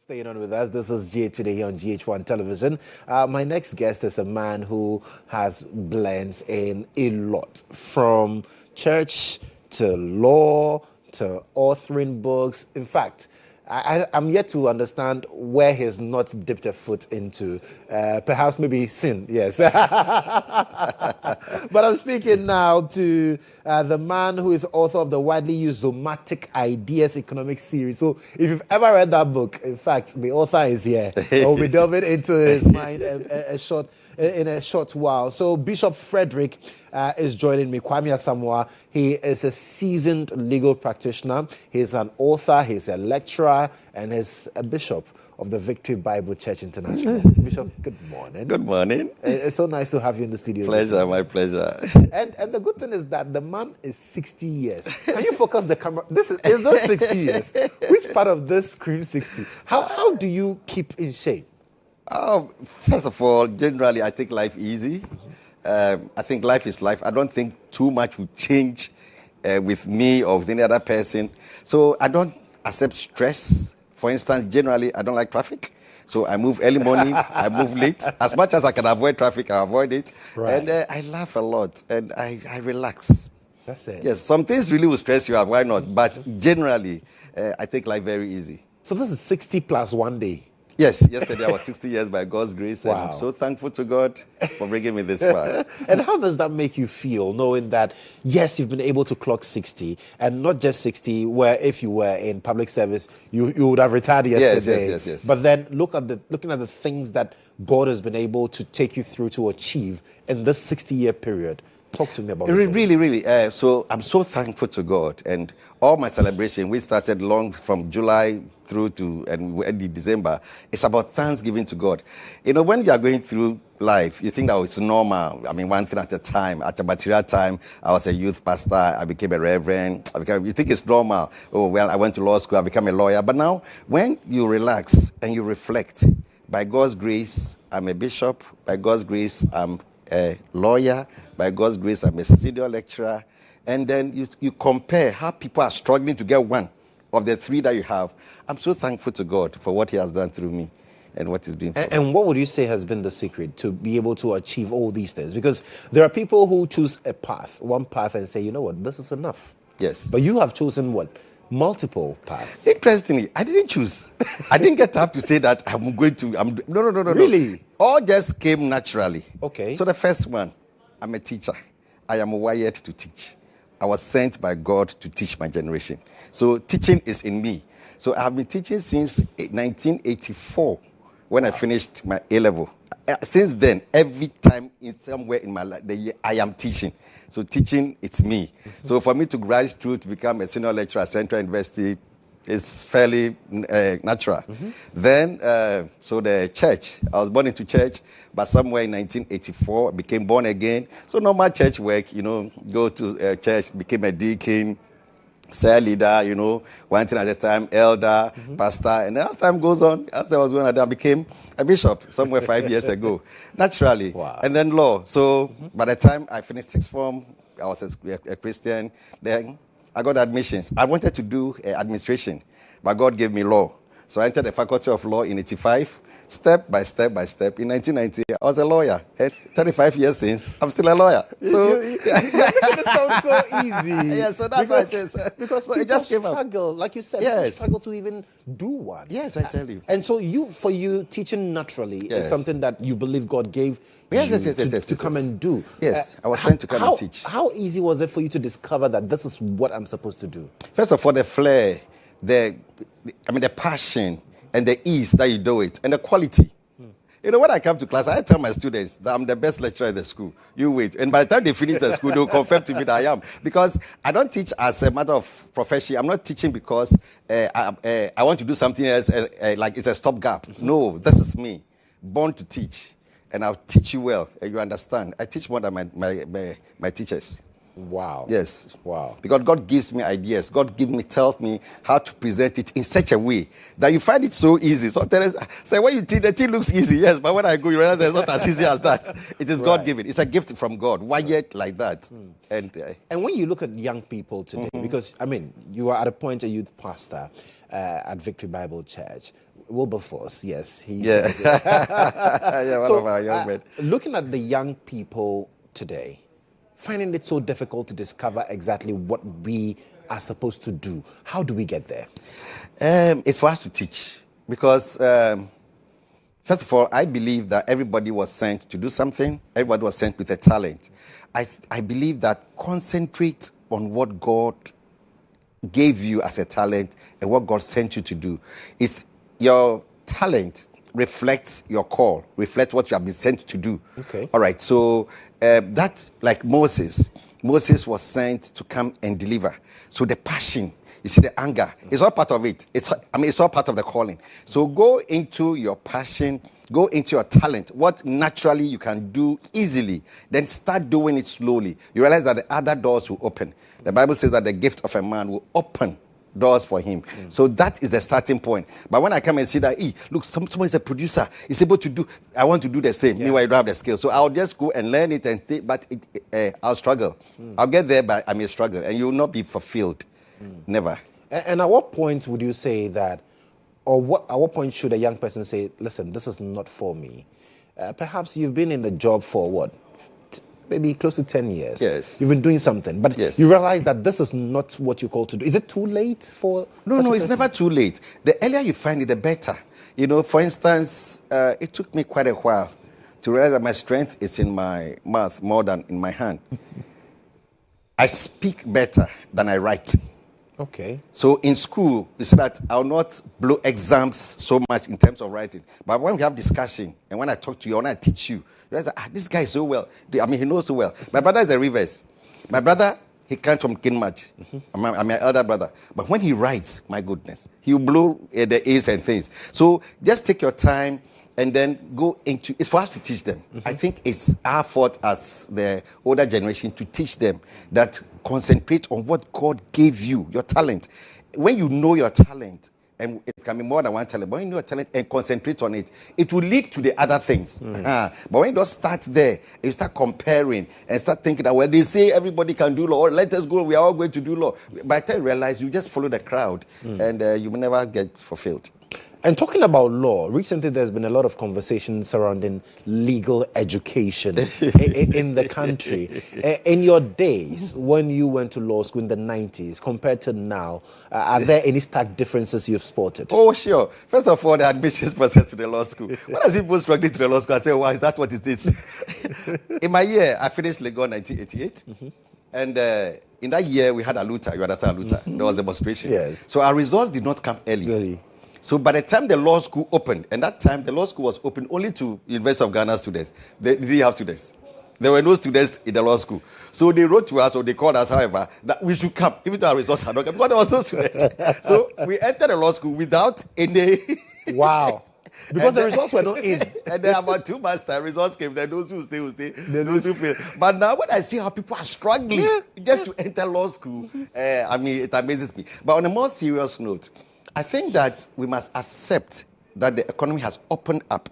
Staying on with us. This is GA Today here on GH1 Television. My next guest is a man who has blends in a lot, from church to law to authoring books. In fact, I'm yet to understand where he's not dipped a foot into. Perhaps maybe sin, yes. But I'm speaking now to the man who is author of the widely used Zomatic Ideas Economic Series. So if you've ever read that book, in fact, the author is here. We'll be delving into his mind in a short while. So Bishop Frederick is joining me, Kwame Asamoah. He is a seasoned legal practitioner. He's an author, he's a lecturer, and he's a bishop of the Victory Bible Church International. Bishop, good morning. Good morning. It's so nice to have you in the studio. Pleasure, my pleasure. And the good thing is that the man is 60 years. Can you focus the camera? Is not 60 years. Which part of this screams 60? How do you keep in shape? First of all, generally, I take life easy. I think life is life. I don't think too much will change with me or with any other person. So I don't accept stress. For instance, generally, I don't like traffic. So I move early morning, I move late. As much as I can avoid traffic, I avoid it. Right. And I laugh a lot and I relax. That's it. Yes, some things really will stress you out. Why not? But generally, I take life very easy. So this is 60 plus 1 day. Yes, yesterday I was 60 years by God's grace, and I'm so thankful to God for bringing me this far. And how does that make you feel, knowing that, yes, you've been able to clock 60, and not just 60, where if you were in public service, you would have retired yesterday. Yes. But then looking at the things that God has been able to take you through to achieve in this 60-year period. Talk to me about it. Really. So I'm so thankful to God, and all my celebration, we started long from July through to and we ended December. It's about thanksgiving to God. You know, when you are going through life, you think that it's normal. I mean, one thing at a time. At a material time, I was a youth pastor. I became a reverend. You think it's normal. Oh, well, I went to law school. I became a lawyer. But now, when you relax and you reflect, by God's grace, I'm a bishop. By God's grace, I'm a lawyer. By God's grace, I'm a senior lecturer. And then you compare how people are struggling to get one of the three that you have. I'm so thankful to God for what he has done through me and what he's doing for me. And what would you say has been the secret to be able to achieve all these things? Because there are people who choose one path, and say, you know what, this is enough. Yes. But you have chosen what? Multiple paths. Interestingly, I didn't choose. I didn't get up to say that I'm going to. No. Really? All just came naturally. Okay. So the first one, I'm a teacher. I am wired to teach. I was sent by God to teach my generation. So teaching is in me. So I have been teaching since 1984 when I finished my A-level. Since then, every time somewhere in my life, I am teaching. So teaching, it's me. Mm-hmm. So for me to rise through to become a senior lecturer at Central University is fairly natural. Mm-hmm. Then, so the church, I was born into church, but somewhere in 1984, I became born again. So normal church work, go to church, became a deacon, cell leader, one thing at a time, elder, pastor. And as time goes on, as I was going on, I became a bishop somewhere 5 years ago, naturally. Wow. And then law. So by the time I finished sixth form, I was a Christian. Then I got admissions. I wanted to do administration, but God gave me law. So I entered the Faculty of Law in 85. Step by step by step. In 1990, I was a lawyer. And 35 years since, I'm still a lawyer. So it sounds so easy. Yeah, so that's why I say so. Because people it just struggle, like you said, people struggle to even do one. Yes, I tell you. And so for you, teaching naturally is something that you believe God gave to come and do. Yes, I was sent to come and teach. How easy was it for you to discover that this is what I'm supposed to do? First of all, the flair, the passion, and the ease that you do it, and the quality. When I come to class, I tell my students that I'm the best lecturer in the school. You wait. And by the time they finish the school, they'll confirm to me that I am. Because I don't teach as a matter of profession. I'm not teaching because I want to do something else, like it's a stopgap. No, this is me, born to teach. And I'll teach you well, and you understand. I teach more than my teachers. Wow. Yes. Wow. Because God gives me ideas. God tells me how to present it in such a way that you find it so easy. Sometimes say when you teach, the thing looks easy, yes, but when I go, you realize it's not as easy as that. It is God given. It's a gift from God. Wired like that. And when you look at young people today, because you are at a point a youth pastor at Victory Bible Church. Wilberforce, yes. Yeah. Yeah, one of our young men. Looking at the young people today, finding it so difficult to discover exactly what we are supposed to do, how do we get there? It's for us to teach. Because, first of all, I believe that everybody was sent to do something. Everybody was sent with a talent. I believe that concentrate on what God gave you as a talent and what God sent you to do. It's your talent reflects your call, reflects what you have been sent to do. Okay. All right. So that, like Moses was sent to come and deliver. So the passion, you see the anger, it's all part of it. It's all part of the calling. So go into your passion, go into your talent, what naturally you can do easily, then start doing it slowly. You realize that the other doors will open. The Bible says that the gift of a man will open doors for him. So that is the starting point. But when I come and see that, look, someone is a producer, is able to do, I want to do the same. Meanwhile, you don't have the skill. So I'll just go and learn it and think, but I'll struggle. I'll get there, but I may struggle, and you will not be fulfilled. Never. And at what point would you say that, or at what point should a young person say, listen, this is not for me? Perhaps you've been in the job for what? Maybe close to 10 years. Yes. You've been doing something, but you realize that this is not what you're called to do. Is it too late for No, it's never too late. The earlier you find it, the better. You know, for instance, it took me quite a while to realize that my strength is in my mouth more than in my hand. I speak better than I write. Okay. So in school, it's that I'll not blow exams so much in terms of writing. But when we have discussion, and when I talk to you, when I teach you, realize that, this guy is so well. I mean, he knows so well. My brother is the reverse. My brother, he comes from Kinmatch. I'm my elder brother. But when he writes, my goodness, he'll blow the A's and things. So just take your time and then go into, it's for us to teach them. I think it's our fault as the older generation to teach them that concentrate on what God gave you, your talent. When you know your talent, and it can be more than one talent, but when you know your talent and concentrate on it, it will lead to the other things. But when you don't start there, you start comparing and start thinking that, well, they say everybody can do law, or let us go, we are all going to do law. By the time you realize, you just follow the crowd, and you will never get fulfilled. And talking about law, recently there's been a lot of conversation surrounding legal education in the country. In your days, when you went to law school in the 90s, compared to now, are there any stark differences you've spotted? Oh, sure. First of all, the admissions process to the law school. When I see people struggling to the law school, I say, wow, is that what it is? In my year, I finished legal in 1988. And in that year, we had Aluta. You understand Aluta? There was demonstration. Yes. So our results did not come early. So by the time the law school opened, and that time the law school was open only to University of Ghana students. They didn't have students. There were no students in the law school. So they wrote to us, or they called us, however, that we should come, even though our results are not coming, because there was no students. So we entered the law school without any... Wow. Because the results were not in. And then about 2 months' time, results came. Then those who stay will stay. Those who fail. But now when I see how people are struggling just to enter law school, I mean, it amazes me. But on a more serious note, I think that we must accept that the economy has opened up.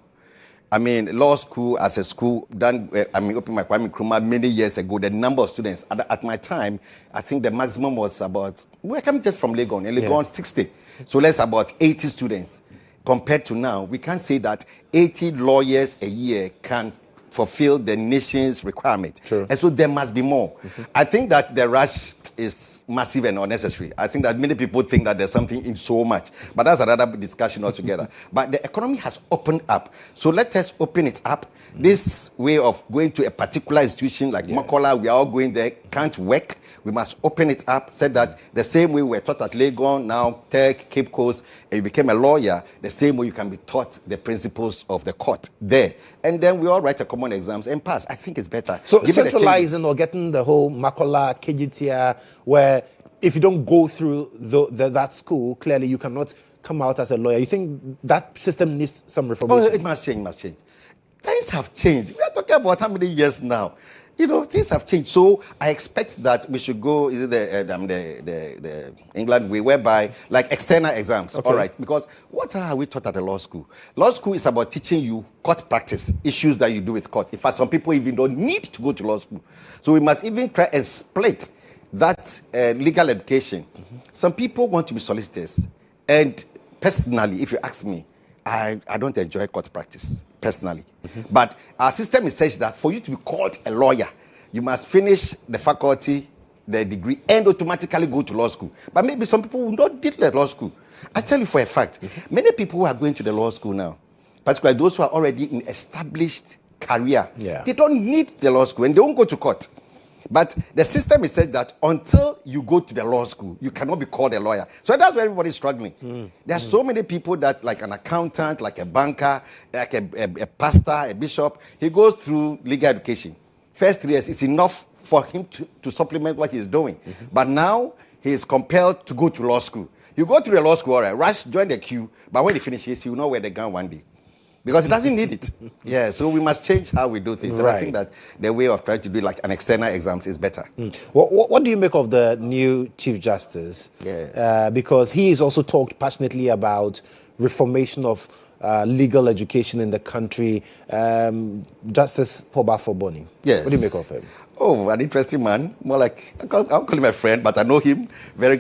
I mean, law school as a school, opened my Kwame Nkrumah many years ago, the number of students, at my time, I think the maximum was about, we're coming just from Legon, and Legon 60. So let's about 80 students. Compared to now, we can say that 80 lawyers a year can fulfill the nation's requirement. True. And so there must be more. I think that the rush is massive and unnecessary. I think that many people think that there's something in so much, but that's another discussion altogether. But the economy has opened up. So let us open it up. This way of going to a particular institution like Makola, we are all going there, can't work. We must open it up, said that the same way we're taught at Legon, now Tech, Cape Coast, and you became a lawyer, the same way you can be taught the principles of the court there. And then we all write a common exams and pass. I think it's better. So centralizing or getting the whole Makola, KGTR, where if you don't go through that school, clearly you cannot come out as a lawyer. You think that system needs some reformation? Oh, it must change, Things have changed. We are talking about how many years now? You know, things have changed. So I expect that we should go the England way, whereby like external exams. Okay. All right. Because what are we taught at the law school? Law school is about teaching you court practice, issues that you do with court. In fact, some people even don't need to go to law school. So we must even try and split that legal education. Some people want to be solicitors. And personally, if you ask me, I don't enjoy court practice personally. But our system is such that for you to be called a lawyer, you must finish the faculty, the degree, and automatically go to law school. But maybe some people will not do the law school. I tell you for a fact, many people who are going to the law school now, particularly those who are already in established career, they don't need the law school and they won't go to court. But the system is said that until you go to the law school, you cannot be called a lawyer. So that's where everybody is struggling. There are so many people that, like an accountant, like a banker, like a pastor, a bishop, he goes through legal education. First 3 years is enough for him to supplement what he's doing. But now he is compelled to go to law school. You go to the law school, all right, rush, join the queue, but when he finishes, he will know where they gun one day. Because he doesn't need it. Yeah, so we must change how we do things. And I think that the way of trying to do like an external exams is better. What do you make of the new Chief Justice? Because he has also talked passionately about reformation of legal education in the country. Justice Poba Foboni. Yes. What do you make of him? Oh, an interesting man. More like, I'll call him a friend, but I know him very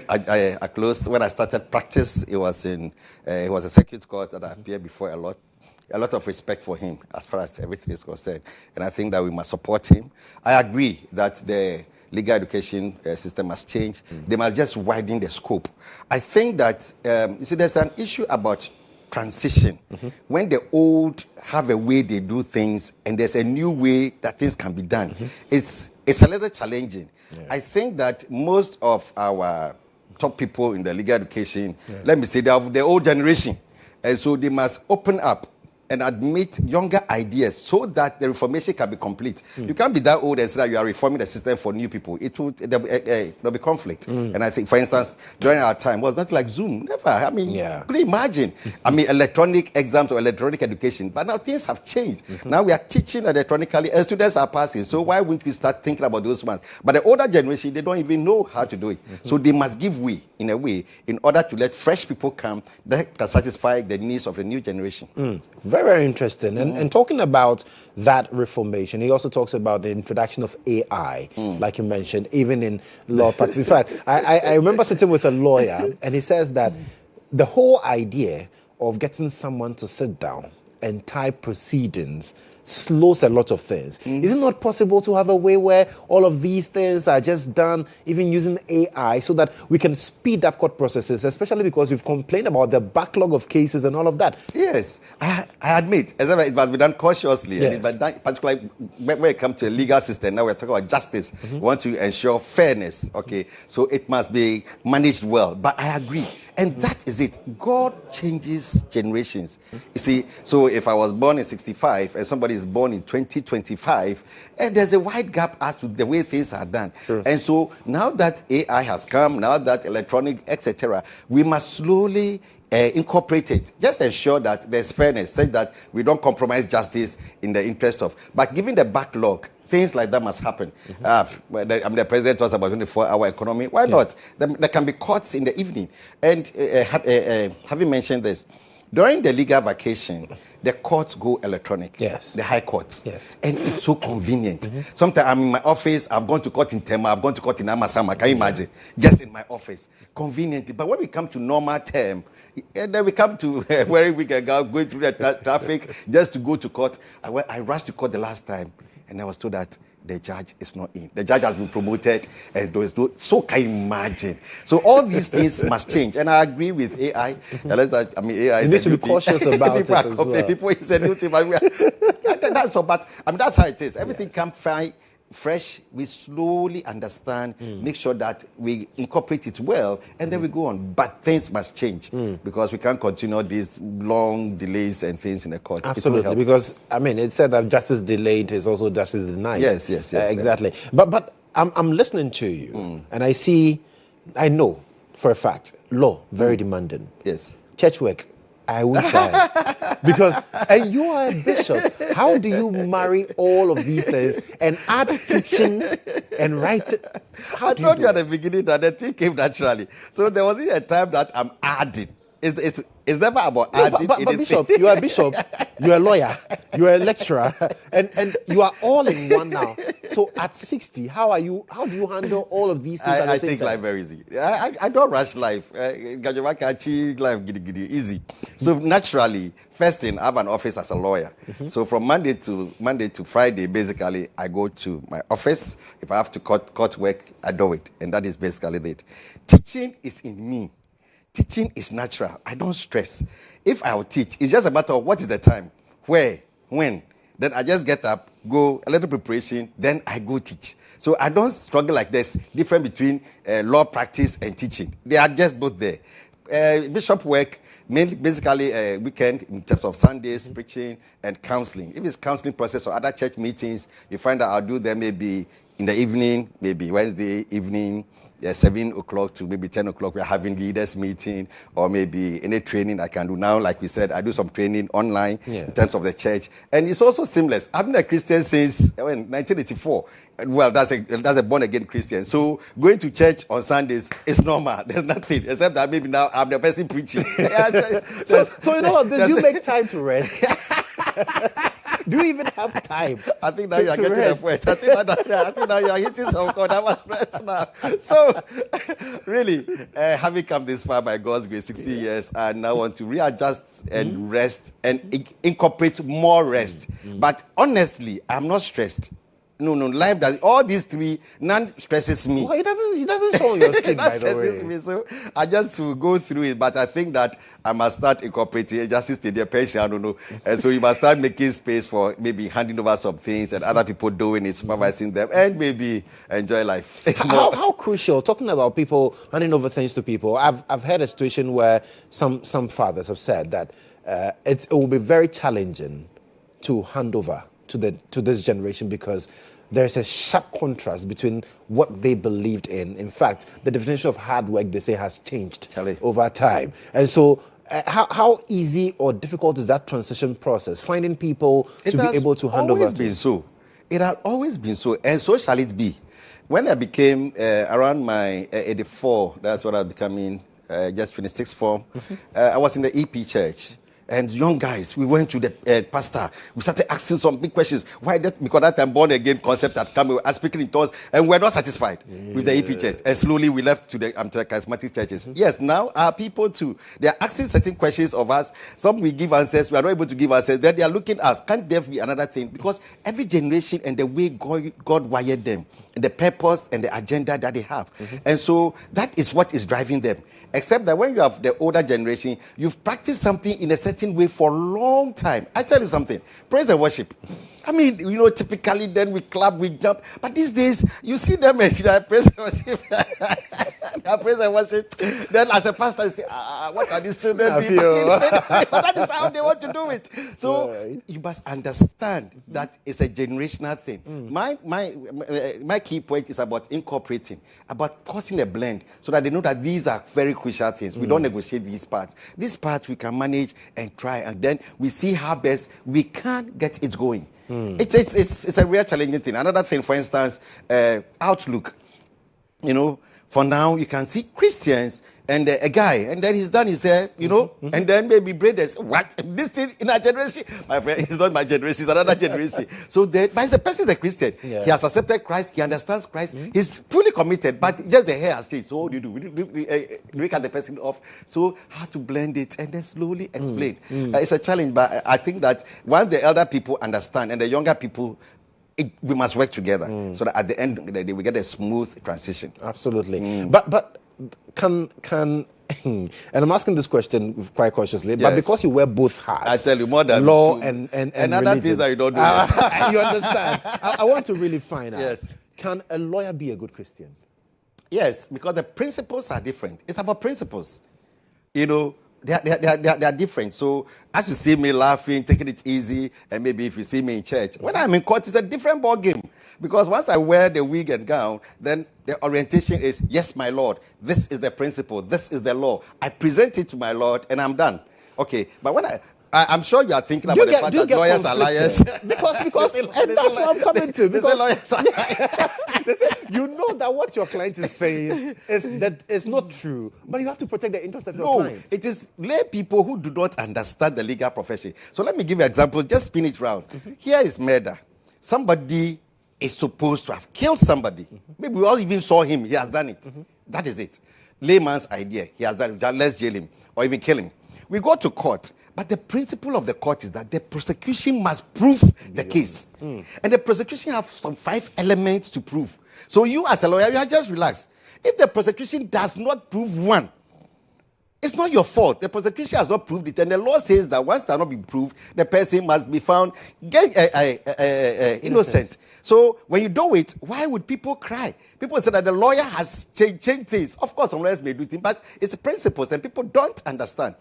close. When I started practice, he was a circuit court that I appeared before a lot of respect for him as far as everything is concerned. And I think that we must support him. I agree that the legal education system must change. They must just widen the scope. I think that, you see, there's an issue about transition. When the old have a way they do things and there's a new way that things can be done, it's a little challenging. I think that most of our top people in the legal education, let me say, they are of the old generation. And so they must open up and admit younger ideas so that the reformation can be complete. You can't be that old and say that you are reforming the system for new people. There'll be conflict. And I think, for instance, during our time, was not like Zoom. Never. I mean, could you imagine? I mean, electronic exams or electronic education. But now things have changed. Now we are teaching electronically and students are passing. So why wouldn't we start thinking about those ones? But the older generation, they don't even know how to do it. So they must give way, in a way, in order to let fresh people come that can satisfy the needs of the new generation. Very, very interesting. And talking about that reformation, he also talks about the introduction of AI, like you mentioned, even in law practice. In fact, I remember sitting with a lawyer, and he says that the whole idea of getting someone to sit down and type proceedings slows a lot of things. Is it not possible to have a way where all of these things are just done even using AI so that we can speed up court processes, especially because we've complained about the backlog of cases and all of that? Yes, I admit, as it must be done cautiously, but particularly when it comes to the legal system, now we're talking about justice. We want to ensure fairness, okay? So it must be managed well, but I agree. And that is it. God changes generations. You see, so if I was born in 65 and somebody is born in 2025, and there's a wide gap as to the way things are done. And so now that AI has come, now that electronic, etc., we must slowly incorporate it. Just ensure that there's fairness, such that we don't compromise justice in the interest of. But given the backlog, things like that must happen. The president talks about 24-hour economy. Why not? There can be courts in the evening. And having mentioned this, during the legal vacation, the courts go electronic. The high courts. And it's so convenient. Sometimes I'm in my office, I've gone to court in Tema, I've gone to court in Amasama. Can you imagine? Just in my office. Conveniently. But when we come to normal term, and then we come to where we can go, going through the traffic just to go to court. I rushed to court the last time. And I was told that the judge is not in. The judge has been promoted, and there is no. So can you imagine? So all these things must change, and I agree with AI. I mean, AI is you need to be cautious about people it as well. People is a new thing, but that's all. But I mean, that's how it is. Everything can find fresh. We slowly understand, make sure that we incorporate it well, and then we go on. But things must change because we can't continue these long delays and things in the courts. Absolutely, because I mean, it said that justice delayed is also justice denied. Yes, exactly. But I'm listening to you, and I know for a fact, law very demanding. Yes, church work. I wish I because and you are a bishop. How do you marry all of these things and add teaching and writing? I told you at the beginning that the thing came naturally. So there wasn't a time that I'm adding. It's never about adding. But Bishop, you are a bishop, you are a lawyer, you are a lecturer, and you are all in one now. So at 60, how do you handle all of these things at the I same take time? life very easy. I don't rush life. Life easy. So naturally, first thing, I have an office as a lawyer. So from Monday to Friday, basically, I go to my office. If I have to cut work, I do it. And that is basically it. Teaching is in me. Teaching is natural. I don't stress. If I will teach, it's just a matter of what is the time, where, when. Then I just get up, go, a little preparation, then I go teach. So I don't struggle like this, different between law practice and teaching. They are just both there. Bishop work, mainly basically weekend in terms of Sundays, preaching, and counseling. If it's counseling process or other church meetings, you find that I'll do them maybe in the evening, maybe Wednesday evening, 7 o'clock to maybe 10 o'clock, we're having leaders meeting, or maybe any training I can do now. Like we said, I do some training online in terms of the church. And it's also seamless. I've been a Christian since 1984. Well, that's a born-again Christian. So going to church on Sundays is normal. There's nothing, except that maybe now I'm the person preaching. So in all of this, you make time to rest. Do you even have time? I think now you are getting the point. I think now you are hitting some chord. I must rest now. So, really, having come this far by God's grace, 60 years, I now want to readjust and rest and incorporate more rest. But honestly, I'm not stressed. No, life does. All these three, none stresses me. Well, it doesn't show on your skin, by the way. Stresses me, so I just will go through it. But I think that I must start incorporating justice in their pension, I don't know. And so you must start making space for maybe handing over some things and other people doing it, supervising them, and maybe enjoy life. How crucial, talking about people handing over things to people, I've had a situation where some fathers have said that it will be very challenging to hand over to this generation, because there's a sharp contrast between what they believed in. In fact, the definition of hard work, they say, has changed over time. And so how easy or difficult is that transition process, finding people to be able to hand over? It has always been so, and so shall it be. When I became around my 84, that's what I was becoming, just finished sixth form, I was in the EP church. And young guys, we went to the pastor. We started asking some big questions. Why that? Because that time born again concept had come. We were speaking in tongues, and we're not satisfied with the EP church. And slowly we left to the charismatic churches. Yes, now our people too. They are asking certain questions of us. Some we give answers. We are not able to give answers. Then they are looking at us. Can't there be another thing? Because every generation and the way God wired them, and the purpose and the agenda that they have. And so that is what is driving them. Except that when you have the older generation, you've practiced something in a certain way for a long time. I tell you something, praise and worship. I mean, typically then we clap, we jump. But these days, you see them and praise and worship. Praise and worship. Then as a pastor, you say, what are these children doing? But that is how they want to do it. So you must understand that it's a generational thing. My key point is about incorporating, about causing a blend, so that they know that these are very crucial things. We don't negotiate these parts. These parts we can manage and try, and then we see how best we can get it going. It's a real challenging thing. Another thing, for instance, outlook. For now, you can see Christians and a guy, and then he's done his hair, and then maybe brothers. What? This thing in our generation? My friend, it's not my generation, it's another generation. So, but the person is a Christian. Yeah. He has accepted Christ, he understands Christ, he's fully committed, but just the hair has changed. So, what do you do? We cut the person off. So, how to blend it and then slowly explain. It's a challenge, but I think that once the elder people understand and the younger people, we must work together so that at the end of the day we get a smooth transition. Absolutely. But can and I'm asking this question quite cautiously, but because you wear both hats, I tell you more than law and other things that you don't do. You understand? I want to really find out. Yes. Can a lawyer be a good Christian? Yes, because the principles are different. It's about principles. They are different. So as you see me laughing, taking it easy, and maybe if you see me in church, when I'm in court, it's a different ball game. Because once I wear the wig and gown, then the orientation is, yes, my Lord, this is the principle, this is the law. I present it to my Lord, and I'm done. Okay, but when I'm sure you are thinking about the fact that lawyers are liars. Because and that's what I'm coming to. Because lawyers are you know that what your client is saying is not true, but you have to protect the interest of your client. It is lay people who do not understand the legal profession. So let me give you an example. Just spin it round. Here is murder. Somebody is supposed to have killed somebody. Maybe we all even saw him. He has done it. That is it. Layman's idea. He has done it. Let's jail him or even kill him. We go to court. But the principle of the court is that the prosecution must prove the case. And the prosecution have some 5 elements to prove. So you as a lawyer, you are just relaxed. If the prosecution does not prove one, it's not your fault. The prosecution has not proved it. And the law says that once it has not been proved, the person must be found innocent. So when you do it, why would people cry? People say that the lawyer has changed things. Of course, some lawyers may do things, but it's principles and people don't understand.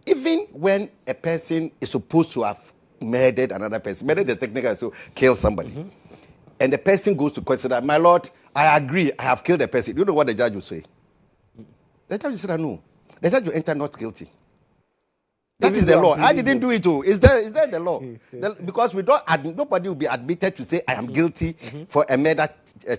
Even when a person is supposed to have murdered another person, murdered the technical, so kill somebody, and the person goes to court and says, my lord, I agree, I have killed the person. You know what the judge will say? The judge will say, no. The judge will enter not guilty. That is the law. I didn't do it too. Is that the law? Because we don't. Nobody will be admitted to say I am guilty for a murder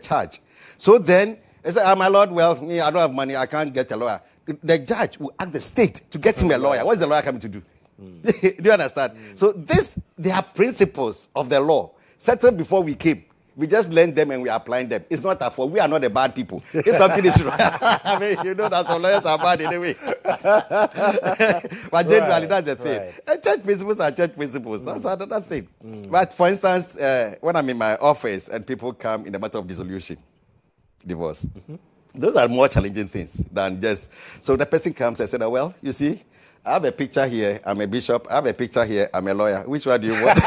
charge. So then, I say, my lord, well, me, I don't have money. I can't get a lawyer. The judge will ask the state to get him a lawyer. What is the lawyer coming to do? Do you understand? So they are principles of the law settled before we came. We just learn them and we are applying them. It's not our fault. We are not the bad people. If something is wrong, I mean, you know that some lawyers are bad anyway. But generally, that's the thing. And church principles are church principles. That's another thing. But for instance, when I'm in my office and people come in the matter of dissolution, divorce, those are more challenging things than just. So the person comes and says, well, you see, I have a picture here, I'm a bishop. I have a picture here, I'm a lawyer. Which one do you want?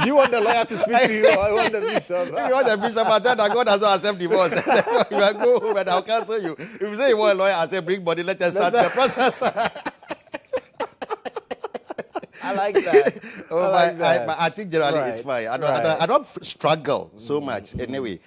Do you want the lawyer to speak to you or you want the bishop? If you want the bishop, I tell that God does not accept divorce. You will go home and I'll cancel you. If you say you want a lawyer, I say bring body, let us start the process. I like that. I think generally it's fine. I don't struggle so much anyway.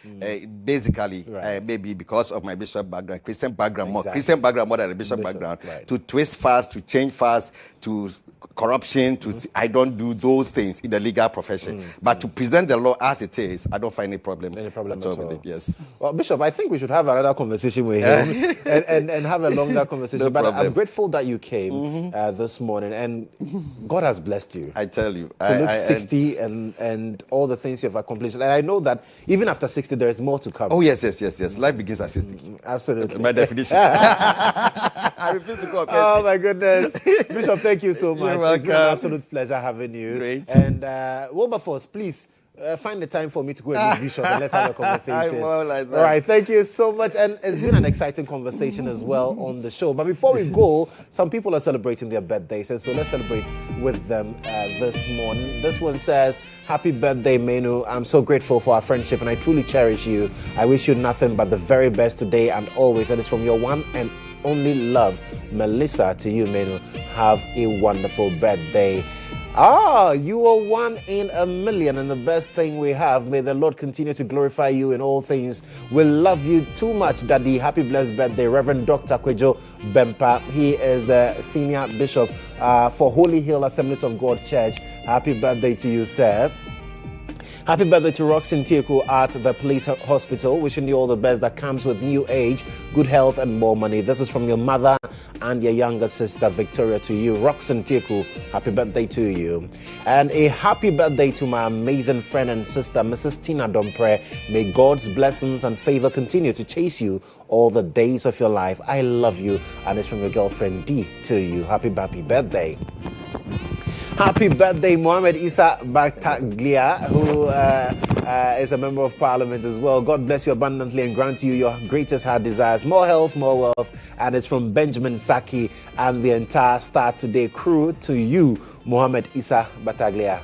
Basically, maybe because of my bishop background, Christian background more than a bishop background. To twist fast, to change fast, to corruption, I don't do those things in the legal profession. But to present the law as it is, I don't find any problem at all with it. Yes. Well, Bishop, I think we should have another conversation with him and have a longer conversation. But I'm grateful that you came this morning, and God has blessed you. I tell you. To look 60 and all the things you've accomplished. And I know that even after 60, there is more to come. Oh, yes. Life begins at 60. Absolutely. My definition. I refuse to go up. Oh, my goodness. Bishop, thank you so much. You're welcome. It's been an absolute pleasure having you. Great. And Wilberforce, please find the time for me to go and meet Bishop and let's have a conversation. All right, thank you so much. And it's been an exciting conversation as well on the show. But before we go, some people are celebrating their birthdays, and so let's celebrate with them this morning. This one says, happy birthday, Menu. I'm so grateful for our friendship and I truly cherish you. I wish you nothing but the very best today and always. And it's from your one and only love, Melissa. To you, Menu. Have a wonderful birthday. You are 1 in a million and the best thing we have. May the Lord continue to glorify you in all things. We love you too much, Daddy. Happy blessed birthday, Reverend Dr. Kodjo Bempa. He is the senior bishop for Holy Hill Assemblies of God Church. Happy birthday to you, sir. Happy birthday to Roxanne Tieku at the police hospital. Wishing you all the best that comes with new age, good health and more money. This is from your mother and your younger sister, Victoria, to you. Roxanne Tieku, happy birthday to you. And a happy birthday to my amazing friend and sister, Mrs. Tina Dompre. May God's blessings and favor continue to chase you all the days of your life. I love you. And it's from your girlfriend, D, to you. Happy birthday. Happy birthday, Mohammed Issa Bataglia, who is a member of parliament as well. God bless you abundantly and grant you your greatest heart desires. More health, more wealth. And it's from Benjamin Saki and the entire Start Today crew to you, Mohammed Issa Bataglia.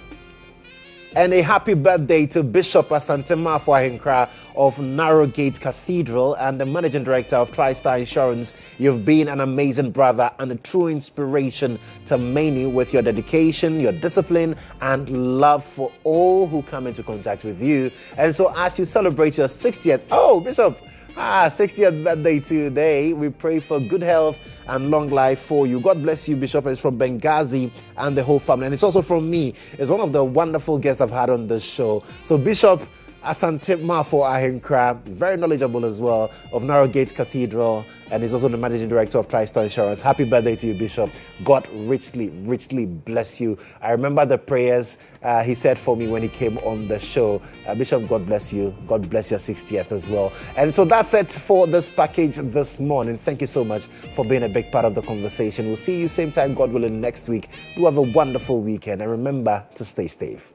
And a happy birthday to Bishop Asante Mafuahinkra of Narrowgate Cathedral and the Managing Director of TriStar Insurance. You've been an amazing brother and a true inspiration to many with your dedication, your discipline, and love for all who come into contact with you. And so as you celebrate your 60th, Bishop, 60th birthday today, we pray for good health and long life for you. God bless you, Bishop. It's from Benghazi and the whole family. And it's also from me. It's one of the wonderful guests I've had on this show. So, Bishop, Asante Mafo Ahenkra, very knowledgeable as well, of Narrowgate Cathedral, and is also the Managing Director of TriStar Insurance. Happy birthday to you, Bishop. God richly, richly bless you. I remember the prayers he said for me when he came on the show. Bishop, God bless you. God bless your 60th as well. And so that's it for this package this morning. Thank you so much for being a big part of the conversation. We'll see you same time, God willing, next week. Do have a wonderful weekend, and remember to stay safe.